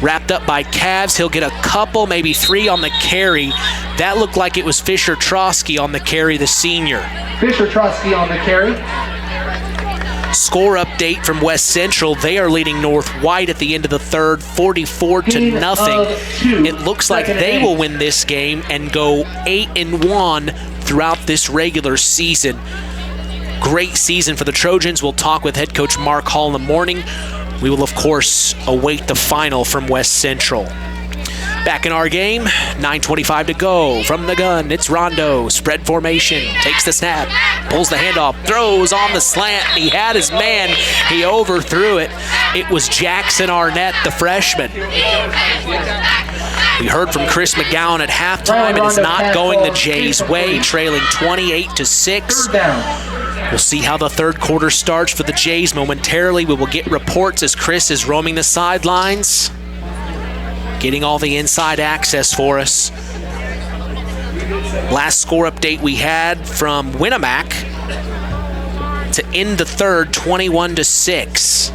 Wrapped up by Cavs. He'll get a couple, maybe 3 on the carry. That looked like it was Fisher Trotsky on the carry, the senior. Fisher Trotsky on the carry. Score update from West Central. They are leading North White at the end of the third, 44-0. It looks like they will win this game and go 8-1 throughout this regular season. Great season for the Trojans. We'll talk with head coach Mark Hall in the morning. We will, of course, await the final from West Central. Back in our game, 9:25 to go. From the gun, it's Rondo. Spread formation, takes the snap, pulls the handoff, throws on the slant. He had his man. He overthrew it. It was Jackson Arnett, the freshman. We heard from Chris McGowan at halftime. It is not going the Jays' way, trailing 28-6. We'll see how the third quarter starts for the Jays momentarily. We will get reports as Chris is roaming the sidelines, getting all the inside access for us. Last score update we had from Winamac to end the third, 21-6.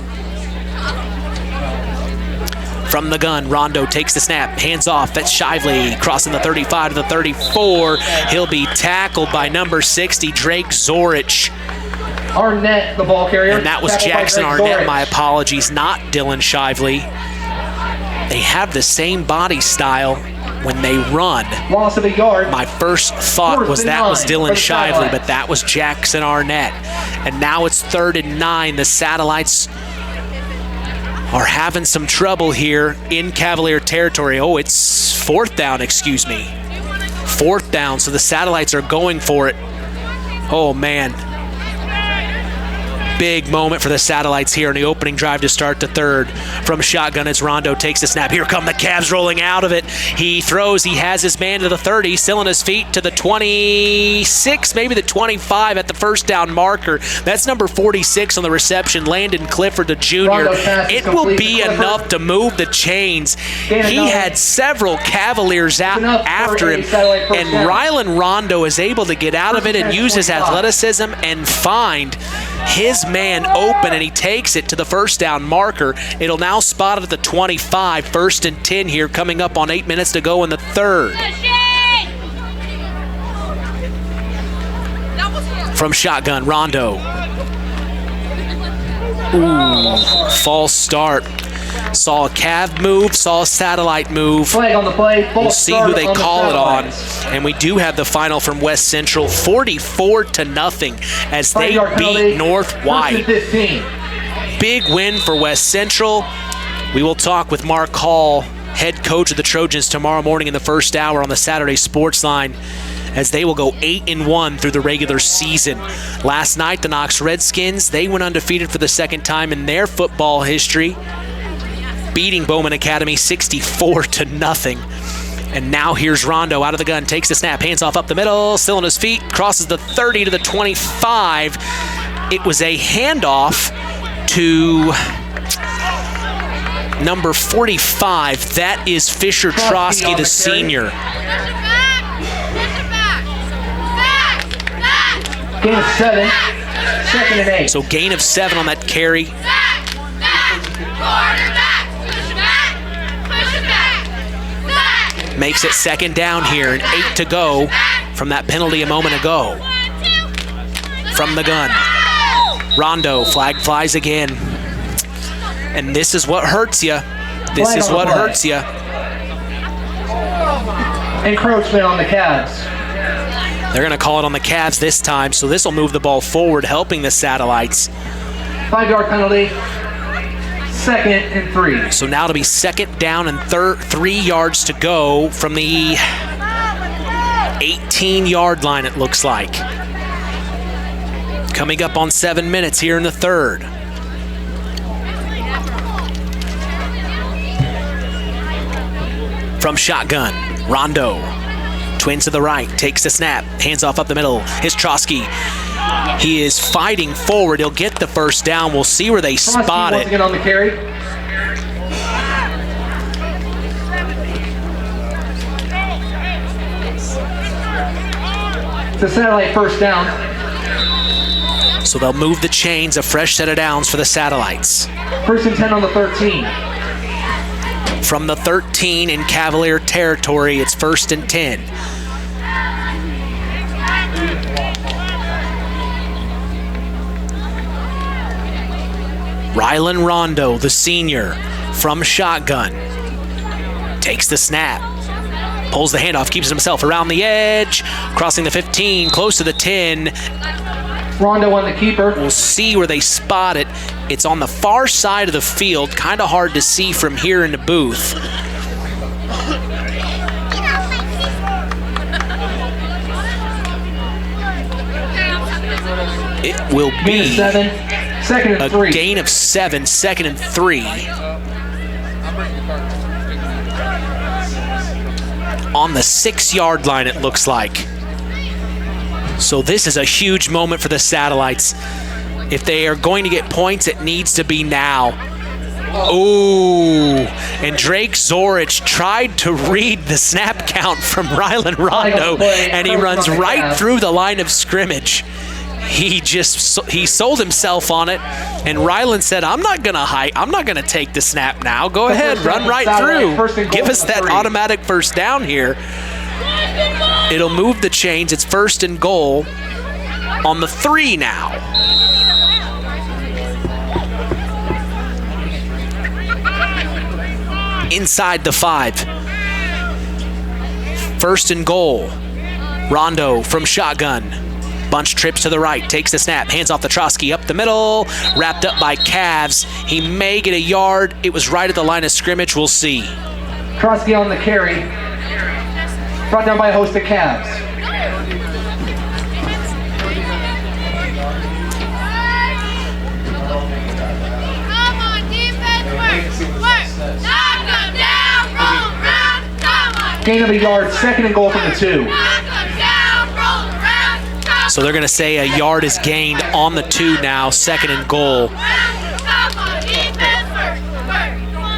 From the gun, Rondo takes the snap, hands off. That's Shively crossing the 35 to the 34. He'll be tackled by number 60, Drake Zorich. Arnett, the ball carrier. And that was Jackson Arnett, my apologies, not Dylan Shively. They have the same body style when they run. Loss of a yard. My first thought was that was Dylan Shively, but that was Jackson Arnett. And now it's 3rd and 9. The Satellites are having some trouble here in Cavalier territory. Oh, it's 4th down, excuse me. 4th down, so the Satellites are going for it. Oh, man. Big moment for the Satellites here in the opening drive to start the third. From shotgun, it's Rondo, takes the snap. Here come the Cavs rolling out of it. He throws, he has his man to the 30, still on his feet to the 26, maybe the 25 at the first down marker. That's number 46 on the reception, Landon Clifford, the junior. It will be enough to move the chains. He had several Cavaliers out after him, and Rylan Rondo is able to get out of it and use his athleticism and find his man open, and he takes it to the first down marker. It'll now spot it at the 25, 1st and 10 here, coming up on 8 minutes to go in the third. From shotgun, Rondo. Ooh, false start. Saw a Cav move, saw a Satellite move. Flag on the play. We'll see who they call it on. And we do have the final from West Central, 44-0 as they beat North White. Big win for West Central. We will talk with Mark Hall, head coach of the Trojans, tomorrow morning in the first hour on the Saturday Sports Line, as they will go 8-1 through the regular season. Last night, the Knox Redskins, they went undefeated for the second time in their football history, beating Bowman Academy 64-0. And now here's Rondo out of the gun, takes the snap, hands off up the middle, still on his feet, crosses the 30 to the 25. It was a handoff to number 45. That is Fisher Trotsky, the senior. Gain of 7, 2nd and 8. So gain of 7 on that carry. Makes it 2nd down here, and 8 to go from that penalty a moment ago. From the gun, Rondo, flag flies again. And this is what hurts you. This is what hurts you. Encroachment on the Cavs. They're going to call it on the Cavs this time, so this will move the ball forward, helping the Satellites. 5-yard penalty. 2nd and 3. So now it'll be 2nd down and 3 yards to go from the 18-yard line, it looks like. Coming up on 7 minutes here in the third. From shotgun, Rondo. Twin to the right, takes the snap, hands off up the middle. Here's Trotsky. He is fighting forward. He'll get the first down. We'll see where they spot it. On the carry. It's a Satellite first down. So they'll move the chains, a fresh set of downs for the Satellites. 1st and 10 on the 13. From the 13 in Cavalier territory, it's 1st and 10. Rylan Rondo, the senior, from shotgun. Takes the snap. Pulls the handoff, keeps himself around the edge, crossing the 15, close to the 10. Rondo on the keeper. We'll see where they spot it. It's on the far side of the field, kind of hard to see from here in the booth. It will be a gain of 7, 2nd and 3. On the 6-yard line, it looks like. So this is a huge moment for the Satellites. If they are going to get points, it needs to be now. Ooh, and Drake Zorich tried to read the snap count from Rylan Rondo, and he runs right through the line of scrimmage. He sold himself on it, and Rylan said, I'm not gonna take the snap now. Go ahead, run right through. Give us that automatic first down here. It'll move the chains. It's 1st and goal on the 3 now. Inside the 5. 1st and goal. Rondo from shotgun. Bunch trips to the right, takes the snap, hands off the Trotsky up the middle, wrapped up by Cavs. He may get a yard. It was right at the line of scrimmage. We'll see. Trotsky on the carry. Brought down by a host of Cavs. Come on, defense, work. Knock them down, roll around, come on. Gain of a yard, 2nd and goal from the 2. So they're going to say a yard is gained on the 2 now, 2nd and goal.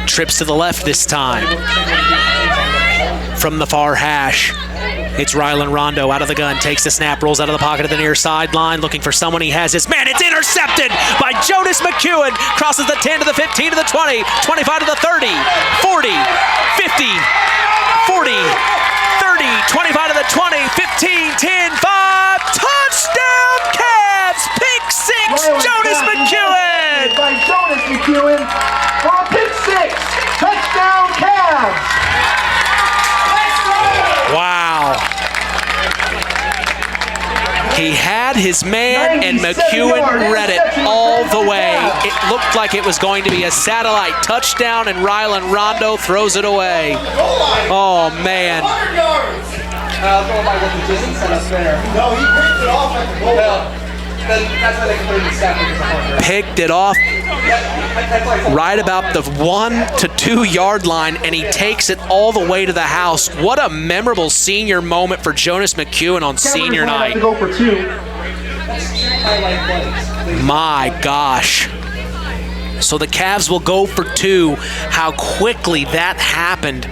Trips to the left this time. From the far hash, it's Rylan Rondo out of the gun, takes the snap, rolls out of the pocket of the near sideline, looking for someone. He has his man. It's intercepted by Jonas McEwen. Crosses the 10 to the 15 to the 20, 25 to the 30, 40, 50, 40, 30, 25 to the 20, 15, 10, 5. Touchdown Cavs! Pick 6, Jonas McEwen! By Jonas McEwen for a pick 6. Touchdown Cavs! Wow. He had his man, and McEwen read it all the way. It looked like it was going to be a Satellite touchdown, and Rylan Rondo throws it away. Oh, man. Going by what the distance set up there. No, he picked it off at the goal. That's why they can put it in the sack. Picked it off right about the 1 to 2 yard line, and he takes it all the way to the house. What a memorable senior moment for Jonas McEwen on senior night. To go for 2. My gosh. So the Cavs will go for 2. How quickly that happened.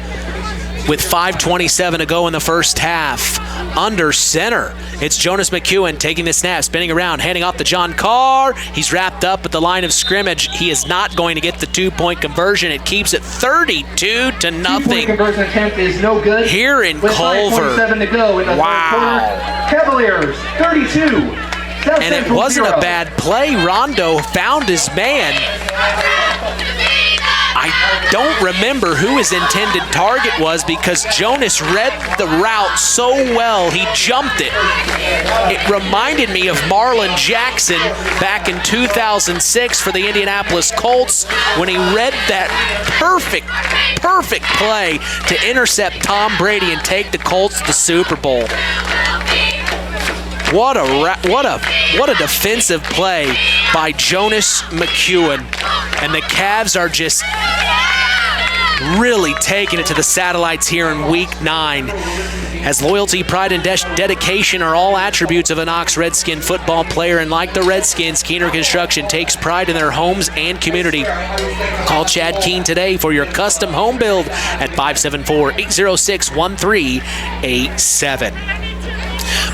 With 5:27 to go in the first half. Under center, it's Jonas McEwen taking the snap, spinning around, handing off to John Carr. He's wrapped up at the line of scrimmage. He is not going to get the 2-point conversion. It keeps it 32 to nothing. 2-point conversion attempt is no good. Here in with Culver. 5:27 to go in the third quarter. Cavaliers 32. And it wasn't a bad play. Rondo found his man. I don't remember who his intended target was because Jonas read the route so well, he jumped it. It reminded me of Marlon Jackson back in 2006 for the Indianapolis Colts when he read that perfect play to intercept Tom Brady and take the Colts to the Super Bowl. What a defensive play by Jonas McEwen. And the Cavs are just really taking it to the Satellites here in Week 9. As loyalty, pride, and dedication are all attributes of an Ox Redskin football player, and like the Redskins, Keener Construction takes pride in their homes and community. Call Chad Keen today for your custom home build at 574-806-1387.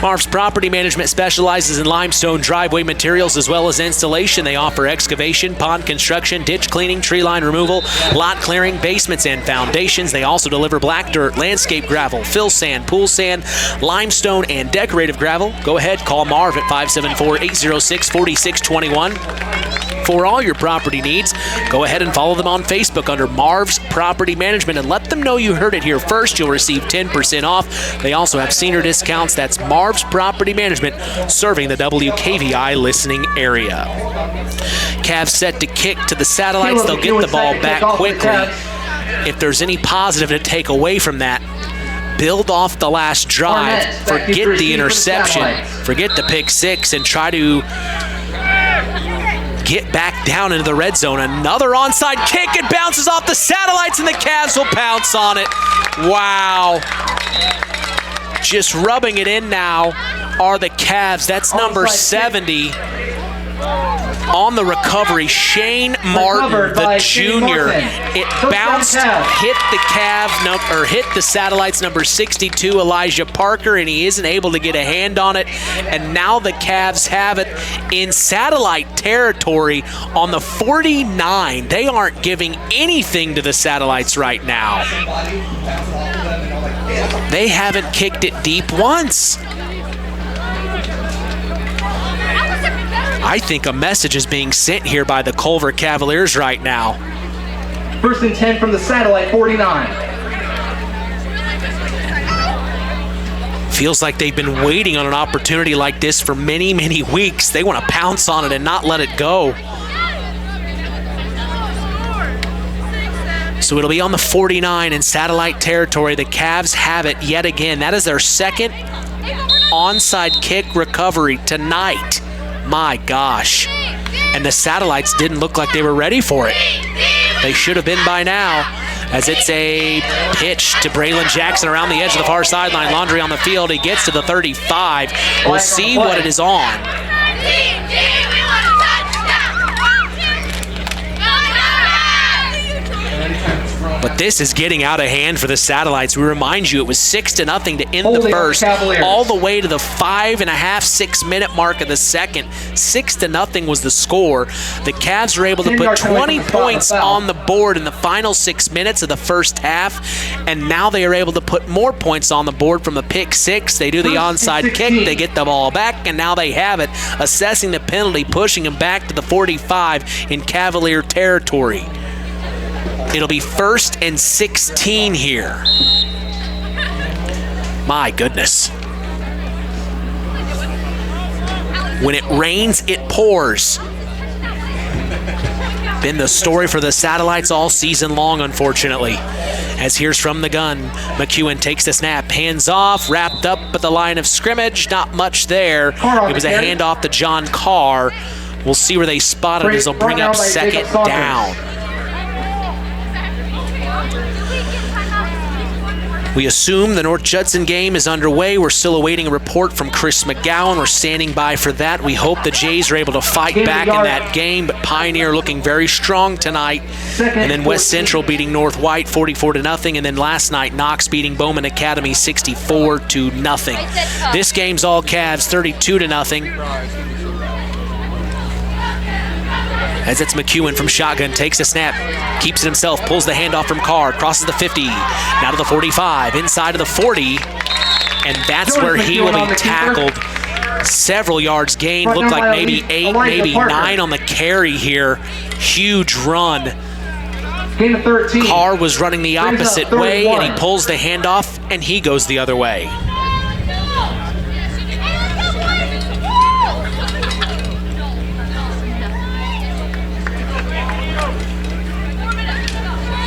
Marv's Property Management specializes in limestone driveway materials as well as installation. They offer excavation, pond construction, ditch cleaning, tree line removal, lot clearing, basements, and foundations. They also deliver black dirt, landscape gravel, fill sand, pool sand, limestone, and decorative gravel. Go ahead, call Marv at 574-806-4621. for all your property needs. Go ahead and follow them on Facebook under Marv's Property Management and let them know you heard it here first. You'll receive 10% off. They also have senior discounts. That's Marv's Property Management, serving the WKVI listening area. Cavs set to kick to the Satellites. They'll get the ball back quickly. If there's any positive to take away from that, build off the last drive, forget the interception, forget the pick six, and try to get back down into the red zone. Another onside kick. It bounces off the Satellites, and the Cavs will pounce on it. Wow. Just rubbing it in now are the Cavs. That's number 70. On the recovery, Shane Martin, the junior. It bounced, hit the Satellites number 62, Elijah Parker, and he isn't able to get a hand on it. And now the Cavs have it in Satellite territory on the 49. They aren't giving anything to the Satellites right now. They haven't kicked it deep once. I think a message is being sent here by the Culver Cavaliers right now. 1st and 10 from the Satellite 49. Feels like they've been waiting on an opportunity like this for many, many weeks. They want to pounce on it and not let it go. So it'll be on the 49 in Satellite territory. The Cavs have it yet again. That is their second onside kick recovery tonight. My gosh. And the Satellites didn't look like they were ready for it. They should have been by now, as it's a pitch to Braylon Jackson around the edge of the far sideline. Laundry on the field. He gets to the 35. We'll see what it is on. But this is getting out of hand for the Satellites. We remind you, it was 6-0 to end the first, all the way to the 5.5, 6 minute mark of the second. 6-0 was the score. The Cavs were able to put 20 points on the board in the final 6 minutes of the first half, and now they are able to put more points on the board from the pick six. They do the onside kick, they get the ball back, and now they have it, assessing the penalty, pushing them back to the 45 in Cavalier territory. It'll be 1st and 16 here. My goodness. When it rains, it pours. Been the story for the Satellites all season long, unfortunately. As here's from the gun, McEwen takes the snap, hands off, wrapped up at the line of scrimmage. Not much there. It was a handoff to John Carr. We'll see where they spot it as they'll bring up second down. We assume the North Judson game is underway. We're still awaiting a report from Chris McGowan. We're standing by for that. We hope the Jays are able to fight back in that game, but Pioneer looking very strong tonight. And then West Central beating North White 44-0. And then last night, Knox beating Bowman Academy 64-0. This game's all Cavs 32-0. As it's McEwen from shotgun, takes a snap, keeps it himself, pulls the handoff from Carr, crosses the 50, now to the 45, inside of the 40, and that's where he will be tackled. Several yards gained, looked like maybe 8, maybe 9 on the carry here. Huge run. Carr was running the opposite way, and he pulls the handoff, and he goes the other way.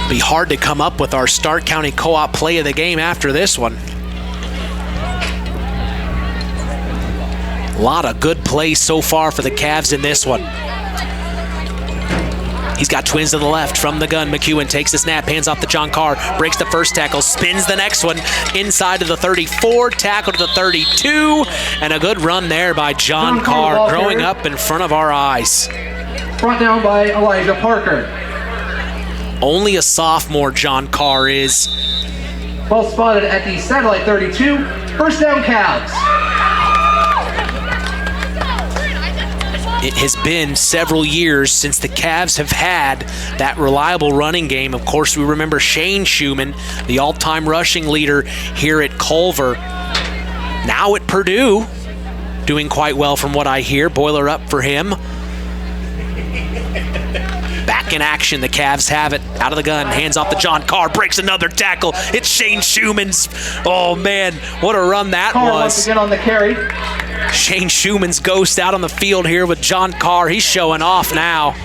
Be hard to come up with our Stark County Co-op play of the game after this one. A lot of good plays so far for the Cavs in this one. He's got twins to the left from the gun. McEwen takes the snap, hands off to John Carr, breaks the first tackle, spins the next one inside to the 34, tackle to the 32, and a good run there by John Carr, growing up in front of our eyes. Brought down by Elijah Parker. Only a sophomore, John Carr is. Ball spotted at the Satellite 32. 1st down, Cavs. It has been several years since the Cavs have had that reliable running game. Of course, we remember Shane Schumann, the all-time rushing leader here at Culver. Now at Purdue, doing quite well from what I hear. Boiler up for him. second action. The Cavs have it. Out of the gun. Hands off to John Carr. Breaks another tackle. It's Shane Schumann's. Oh, man. What a run that Carr was. once again on the carry. Shane Schumann's ghost out on the field here with John Carr. He's showing off now.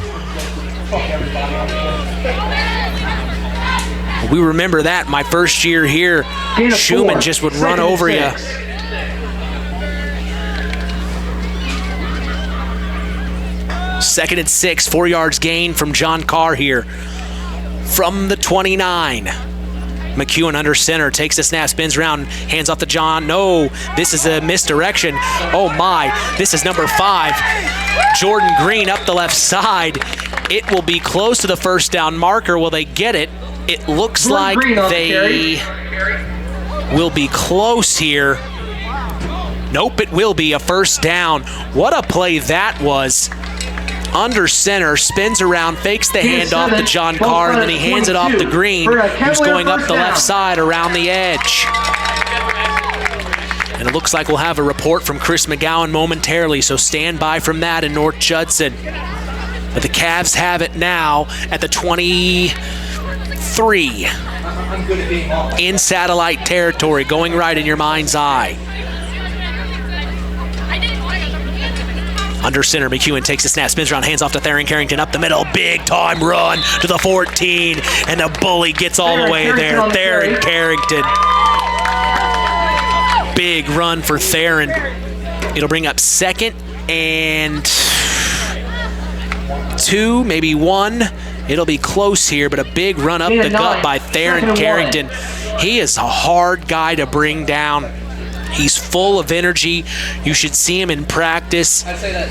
We remember that my first year here. Schumann just would run over you. Second and 6, 4 yards gain from John Carr here. From the 29. McEwen under center, takes the snap, spins around, hands off to John. No, this is a misdirection. Oh my, this is number 5. Jordan Green up the left side. It will be close to the first down marker. Will they get it? It looks like they will be close here. Nope, it will be a first down. What a play that was. Under center, spins around, fakes the handoff to John Carr, and then he hands it off to Green, who's going up the left side around the edge. And it looks like we'll have a report from Chris McGowan momentarily, so stand by from that in North Judson. But the Cavs have it now at the 23 in satellite territory, going right in your mind's eye. Under center, McEwen takes the snap, spins around, hands off to Theron Carrington up the middle. Big time run to the 14, and the bully gets all the way there. Theron Carrington. Big run for Theron. It'll bring up 2nd and 2, maybe 1. It'll be close here, but a big run up the gut by Theron Carrington. He is a hard guy to bring down. He's full of energy. You should see him in practice.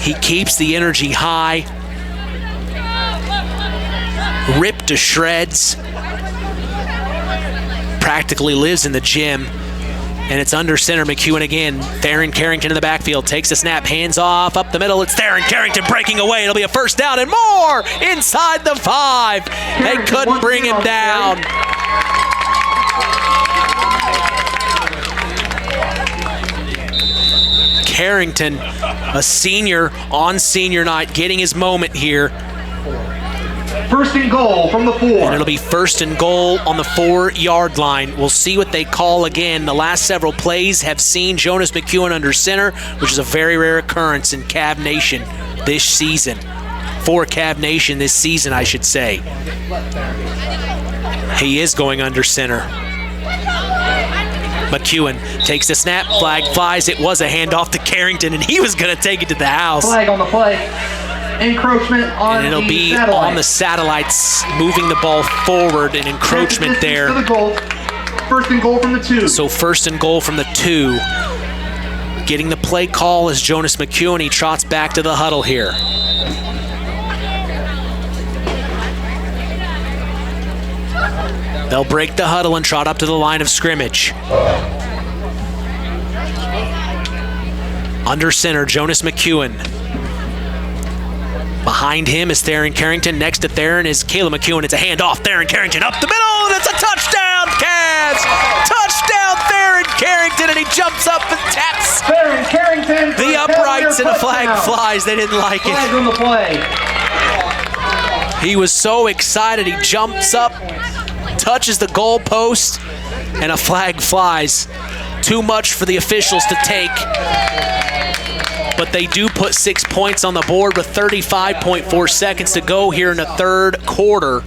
He keeps the energy high. Ripped to shreds. Practically lives in the gym. And it's under center, McEwen again. Theron Carrington in the backfield. Takes the snap, hands off, up the middle. It's Theron Carrington breaking away. It'll be a first down and more inside the 5. They couldn't bring him down. Carrington, a senior on senior night, getting his moment here. First and goal from the 4. And it'll be first and goal on the 4-yard line. We'll see what they call again. The last several plays have seen Jonas McEwen under center, which is a very rare occurrence in Cav Nation this season. For Cav Nation this season, I should say. He is going under center. McEwen takes the snap, flag flies. It was a handoff to Carrington, and he was going to take it to the house. Flag on the play. Encroachment on and it'll be satellite. on the satellites, moving the ball forward, an encroachment there. To the goal. First and goal from the 2. So first and goal from the 2. Getting the play call is Jonas McEwen. He trots back to the huddle here. They'll break the huddle and trot up to the line of scrimmage. Under center, Jonas McEwen. Behind him is Theron Carrington. Next to Theron is Caleb McEwen. It's a handoff. Theron Carrington up the middle, and it's a touchdown, Cavs! Touchdown, Theron Carrington, and he jumps up and taps Theron Carrington the uprights, and a flag flies. They didn't like it. Flag on the play. He was so excited, he jumps up, touches the goal post, and a flag flies. Too much for the officials to take. But they do put 6 points on the board with 35.4 seconds to go here in the third quarter.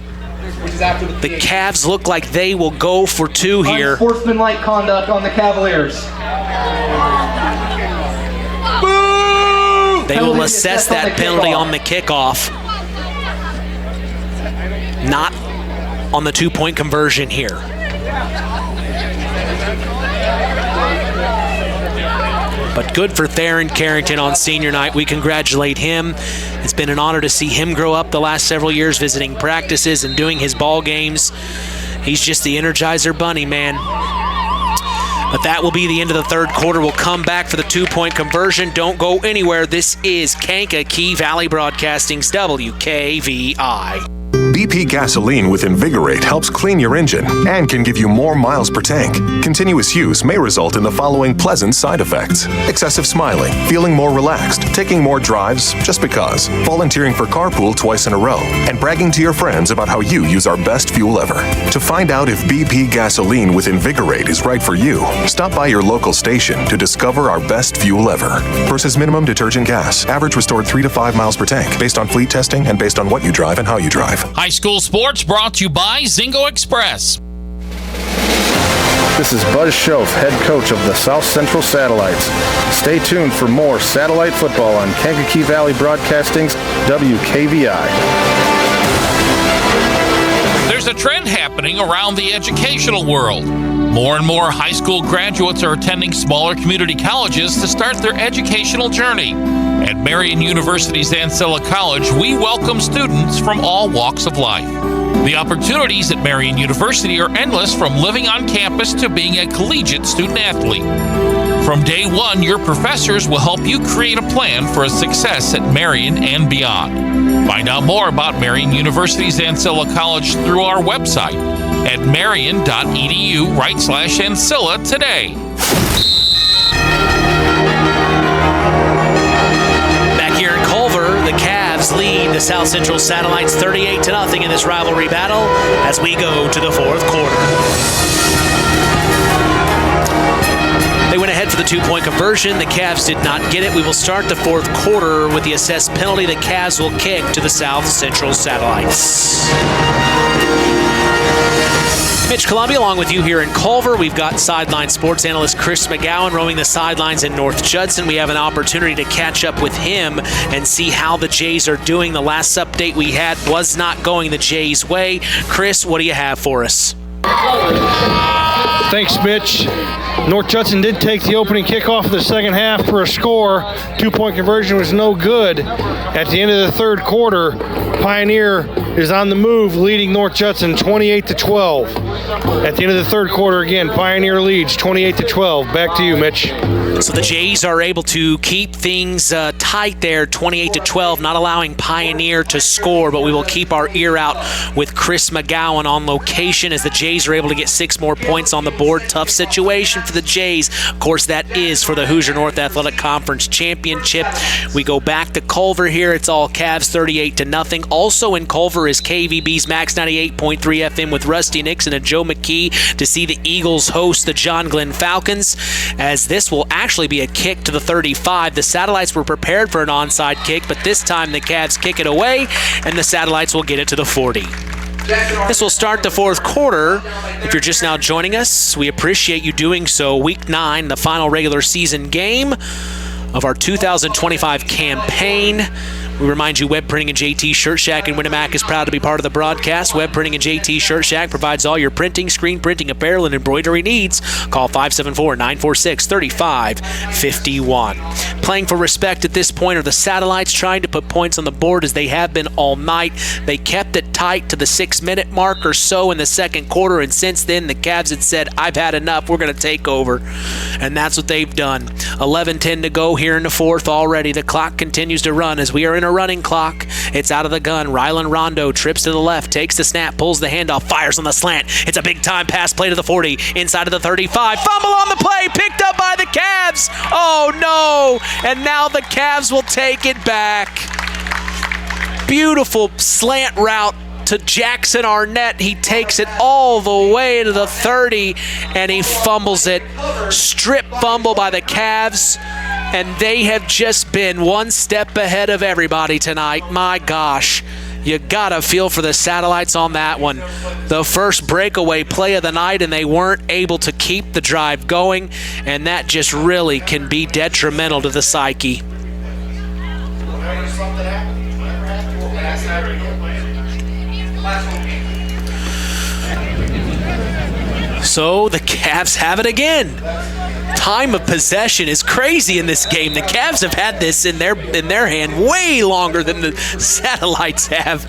The Cavs look like they will go for 2 here. Unsportsmanlike conduct on the Cavaliers. They will assess that penalty on the kickoff. Not on the 2-point conversion here. But good for Theron Carrington on senior night. We congratulate him. It's been an honor to see him grow up the last several years, visiting practices and doing his ball games. He's just the Energizer Bunny, man. But that will be the end of the third quarter. We'll come back for the 2-point conversion. Don't go anywhere. This is Kankakee Valley Broadcasting's WKVI. BP gasoline with Invigorate helps clean your engine and can give you more miles per tank. Continuous use may result in the following pleasant side effects: excessive smiling, feeling more relaxed, taking more drives just because, volunteering for carpool twice in a row, and bragging to your friends about how you use our best fuel ever. To find out if BP gasoline with Invigorate is right for you, stop by your local station to discover our best fuel ever. Versus minimum detergent gas. Average restored 3 to 5 miles per tank, based on fleet testing and based on what you drive and how you drive. High school sports brought to you by Zingo Express. This is Buzz Schoaf, head coach of the South Central Satellites. Stay tuned for more satellite football on Kankakee Valley Broadcasting's WKVI. There's a trend happening around the educational world. More and more high school graduates are attending smaller community colleges to start their educational journey. At Marian University's Ancilla College, we welcome students from all walks of life. The opportunities at Marian University are endless, from living on campus to being a collegiate student athlete. From day one, your professors will help you create a plan for a success at Marian and beyond. Find out more about Marian University's Ancilla College through our website at marian.edu/Ancilla today. Back here in Culver, the Cavs lead the South Central Satellites 38-0 in this rivalry battle as we go to the fourth quarter. They went ahead for the two-point conversion. The Cavs did not get it. We will start the fourth quarter with the assessed penalty. The Cavs will kick to the South Central Satellites. Mitch Columbia along with you here in Culver. We've got sideline sports analyst Chris McGowan roaming the sidelines in North Judson. We have an opportunity to catch up with him and see how the Jays are doing. The last update we had was not going the Jays' way. Chris, what do you have for us? Thanks, Mitch. North Judson did take the opening kickoff of the second half for a score. Two-point conversion was no good. At the end of the third quarter, Pioneer is on the move, leading North Judson 28-12. At the end of the third quarter, again, Pioneer leads 28-12. Back to you, Mitch. So the Jays are able to keep things tight there, 28-12, not allowing Pioneer to score, but we will keep our ear out with Chris McGowan on location as the Jays are able to get 6 more points on the board. Tough situation for the Jays. Of course, that is for the Hoosier North Athletic Conference Championship. We go back to Culver here. It's all Cavs 38-0. Also in Culver is KVB's Max 98.3 FM with Rusty Nixon and Joe McKee to see the Eagles host the John Glenn Falcons, as this will actually be a kick to the 35. The Satellites were prepared for an onside kick, but this time the Cavs kick it away, and the Satellites will get it to the 40. This will start the fourth quarter. If you're just now joining us, we appreciate you doing so. Week 9, the final regular season game of our 2025 campaign. We remind you, Web Printing and JT Shirt Shack in Winamac is proud to be part of the broadcast. Web Printing and JT Shirt Shack provides all your printing, screen printing, apparel, and embroidery needs. Call 574-946-3551. Playing for respect at this point are the Satellites, trying to put points on the board as they have been all night. They kept it tight to the 6-minute mark or so in the second quarter, and since then the Cavs had said, I've had enough, we're going to take over. And that's what they've done. 11:10 to go here in the fourth already. The clock continues to run as we are in a running clock. It's out of the gun. Rylan Rondo trips to the left, takes the snap, pulls the handoff, fires on the slant. It's a big-time pass play to the 40, inside of the 35. Fumble on the play, picked up by the Cavs. Oh, no. And now the Cavs will take it back. Beautiful slant route to Jackson Arnett. He takes it all the way to the 30, and he fumbles it. Strip fumble by the Cavs, and they have just been one step ahead of everybody tonight. My gosh, you gotta feel for the Satellites on that one. The first breakaway play of the night, and they weren't able to keep the drive going, and that just really can be detrimental to the psyche. So the Cavs have it again. Time of possession is crazy in this game. The Cavs have had this in their hand way longer than the Satellites have.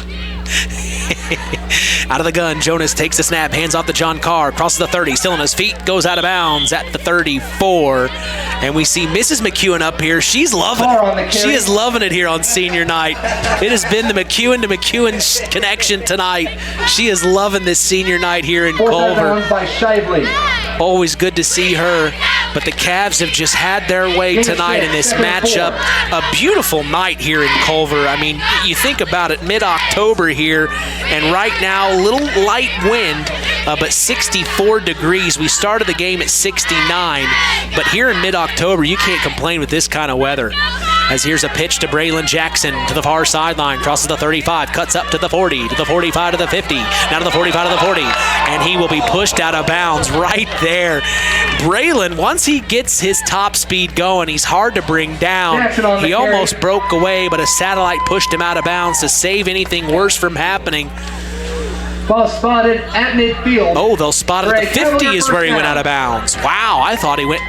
Out of the gun, Jonas takes the snap, hands off to John Carr, crosses the 30, still on his feet, goes out of bounds at the 34. And we see Mrs. McEwen up here. She's loving it. She is loving it here on senior night. It has been the McEwen to McEwen connection tonight. She is loving this senior night here in Culver. Always good to see her. But the Cavs have just had their way tonight in this matchup. A beautiful night here in Culver. I mean, you think about it, mid-October here, and right now, a little light wind, but 64 degrees. We started the game at 69, but here in mid-October, you can't complain with this kind of weather. As here's a pitch to Braylon Jackson to the far sideline, crosses the 35, cuts up to the 40, to the 45, to the 50, now to the 45, to the 40, and he will be pushed out of bounds right there. Braylon, once he gets his top speed going, he's hard to bring down. He almost broke away, but a satellite pushed him out of bounds to save anything worse from happening. Ball spotted at midfield. Oh, they'll spot it at the 50 is where he went out of bounds. Wow, I thought he went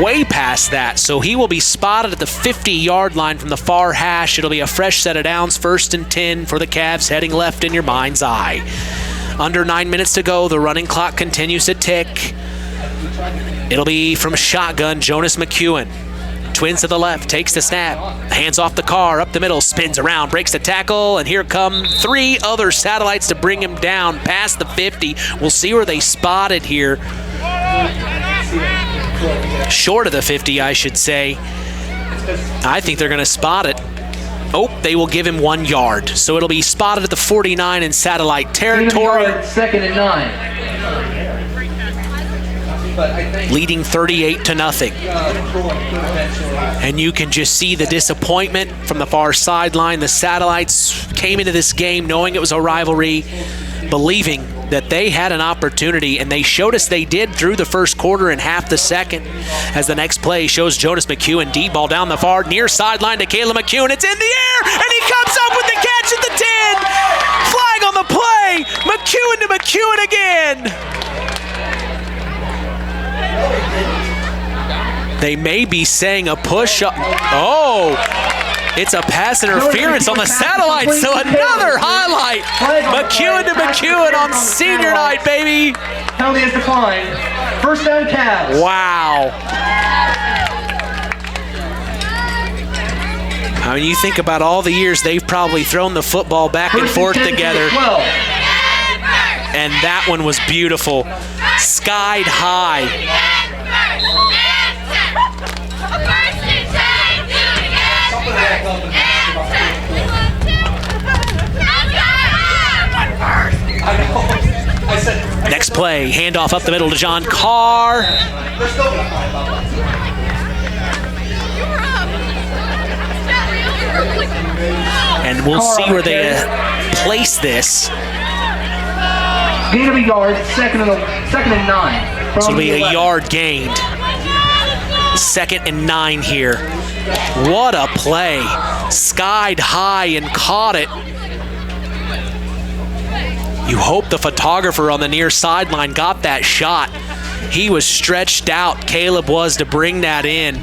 way past that. So he will be spotted at the 50-yard line from the far hash. It'll be a fresh set of downs, 1st and 10 for the Cavs heading left in your mind's eye. Under 9 minutes to go. The running clock continues to tick. It'll be from shotgun, Jonas McEwen. Twins to the left, takes the snap, hands off the car, up the middle, spins around, breaks the tackle, and here come 3 other satellites to bring him down past the 50. We'll see where they spot it here. Short of the 50, I should say. I think they're going to spot it. Oh, they will give him 1 yard. So it'll be spotted at the 49 in satellite territory. 2nd and 9. Leading 38-0. And you can just see the disappointment from the far sideline. The satellites came into this game knowing it was a rivalry, believing that they had an opportunity, and they showed us they did through the first quarter and half the second. As the next play shows Jonas McEwen, deep ball down the far near sideline to Caleb McEwen. It's in the air, and he comes up with the catch at the 10. Flag on the play. McEwen to McEwen again. They may be saying a push-up. Oh, it's a pass interference on the satellite, so another highlight. McEwen to McEwen on senior night, baby. Penalty is declined. 1st down, Cavs. Wow. I mean, you think about all the years they've probably thrown the football back and forth together. And that one was beautiful. Skied high. Next play, handoff up the middle to John Carr. And we'll see where they place this. Gain of a yard, 2nd and 9. So it'll be a yard gained. 2nd and 9 here. What a play. Skied high and caught it. You hope the photographer on the near sideline got that shot. He was stretched out, Caleb was, to bring that in.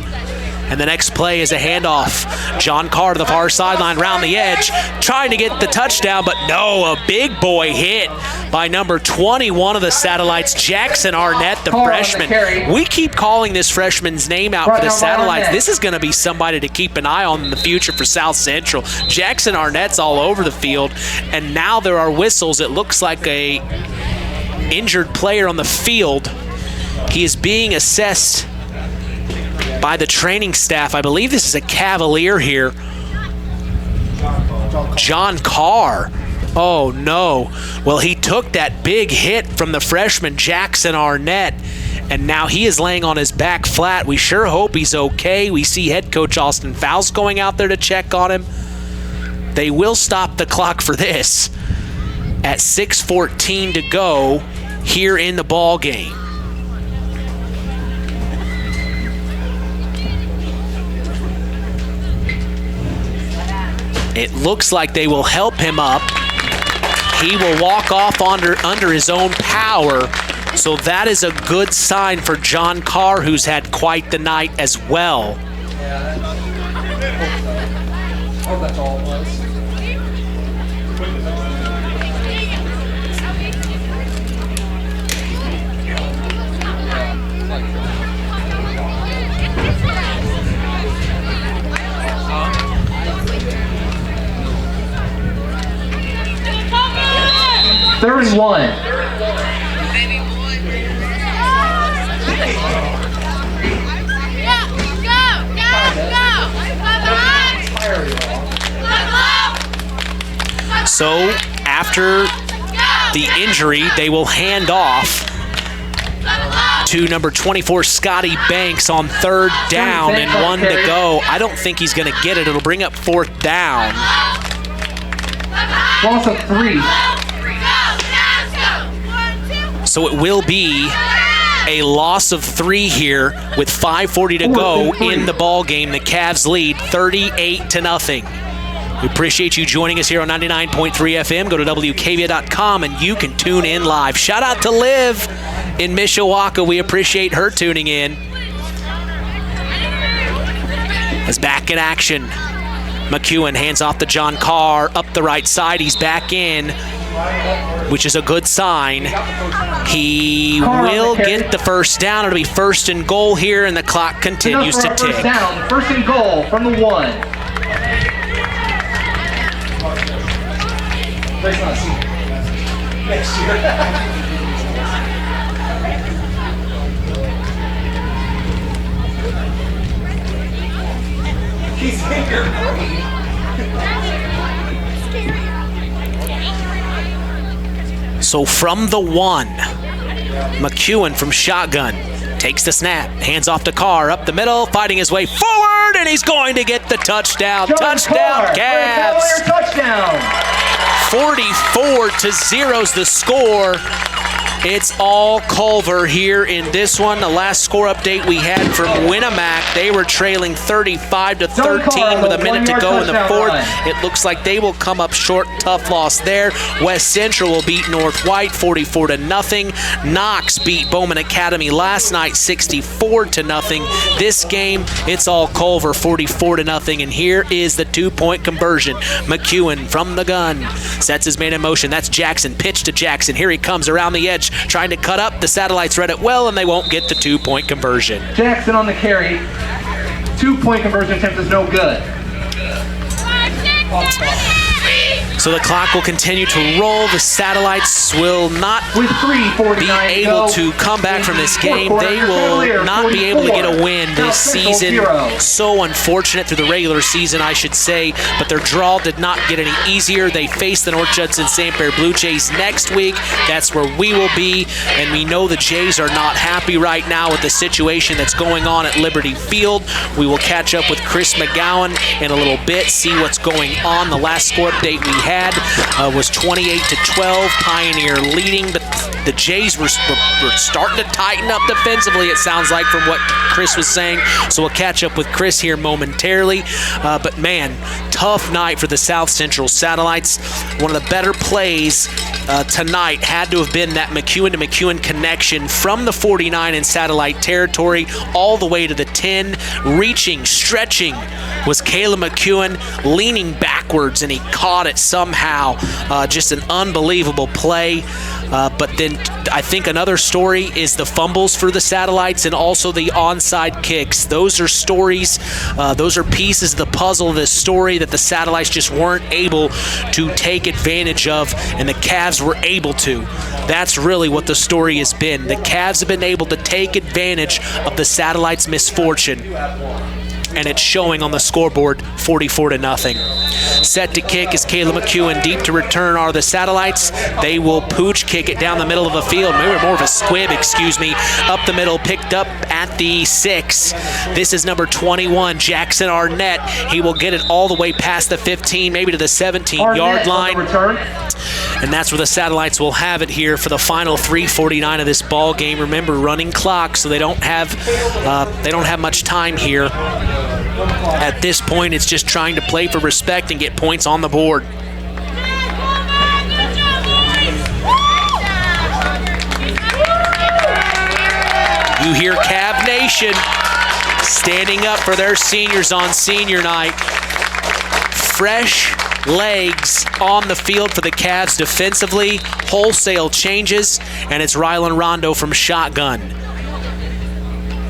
And the next play is a handoff. John Carr to the far sideline, round the edge, trying to get the touchdown, but no, a big boy hit by number 21 of the satellites, Jackson Arnett, the freshman. We keep calling this freshman's name out for the satellites. This is going to be somebody to keep an eye on in the future for South Central. Jackson Arnett's all over the field, and now there are whistles. It looks like a injured player on the field. He is being assessed by the training staff. I believe this is a Cavalier here. John Carr. Oh no. Well, he took that big hit from the freshman Jackson Arnett, and now he is laying on his back flat. We sure hope he's okay. We see head coach Austin Faust going out there to check on him. They will stop the clock for this at 6:14 to go here in the ball game. It looks like they will help him up. He will walk off under his own power. So that is a good sign for John Carr, who's had quite the night as well. I hope that's all it was. and 1. So after the injury, they will hand off to number 24, Scotty Banks, on 3rd down and 1 to go. I don't think he's going to get it. It'll bring up 4th down. Loss of 3. So it will be a loss of 3 here with 5:40 to go in the ball game. The Cavs lead 38-0. We appreciate you joining us here on 99.3 FM. Go to WKVA.com and you can tune in live. Shout out to Liv in Mishawaka. We appreciate her tuning in. As back in action, McEwen hands off to John Carr up the right side. He's back in, which is a good sign. He will get the first down. It'll be 1st and goal here, and the clock continues to tick. First down, 1st and goal from the 1. Next year. He's in your brain. So from the 1, McEwen from shotgun takes the snap, hands off to Carr up the middle, fighting his way forward, and he's going to get the touchdown. Touchdown, Cavs! Touchdown! 44-0's the score. It's all Culver here in this one. The last score update we had from Winamac, they were trailing 35-13 with a minute to go in the 4th. It looks like they will come up short. Tough loss there. West Central will beat North White 44-0. Knox beat Bowman Academy last night 64-0. This game, it's all Culver 44-0. And here is the 2-point conversion. McEwen from the gun sets his man in motion. That's Jackson. Pitch to Jackson. Here he comes around the edge, trying to cut up. The Satellites read it well, and they won't get the 2-point conversion. Jackson on the carry. 2-point conversion attempt is no good. So the clock will continue to roll. The Satellites will not be able to come back from this game. They will not be able to get a win this season. So unfortunate through the regular season, I should say, but their draw did not get any easier. They face the North Judson St. Clair Blue Jays next week. That's where we will be, and we know the Jays are not happy right now with the situation that's going on at Liberty Field. We will catch up with Chris McGowan in a little bit, see what's going on. The last score update we had was 28-12, Pioneer leading, but the Jays were starting to tighten up defensively, it sounds like, from what Chris was saying. So we'll catch up with Chris here momentarily. But man, tough night for the South Central Satellites. One of the better plays tonight had to have been that McEwen to McEwen connection from the 49 in Satellite territory all the way to the 10, reaching, stretching was Caleb McEwen, leaning backwards, and he caught it somehow. Just an unbelievable play. But then I think another story is the fumbles for the Satellites and also the onside kicks. Those are stories, those are pieces of the puzzle of this story that the Satellites just weren't able to take advantage of, and the Cavs were able to. That's really what the story has been. The Cavs have been able to take advantage of the Satellites' misfortune, and it's showing on the scoreboard, 44-0. Set to kick is Caleb McEwen. Deep to return are the Satellites. They will pooch kick it down the middle of the field. Maybe more of a squib, up the middle, picked up at the 6. This is number 21, Jackson Arnett. He will get it all the way past the 15, maybe to the 17-yard line. And that's where the Satellites will have it here for the final 3:49 of this ball game. Remember, running clock, so they don't have much time here. At this point, it's just trying to play for respect and get points on the board. You hear Cav Nation standing up for their seniors on senior night. Fresh legs on the field for the Cavs defensively. Wholesale changes, and it's Rylan Rondo from shotgun.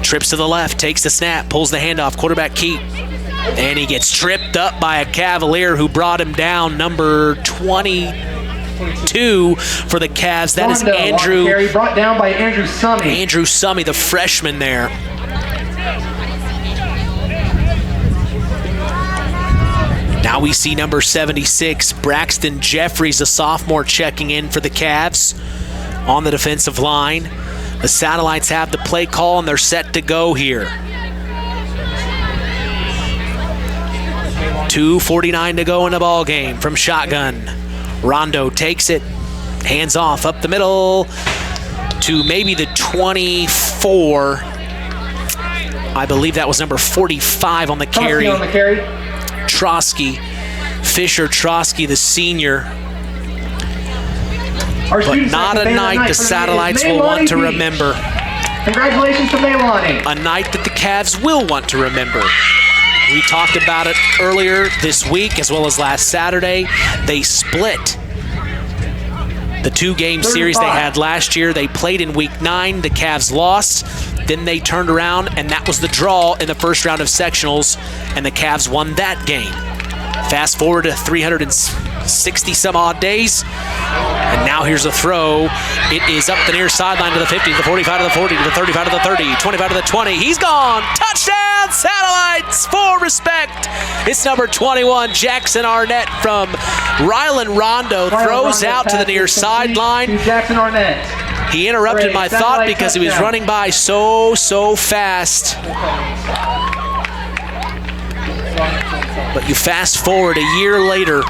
Trips to the left, takes the snap, pulls the handoff, quarterback Keat. And he gets tripped up by a Cavalier who brought him down, number 20. 2 for the Cavs. That is Rondo on the Andrew. carry, brought down by Andrew Summey. Andrew Summey, the freshman there. Now we see number 76, Braxton Jeffries, a sophomore, checking in for the Cavs on the defensive line. The Satellites have the play call, and they're set to go here. 2:49 to go in the ball game from shotgun. Rondo takes it, hands off up the middle to maybe the 24. I believe that was number 45 on the carry. On the carry. Trotsky, Fisher Trotsky, the senior. But not a night the Satellites will want to remember. Congratulations to Maylani. A night that the Cavs will want to remember. We talked about it earlier this week as well as last Saturday. They split the 2-game series they had last year. They played in week 9. The Cavs lost. Then they turned around, and that was the draw in the first round of sectionals, and the Cavs won that game. Fast forward to 360 some odd days, and now here's a throw. It is up the near sideline to the 50, to the 45, to the 40, to the 35, to the 30, 25 to the 20. He's gone. Touchdown, Satellites, for respect. It's number 21, Jackson Arnett from Rylan Rondo. Throws out to the near sideline. Jackson Arnett. He interrupted my thought because he was running by so fast. But you fast forward a year later,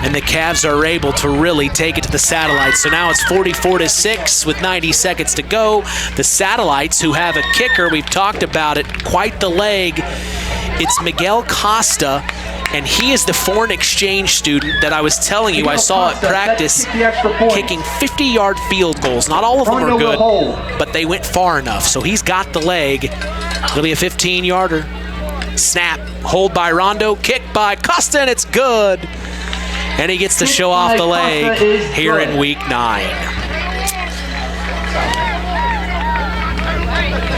and the Cavs are able to really take it to the Satellites. So now it's 44-6 with 90 seconds to go. The Satellites, who have a kicker, we've talked about it, quite the leg. It's Miguel Costa, and he is the foreign exchange student that I was telling you I saw at practice kicking 50-yard field goals. Not all of them are good, but they went far enough. So he's got the leg. It'll be a 15-yarder. Snap, hold by Rondo, kick by Costa, and it's good. And he gets to show off the leg here in week 9.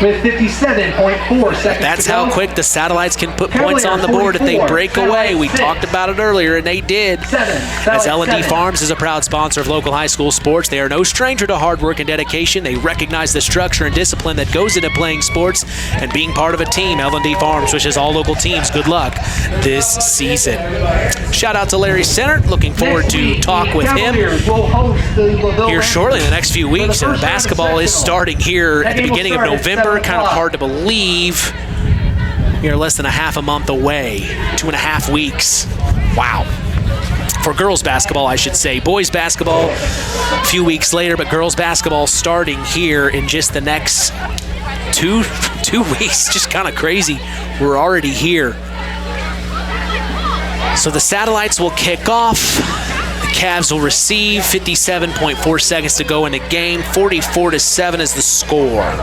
With 57.4 seconds. That's how quick the Satellites can put points on the board if they break away. We talked about it earlier, and they did. As L&D Farms is a proud sponsor of local high school sports, they are no stranger to hard work and dedication. They recognize the structure and discipline that goes into playing sports and being part of a team. L&D Farms wishes all local teams good luck this season. Shout out to Larry Center. Looking forward to talk with him here shortly in the next few weeks. And basketball is starting here at the beginning of November. Kind of hard to believe. You're less than a month away. 2.5 weeks. Wow. For girls basketball, I should say. Boys basketball a few weeks later, but girls basketball starting here in just the next two weeks. Just kind of crazy. We're already here. So the Satellites will kick off. The Cavs will receive. 57.4 seconds to go in the game. 44-7 is the score.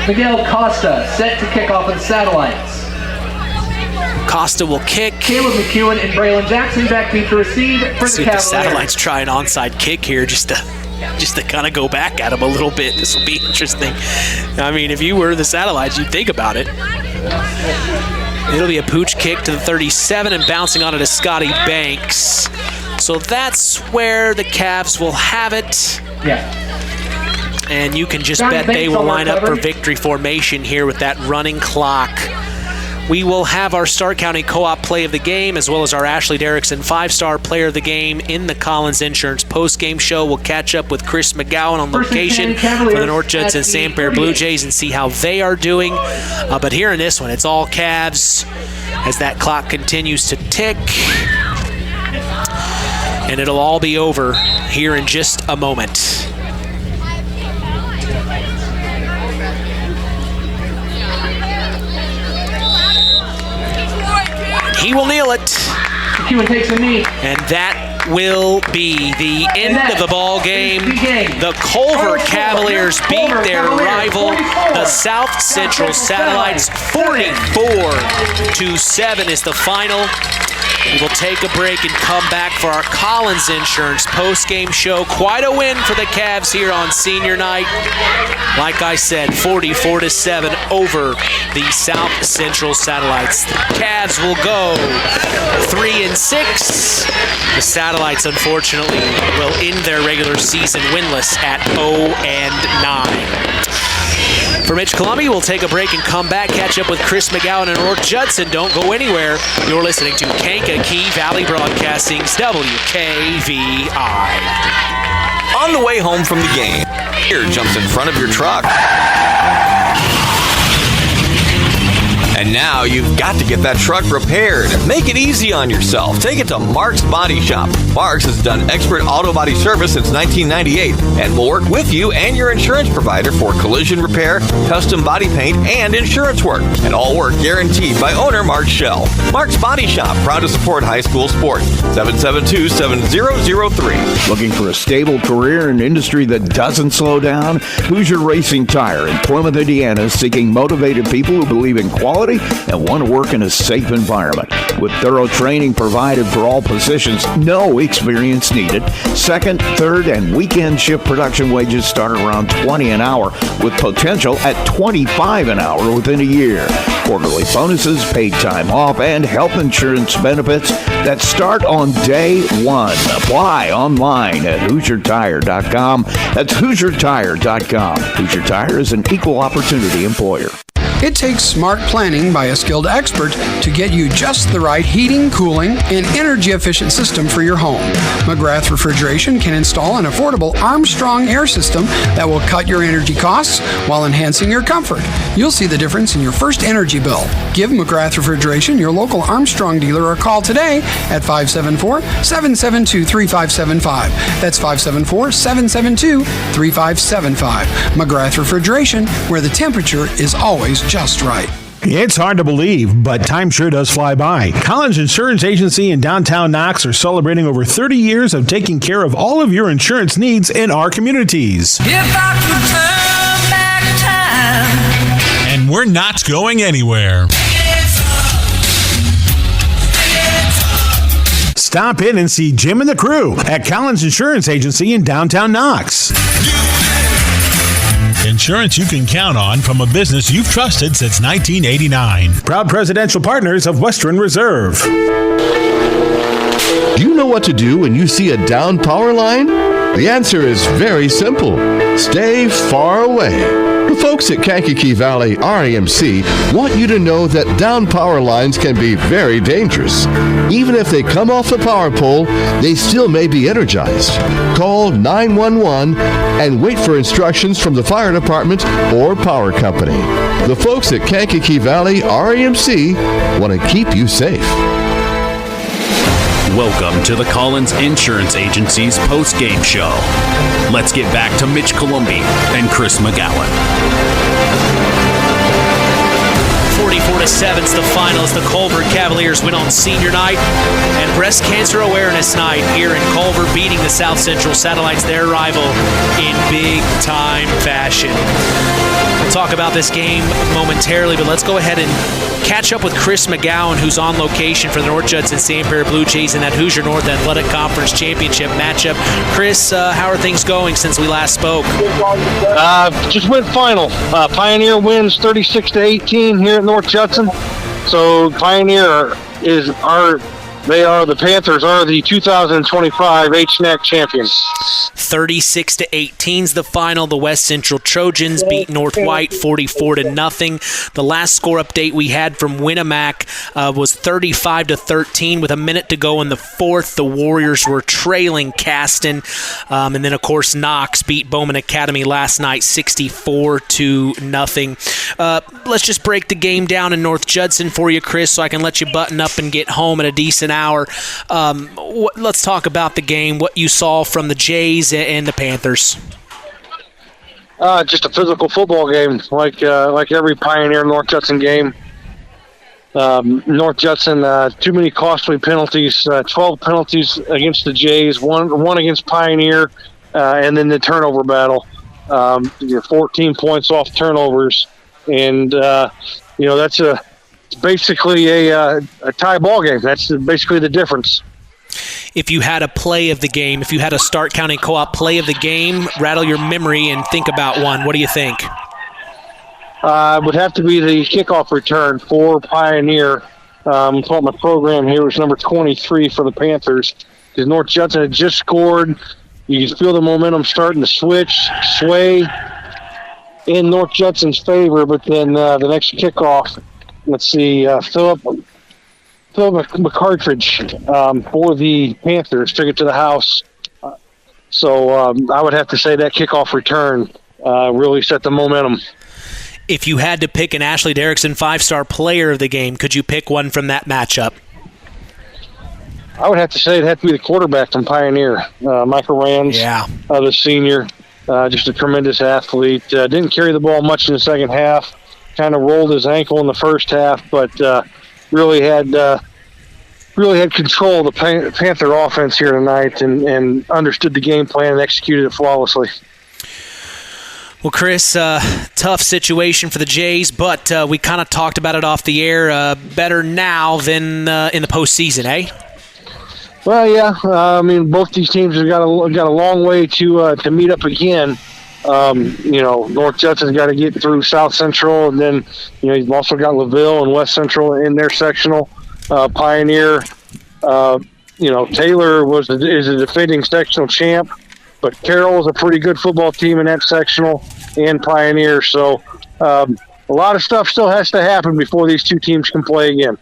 Miguel Costa set to kick off with the Satellites. Costa will kick. Caleb McEwen and Braylon Jackson back deep to receive for the Cavaliers. The Satellites try an onside kick here just to kind of go back at him a little bit. This will be interesting. I mean, if you were the Satellites, you'd think about it. It'll be a pooch kick to the 37 and bouncing on it to Scotty Banks. So that's where the Cavs will have it. Yeah. And you can just bet they will line up for victory formation here with that running clock. We will have our Stark County Co-op play of the game as well as our Ashley Derrickson 5-star player of the game in the Collins Insurance post-game show. We'll catch up with Chris McGowan on location for the North Judson Sandfair Blue Jays and see how they are doing. But here in this one, it's all Cavs as that clock continues to tick. And it'll all be over here in just a moment. He will kneel it. McEwen takes a knee. And that will be the end of the ball game. The Culver Cavaliers beat their rival, the South Central Satellites. 44-7 is the final. We will take a break and come back for our Collins Insurance post-game show. Quite a win for the Cavs here on senior night. Like I said, 44-7 over the South Central Satellites. The Cavs will go 3-6. The Satellites, unfortunately, will end their regular season winless at 0-9. For Mitch Columbia, we'll take a break and come back, catch up with Chris McGowan and North Judson. Don't go anywhere. You're listening to Kankakee Valley Broadcasting's WKVI. On the way home from the game, here jumps in front of your truck. And now you've got to get that truck repaired. Make it easy on yourself. Take it to Mark's Body Shop. Mark's has done expert auto body service since 1998 and will work with you and your insurance provider for collision repair, custom body paint, and insurance work. And all work guaranteed by owner Mark Schell. Mark's Body Shop, proud to support high school sports. 772-7003. Looking for a stable career in an industry that doesn't slow down? Hoosier Racing Tire in Plymouth, Indiana is seeking motivated people who believe in quality and want to work in a safe environment. With thorough training provided for all positions, no experience needed. Second, third, and weekend shift production wages start around $20 an hour, with potential at $25 an hour within a year. Quarterly bonuses, paid time off, and health insurance benefits that start on day one. Apply online at HoosierTire.com. That's HoosierTire.com. Hoosier Tire is an equal opportunity employer. It takes smart planning by a skilled expert to get you just the right heating, cooling, and energy-efficient system for your home. McGrath Refrigeration can install an affordable Armstrong air system that will cut your energy costs while enhancing your comfort. You'll see the difference in your first energy bill. Give McGrath Refrigeration your local Armstrong dealer a call today at 574-772-3575. That's 574-772-3575. McGrath Refrigeration, where the temperature is always just right. It's hard to believe, but time sure does fly by. Collins Insurance Agency in downtown Knox are celebrating over 30 years of taking care of all of your insurance needs in our communities. If I could turn back time. And we're not going anywhere. Stop in and see Jim and the crew at Collins Insurance Agency in downtown Knox. Insurance you can count on from a business you've trusted since 1989. Proud presidential partners of Western Reserve. Do you know what to do when you see a down power line? The answer is very simple. Stay far away. The folks at Kankakee Valley RAMC want you to know that down power lines can be very dangerous. Even if they come off the power pole, they still may be energized. Call 911 and wait for instructions from the fire department or power company. The folks at Kankakee Valley RAMC want to keep you safe. Welcome to the Collins Insurance Agency's post-game show. Let's get back to Mitch Columbia and Chris McGowan. 44-7 is the final as the Culver Cavaliers win on senior night and breast cancer awareness night here in Culver, beating the South Central Satellites, their rival, in big-time fashion. We'll talk about this game momentarily, but let's go ahead and catch up with Chris McGowan, who's on location for the North Judson Sanpere Blue Jays in that Hoosier North Athletic Conference Championship matchup. Chris, how are things going since we last spoke? Just went final. Pioneer wins 36-18 here at North Judson. So Pioneer the Panthers are the 2025 HNAC champions. 36-18 is the final. The West Central Trojans beat North White 44-0. The last score update we had from Winnemac was 35-13 with a minute to go in the fourth. The Warriors were trailing Caston. And then, of course, Knox beat Bowman Academy last night 64-0. Let's just break the game down in North Judson for you, Chris, so I can let you button up and get home at a decent hour. Let's talk about the game, what you saw from the Jays and the Panthers. Just a physical football game, like every Pioneer North Judson game. North Judson, too many costly penalties, 12 penalties against the Jays, one against Pioneer, and then the turnover battle. 14 points off turnovers, and that's it's basically a tie ball game. That's basically the difference. If you had a play of the game, if you had a Stark County Co-op play of the game, rattle your memory and think about one. What do you think? It would have to be the kickoff return for Pioneer. I'm pulling my program here. It was number 23 for the Panthers. Because North Judson had just scored. You can feel the momentum starting to sway in North Judson's favor. But then the next kickoff, let's see, Philip McCartridge for the Panthers took it to the house. So I would have to say that kickoff return really set the momentum. If you had to pick an Ashley Derrickson 5-star player of the game, could you pick one from that matchup? I would have to say it'd have to be the quarterback from Pioneer, Michael Rands, the senior, just a tremendous athlete. Didn't carry the ball much in the second half, kind of rolled his ankle in the first half, but really had control of the Panther offense here tonight and understood the game plan and executed it flawlessly. Well, Chris, tough situation for the Jays, but we kind of talked about it off the air. Better now than in the postseason, eh? Well, yeah. I mean, both these teams have got a long way to meet up again. North Judson's got to get through South Central, and then you've also got LaVille and West Central in their sectional. Pioneer, Taylor is a defending sectional champ. But Carroll's a pretty good football team in that sectional, and Pioneer. So a lot of stuff still has to happen before these two teams can play again.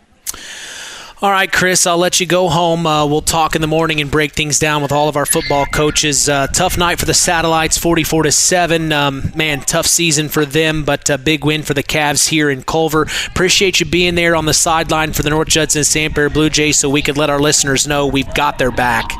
All right, Chris, I'll let you go home. We'll talk in the morning and break things down with all of our football coaches. Tough night for the Satellites, 44-7. Man, tough season for them, but a big win for the Cavs here in Culver. Appreciate you being there on the sideline for the North Judson Santerre Blue Jays so we could let our listeners know we've got their back.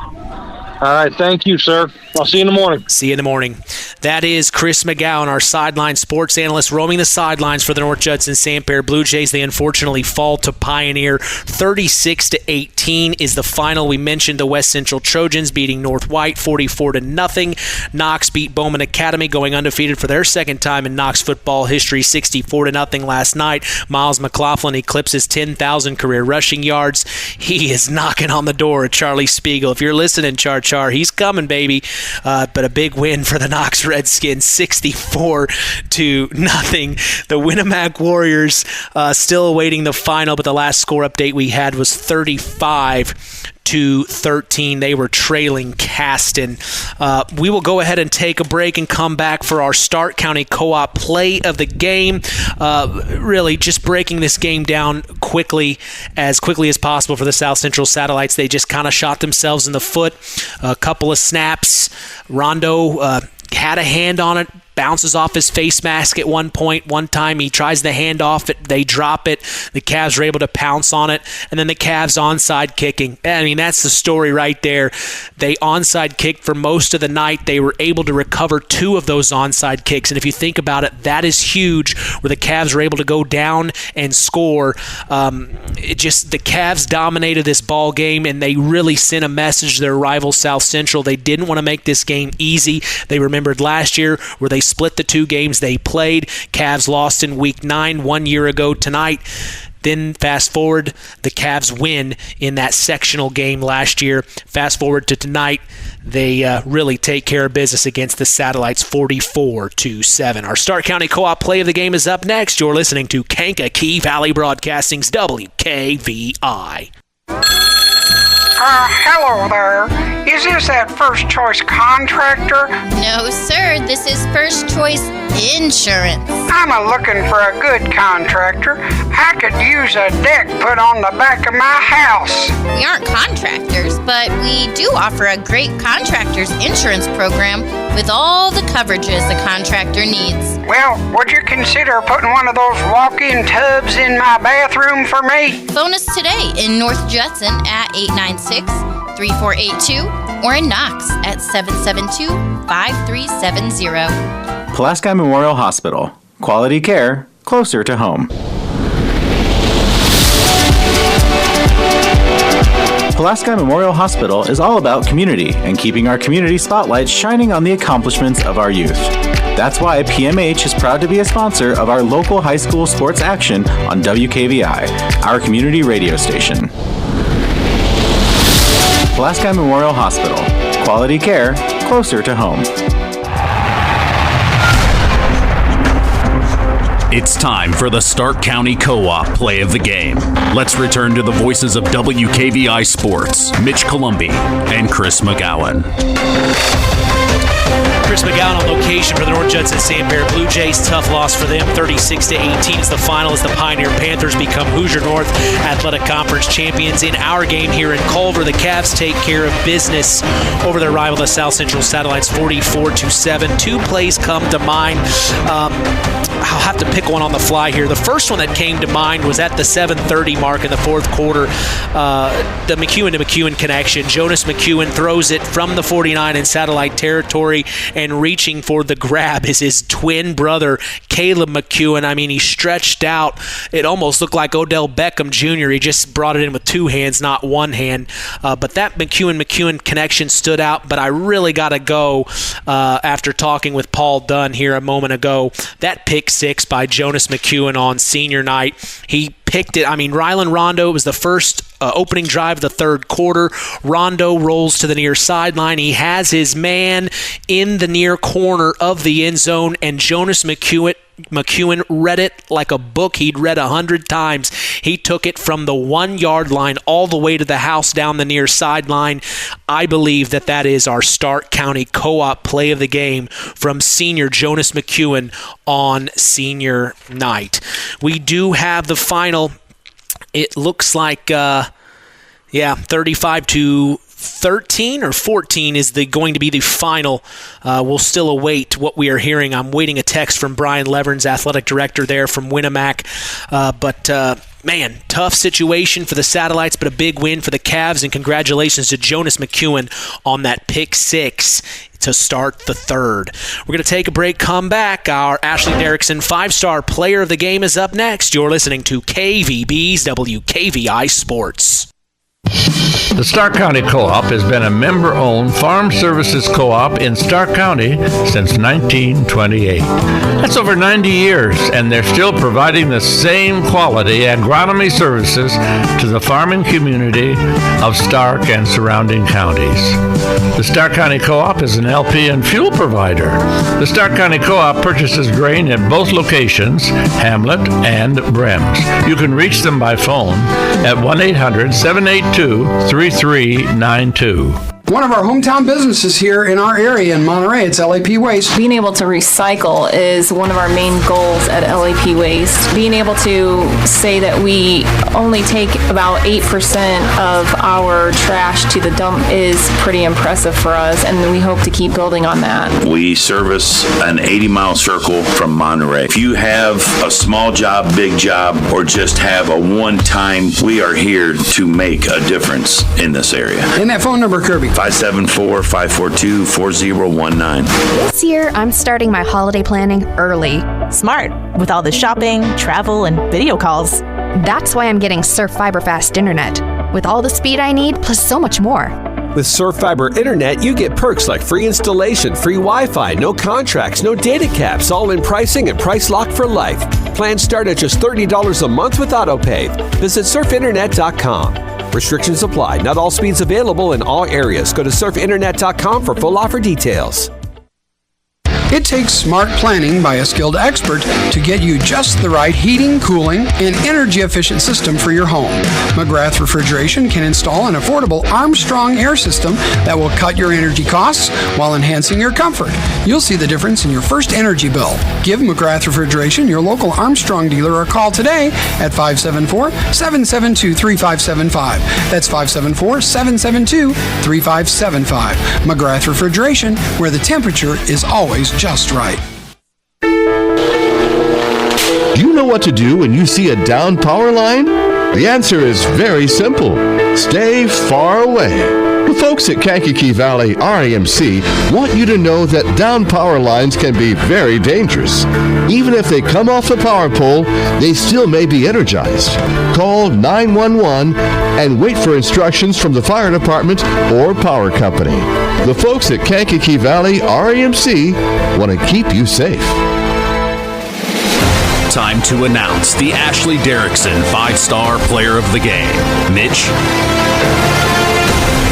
All right, thank you, sir. I'll see you in the morning. See you in the morning. That is Chris McGowan, our sideline sports analyst, roaming the sidelines for the North Judson Santerre Blue Jays. They unfortunately fall to Pioneer. 36-18 is the final. We mentioned the West Central Trojans beating North White 44-0. Knox beat Bowman Academy, going undefeated for their second time in Knox football history, 64-0 last night. Miles McLaughlin eclipses 10,000 career rushing yards. He is knocking on the door of Charlie Spiegel. If you're listening, Char, he's coming, baby. But a big win for the Knox Redskins, 64-0. The Winamac Warriors still awaiting the final, but the last score update we had was 35-13. They were trailing Caston. We will go ahead and take a break and come back for our Stark County Co-op play of the game. Really just breaking this game down quickly as possible for the South Central Satellites. They just kind of shot themselves in the foot. A couple of snaps. Rondo had a hand on it, bounces off his face mask at one point. One time he tries the hand off it, they drop it. The Cavs are able to pounce on it, and then the Cavs onside kicking. I mean, that's the story right there. They onside kicked for most of the night. They were able to recover 2 of those onside kicks, and if you think about it, that is huge, where the Cavs were able to go down and score. The Cavs dominated this ball game, and they really sent a message to their rival South Central. They didn't want to make this game easy. They remembered last year where they split the 2 games they played. Cavs lost in week 9 1 year ago tonight. Then fast forward, the Cavs win in that sectional game last year. Fast forward to tonight, they really take care of business against the Satellites, 44-7. Our Stark County Co-op play of the game is up next. You're listening to Kankakee Valley Broadcasting's WKVI. Hello there. Is this that First Choice Contractor? No, sir. This is First Choice Insurance. I'm looking for a good contractor. I could use a deck put on the back of my house. We aren't contractors, but we do offer a great contractor's insurance program with all the coverages a contractor needs. Well, would you consider putting one of those walk-in tubs in my bathroom for me? Phone us today in North Judson at 896-3482 or in Knox at 772-5370. Pulaski Memorial Hospital. Quality care closer to home. Pulaski Memorial Hospital is all about community and keeping our community spotlights shining on the accomplishments of our youth. That's why PMH is proud to be a sponsor of our local high school sports action on WKVI, our community radio station. Pulaski Memorial Hospital. Quality care closer to home. It's time for the Stark County Co-op play of the game. Let's return to the voices of WKVI Sports, Mitch Columbi and Chris McGowan. Chris McGowan on location for the North Judson Sand Bear Blue Jays. Tough loss for them, 36-18 is the final as the Pioneer Panthers become Hoosier North Athletic Conference champions. In our game here in Culver, the Cavs take care of business over their rival, the South Central Satellites, 44-7. Two plays come to mind. I'll have to pick one on the fly here. The first one that came to mind was at the 7:30 mark in the fourth quarter. The McEwen to McEwen connection. Jonas McEwen throws it from the 49 in Satellite territory, and reaching for the grab is his twin brother, Caleb McEwen. I mean, he stretched out. It almost looked like Odell Beckham Jr. He just brought it in with two hands, not one hand. But that McEwen connection stood out. But I really got to go after talking with Paul Dunn here a moment ago. That pick six by Jonas McEwen on senior night. He picked it. I mean, Rylan Rondo, it was the first opening drive of the third quarter. Rondo rolls to the near sideline. He has his man in the near corner of the end zone, and Jonas McEwen read it like a book he'd read 100 times. He took it from the 1 yard line all the way to the house down the near sideline. I believe that is our Stark County Co-op play of the game from senior Jonas McEwen on senior night. We do have the final. It looks like 35-13 or 14 is going to be the final. We'll still await what we are hearing. I'm waiting a text from Brian Leverns, athletic director there from Winnemac. Man, tough situation for the Satellites, but a big win for the Cavs, and congratulations to Jonas McEwen on that pick six to start the third. We're going to take a break, come back. Our Ashley Derrickson 5-star player of the game is up next. You're listening to KVB's WKVI Sports. The Stark County Co-op has been a member-owned farm services co-op in Stark County since 1928. That's over 90 years, and they're still providing the same quality agronomy services to the farming community of Stark and surrounding counties. The Stark County Co-op is an LP and fuel provider. The Stark County Co-op purchases grain at both locations, Hamlet and Brems. You can reach them by phone at 1-800-782-3392. One of our hometown businesses here in our area in Monterey, it's LAP Waste. Being able to recycle is one of our main goals at LAP Waste. Being able to say that we only take about 8% of our trash to the dump is pretty impressive for us, and we hope to keep building on that. We service an 80-mile circle from Monterey. If you have a small job, big job, or just have a one-time, we are here to make a difference in this area. And that phone number, Kirby? 574-542-4019. This year, I'm starting my holiday planning early. Smart, with all the shopping, travel, and video calls. That's why I'm getting Surf Fiber Fast Internet, with all the speed I need, plus so much more. With Surf Fiber Internet, you get perks like free installation, free Wi-Fi, no contracts, no data caps, all-in pricing and price lock for life. Plans start at just $30 a month with AutoPay. Visit surfinternet.com. Restrictions apply. Not all speeds available in all areas. Go to surfinternet.com for full offer details. It takes smart planning by a skilled expert to get you just the right heating, cooling, and energy-efficient system for your home. McGrath Refrigeration can install an affordable Armstrong air system that will cut your energy costs while enhancing your comfort. You'll see the difference in your first energy bill. Give McGrath Refrigeration your local Armstrong dealer a call today at 574-772-3575. That's 574-772-3575. McGrath Refrigeration, where the temperature is always just right. Do you know what to do when you see a down power line? The answer is very simple. Stay far away. The folks at Kankakee Valley RAMC want you to know that down power lines can be very dangerous. Even if they come off the power pole, they still may be energized. Call 911 and wait for instructions from the fire department or power company. The folks at Kankakee Valley REMC want to keep you safe. Time to announce the Ashley Derrickson 5-Star Player of the Game. Mitch?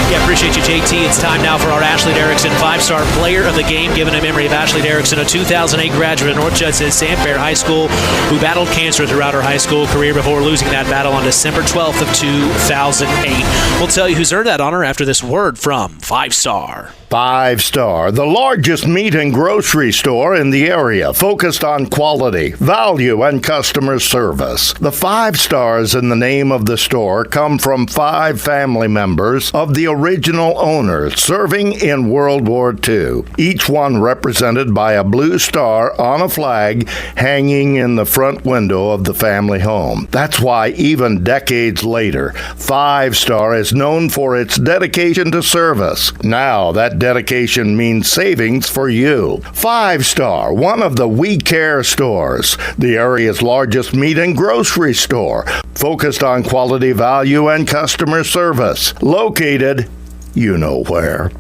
Yeah, appreciate you, JT. It's time now for our Ashley Derrickson 5-Star Player of the Game, given in memory of Ashley Derrickson, a 2008 graduate of North Judson Sandfair High School, who battled cancer throughout her high school career before losing that battle on December 12th of 2008. We'll tell you who's earned that honor after this word from 5-Star. 5-Star, the largest meat and grocery store in the area, focused on quality, value, and customer service. The 5 stars in the name of the store come from 5 family members of the original owner serving in World War II, each one represented by a blue star on a flag hanging in the front window of the family home. That's why even decades later, 5-Star is known for its dedication to service. Now, that dedication means savings for you. 5-Star, one of the We Care stores, the area's largest meat and grocery store, focused on quality, value, and customer service. Located, you know where,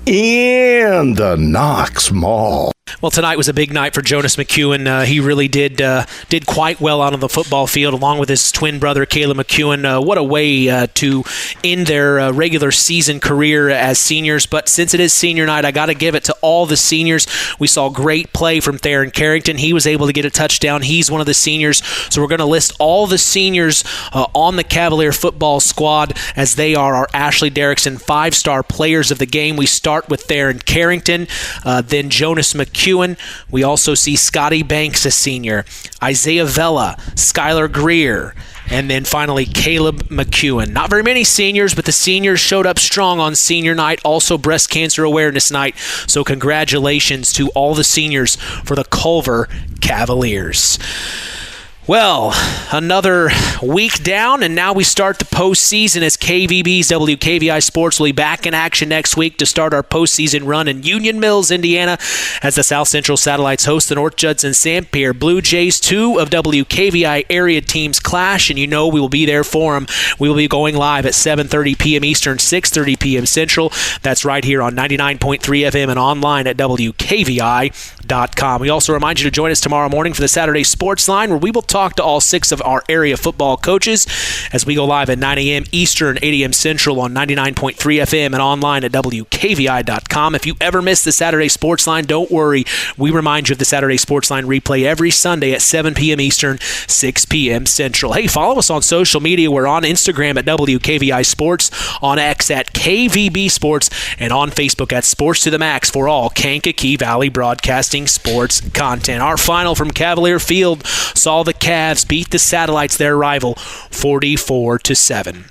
in the Knox Mall. Well, tonight was a big night for Jonas McEwen. He really did quite well out on the football field, along with his twin brother, Caleb McEwen. What a way to end their regular season career as seniors. But since it is senior night, I got to give it to all the seniors. We saw great play from Theron Carrington. He was able to get a touchdown. He's one of the seniors. So we're going to list all the seniors on the Cavalier football squad, as they are our Ashley Derrickson 5-Star Players of the Game. We start with Theron Carrington, then Jonas McEwen. We also see Scotty Banks, a senior, Isaiah Vella, Skylar Greer, and then finally Caleb McEwen. Not very many seniors, but the seniors showed up strong on senior night, also breast cancer awareness night. So congratulations to all the seniors for the Culver Cavaliers. Well, another week down, and now we start the postseason as KVB's WKVI Sports will be back in action next week to start our postseason run in Union Mills, Indiana, as the South Central Satellites host the North Judson Sandpier Blue Jays. 2 of WKVI area teams clash, and you know we will be there for them. We will be going live at 7:30 p.m. Eastern, 6:30 p.m. Central. That's right here on 99.3 FM and online at WKVI.com. We also remind you to join us tomorrow morning for the Saturday Sports Line, where we will talk to all 6 of our area football coaches as we go live at 9 a.m. Eastern, 8 a.m. Central on 99.3 FM and online at WKVI.com. If you ever miss the Saturday Sports Line, don't worry. We remind you of the Saturday Sports Line replay every Sunday at 7 p.m. Eastern, 6 p.m. Central. Hey, follow us on social media. We're on Instagram at WKVI Sports, on X at KVB Sports, and on Facebook at Sports to the Max for all Kankakee Valley Broadcasting sports content. Our final from Cavalier Field saw the Cavs beat the Satellites, their rival, 44-7.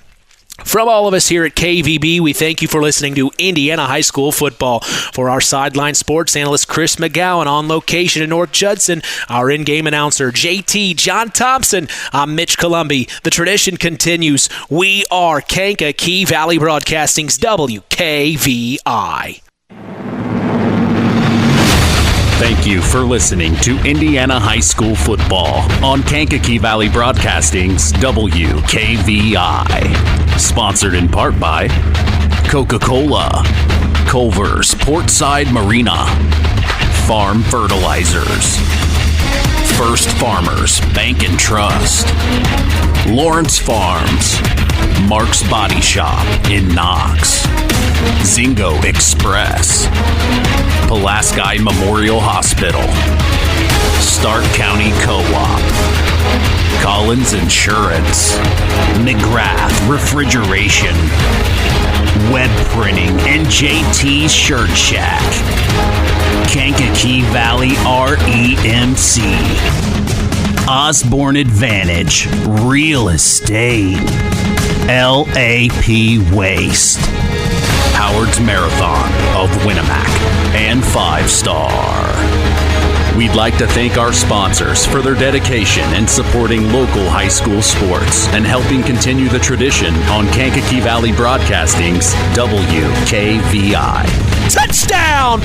From all of us here at KVB, we thank you for listening to Indiana High School football. For our sideline sports analyst Chris McGowan, on location in North Judson, our in-game announcer JT John Thompson, I'm Mitch Columby. The tradition continues. We are Kankakee Valley Broadcasting's WKVI. Thank you for listening to Indiana High School football on Kankakee Valley Broadcasting's WKVI. Sponsored in part by Coca-Cola, Culver's Portside Marina, Farm Fertilizers, First Farmers Bank and Trust, Lawrence Farms, Mark's Body Shop in Knox, Zingo Express, Pulaski Memorial Hospital, Stark County Co-op, Collins Insurance, McGrath Refrigeration, Web Printing, and JT's Shirt Shack, Kankakee Valley REMC, Osborne Advantage Real Estate, LAP Waste, Howard's Marathon of Winnemac, and 5-Star. We'd like to thank our sponsors for their dedication in supporting local high school sports and helping continue the tradition on Kankakee Valley Broadcasting's WKVI. Touchdown!